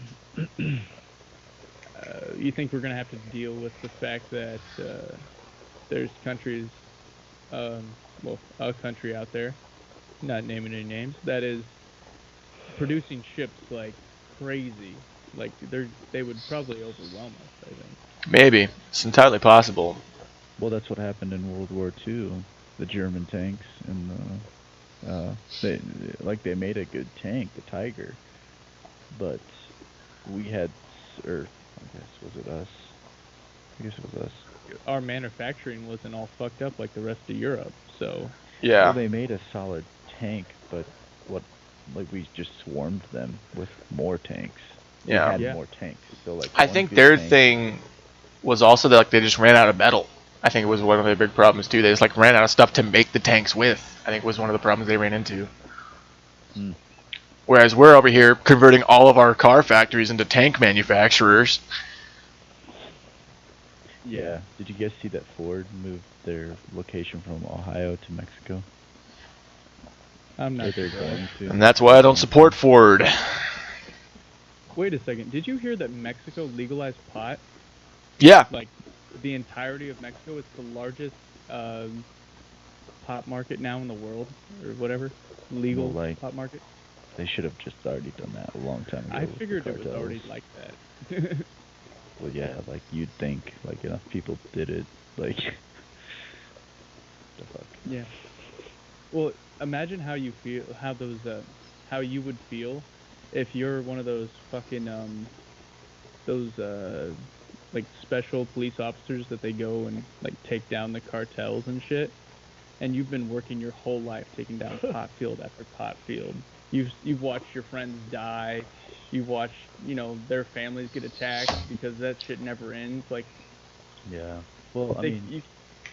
you think we're going to have to deal with the fact that there's countries, well, a country out there, not naming any names, that is producing ships like crazy. Like they would probably overwhelm us, I think. Maybe. It's entirely possible. Well, that's what happened in World War II. The German tanks and they made a good tank, the Tiger, but we had, or I guess was it us? I guess it was us. Our manufacturing wasn't all fucked up like the rest of Europe, so. Yeah. Well, they made a solid tank, but we just swarmed them with more tanks. Yeah. We had more tanks. So like. I think their thing was also that like they just ran out of metal. I think it was one of their big problems too. They just like ran out of stuff to make the tanks with. I think was one of the problems they ran into. Hmm. Whereas we're over here converting all of our car factories into tank manufacturers. Yeah. Did you guys see that Ford moved their location from Ohio to Mexico? I'm not They're going to. And that's why I don't support Ford. Wait a second. Did you hear that Mexico legalized pot? Yeah. Like, the entirety of Mexico is the largest pot market now in the world, or whatever. Legal pot market. They should have just already done that a long time ago. I figured it was already like that. Well, yeah, like you'd think, like enough people did it, like. The fuck. Yeah. Well, imagine how you feel, how you would feel if you're one of those fucking like special police officers that they go and like take down the cartels and shit, and you've been working your whole life taking down pot field after pot field. You've watched your friends die, you've watched their families get attacked because that shit never ends. Like, yeah, well, I mean,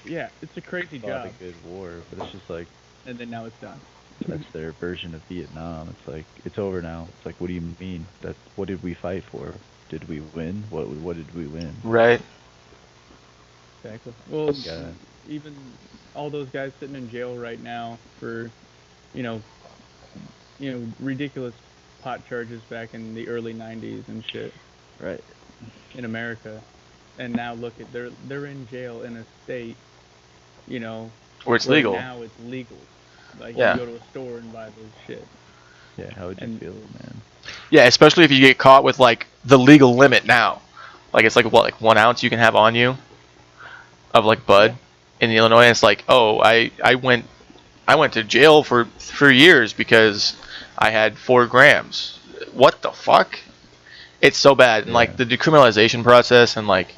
yeah, it's a crazy job. A good war, but it's just like. And then now it's done. That's their version of Vietnam. It's like it's over now. It's like, what do you mean? What did we fight for? Did we win? What did we win? Right. Exactly. Well, even all those guys sitting in jail right now for, ridiculous pot charges back in the early '90s and shit. Right. In America, and now look at they're in jail in a state, where it's legal. Now it's legal. Like you go to a store and buy this shit. Yeah, how would you feel, man? Yeah, especially if you get caught with like the legal limit now. Like it's like what, like 1 ounce you can have on you of like bud in Illinois. And it's like, oh, I went to jail for years because I had 4 grams. What the fuck? It's so bad. And like the decriminalization process and like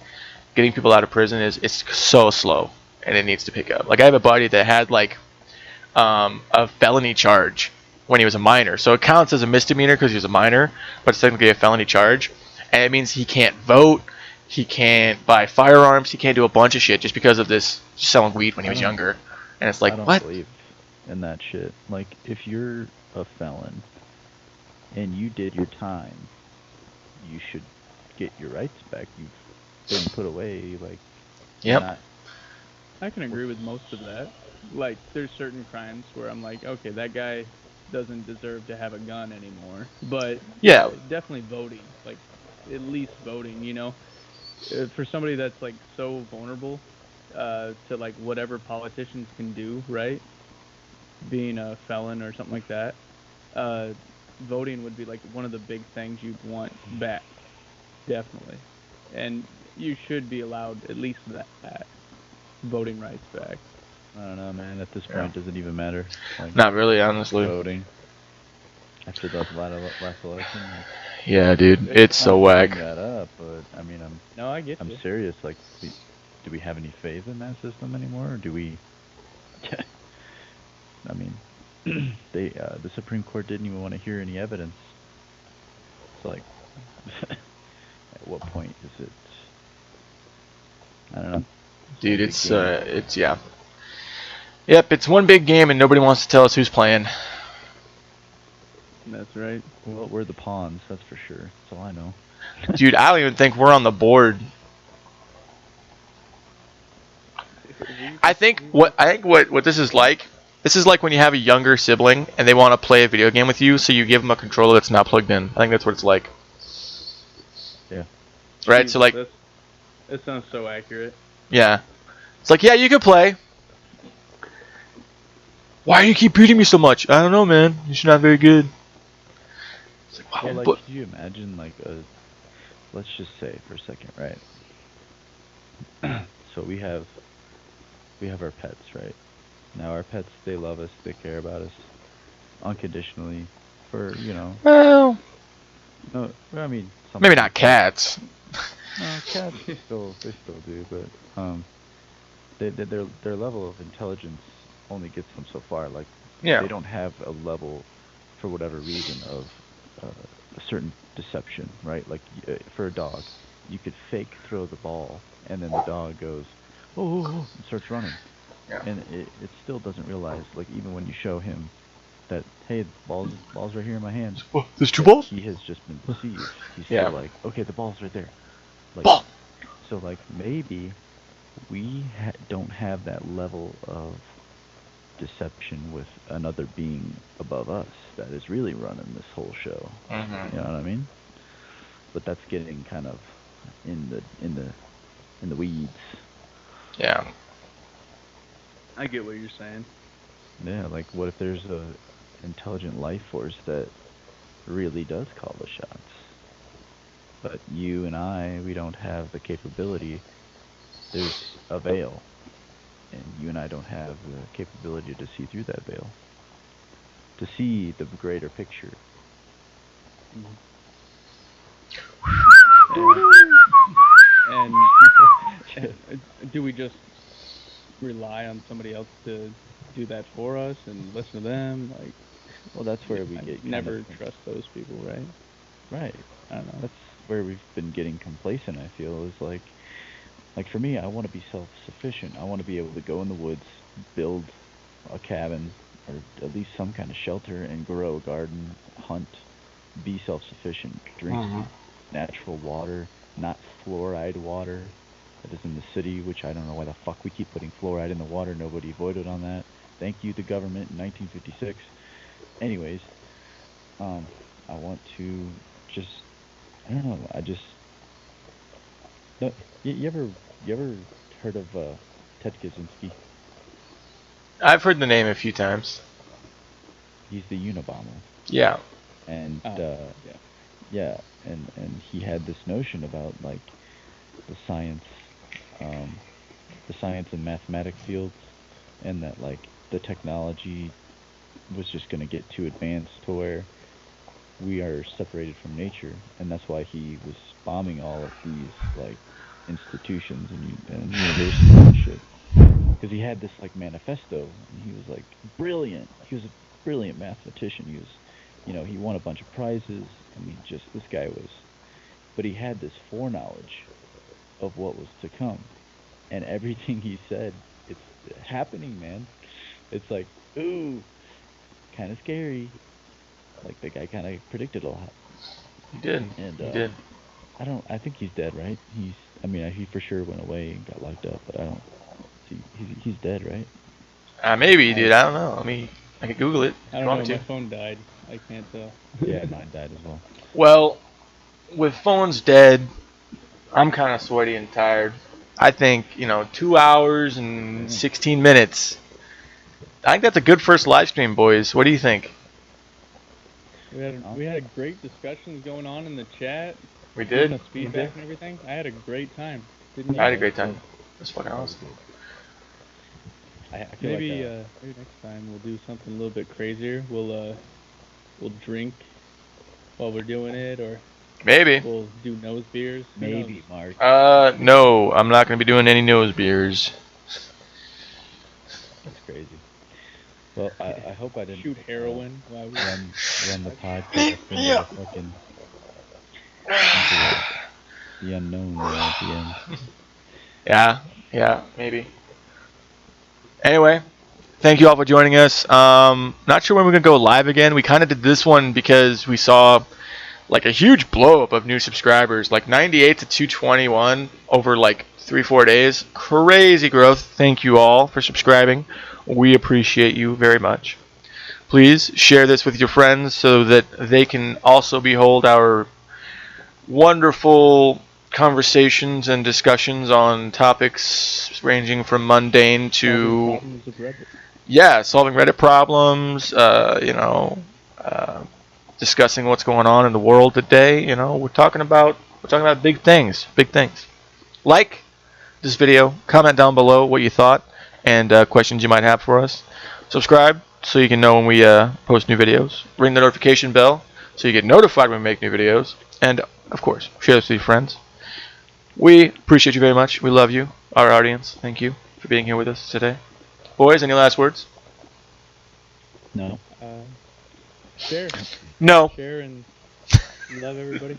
getting people out of prison it's so slow, and it needs to pick up. Like I have a buddy that had like a felony charge when he was a minor. So it counts as a misdemeanor because he was a minor, but it's technically a felony charge, and it means he can't vote, he can't buy firearms, he can't do a bunch of shit just because of this selling weed when he was younger. And it's like, I don't what? believe in that shit. Like, if you're a felon and you did your time, you should get your rights back. You've been put away. Like, Yep. not, I can agree with most of that. Like, there's certain crimes where I'm like, okay, that guy doesn't deserve to have a gun anymore. But Yeah. definitely voting, like at least voting. For somebody that's like so vulnerable to like whatever politicians can do, right? Being a felon or something like that, voting would be like one of the big things you'd want back, definitely. And you should be allowed at least that voting rights back. I don't know, man. At this point, it doesn't even matter. Like, Not really, honestly. voting. After the last election. Like, Yeah, dude, it's so I'm whack. bringing that up, but I mean, No, I get I'm you. serious. Like, do we have any faith in that system anymore, or do we? I mean, the Supreme Court didn't even want to hear any evidence. It's like, at what point is it? I don't know. Dude, it's yeah. Yep, it's one big game and nobody wants to tell us who's playing. That's right. Well, we're the pawns, that's for sure. That's all I know. Dude, I don't even think we're on the board. I think what this is like. This is like when you have a younger sibling and they want to play a video game with you, so you give them a controller that's not plugged in. I think that's what it's like. Yeah. Right. So like, that sounds so accurate. yeah, it's like, yeah, you can play. Why do you keep beating me so much? I don't know, man. You're not very good. It's like, wow, Well, like, but could you imagine, like, let's just say for a second, right? So we have our pets, right? Now our pets, they love us, they care about us unconditionally. For well, no, I mean, some maybe people- not cats. No, cats they still do, but their level of intelligence only gets them so far. Like, Yeah. they don't have a level, for whatever reason, of a certain deception, right? Like, for a dog, you could fake throw the ball, and then the dog goes, oh, and starts running. Yeah. And it still doesn't realize, like, even when you show him that, hey, the ball's right here in my hand. Oh, there's two balls? He has just been deceived. He's Yeah. still like, okay, the ball's right there. Like, Ball. so, like, maybe we don't have that level of deception with another being above us that is really running this whole show. Mm-hmm. You know what I mean? But that's getting kind of in the weeds. Yeah. I get what you're saying. Yeah, like, what if there's a intelligent life force that really does call the shots? But you and I, we don't have the capability. There's a veil, and you and I don't have the capability to see through that veil, to see the greater picture. And do we just rely on somebody else to do that for us and listen to them? Like, Well, that's where we I get never trust those people, right? right. I don't know. That's where we've been getting complacent. I feel is like for me, I want to be self-sufficient. I want to be able to go in the woods, build a cabin, or at least some kind of shelter, and grow a garden, hunt, be self-sufficient, drink natural water, not fluoride water that is in the city, which I don't know why the fuck we keep putting fluoride in the water. Nobody voted on that. Thank you, the government, in 1956. Anyways, I want to just, I don't know, no, you ever heard of Ted Kaczynski? I've heard the name a few times. He's the Unabomber. Yeah. And yeah. and he had this notion about, like, the science and mathematics fields, and that, like, the technology was just going to get too advanced to where we are separated from nature, and that's why he was bombing all of these, like, institutions and universities and shit. because he had this like manifesto, and he was like brilliant. He was a brilliant mathematician. He was, he won a bunch of prizes. I mean, just this guy was, but he had this foreknowledge of what was to come, and everything he said, it's happening, man. It's like, ooh, kind of scary. Like the guy kind of predicted a lot, He did. and He did. I think he's dead, right? I mean, he for sure went away and got locked up, but I don't. He's dead, right? Maybe, dude. I don't know. I could Google it I if you don't want know. me My to. phone died. I can't tell. Yeah, mine died as well. Well, with phones dead, I'm kind of sweaty and tired. I think 2 hours and Damn. 16 minutes. I think that's a good first live stream, boys. What do you think? We had great discussions going on in the chat. We Giving did. us feedback and everything. I had a great time. Didn't you? I had a great time. It was fucking awesome. I feel Maybe like maybe next time we'll do something a little bit crazier. We'll drink while we're doing it, or Maybe. we'll do nose beers. Who maybe knows? Mark. No, I'm not gonna be doing any nose beers. That's crazy. Well, I hope I didn't Shoot heroin while we run the podcast into the fucking into the unknown there at the end. Yeah, maybe. Anyway, thank you all for joining us. Not sure when we're gonna go live again. We kind of did this one because we saw like a huge blow up of new subscribers, like 98 to 221 over like 3-4 days. Crazy growth. Thank you all for subscribing. We appreciate you very much. Please share this with your friends so that they can also behold our wonderful conversations and discussions on topics ranging from mundane to solving Reddit problems. Discussing what's going on in the world today. We're talking about big things. Like this video, comment down below what you thought and questions you might have for us. Subscribe so you can know when we post new videos. Ring the notification bell so you get notified when we make new videos. And of course, share this with your friends. We appreciate you very much. We love you, our audience. Thank you for being here with us today. Boys, any last words? No. Share. No. Share and love everybody.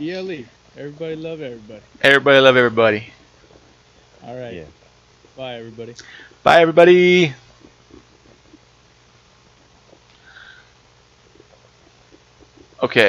ELE. Everybody love everybody. Everybody love everybody. All right. Yeah. Bye, everybody. Bye, everybody. Okay.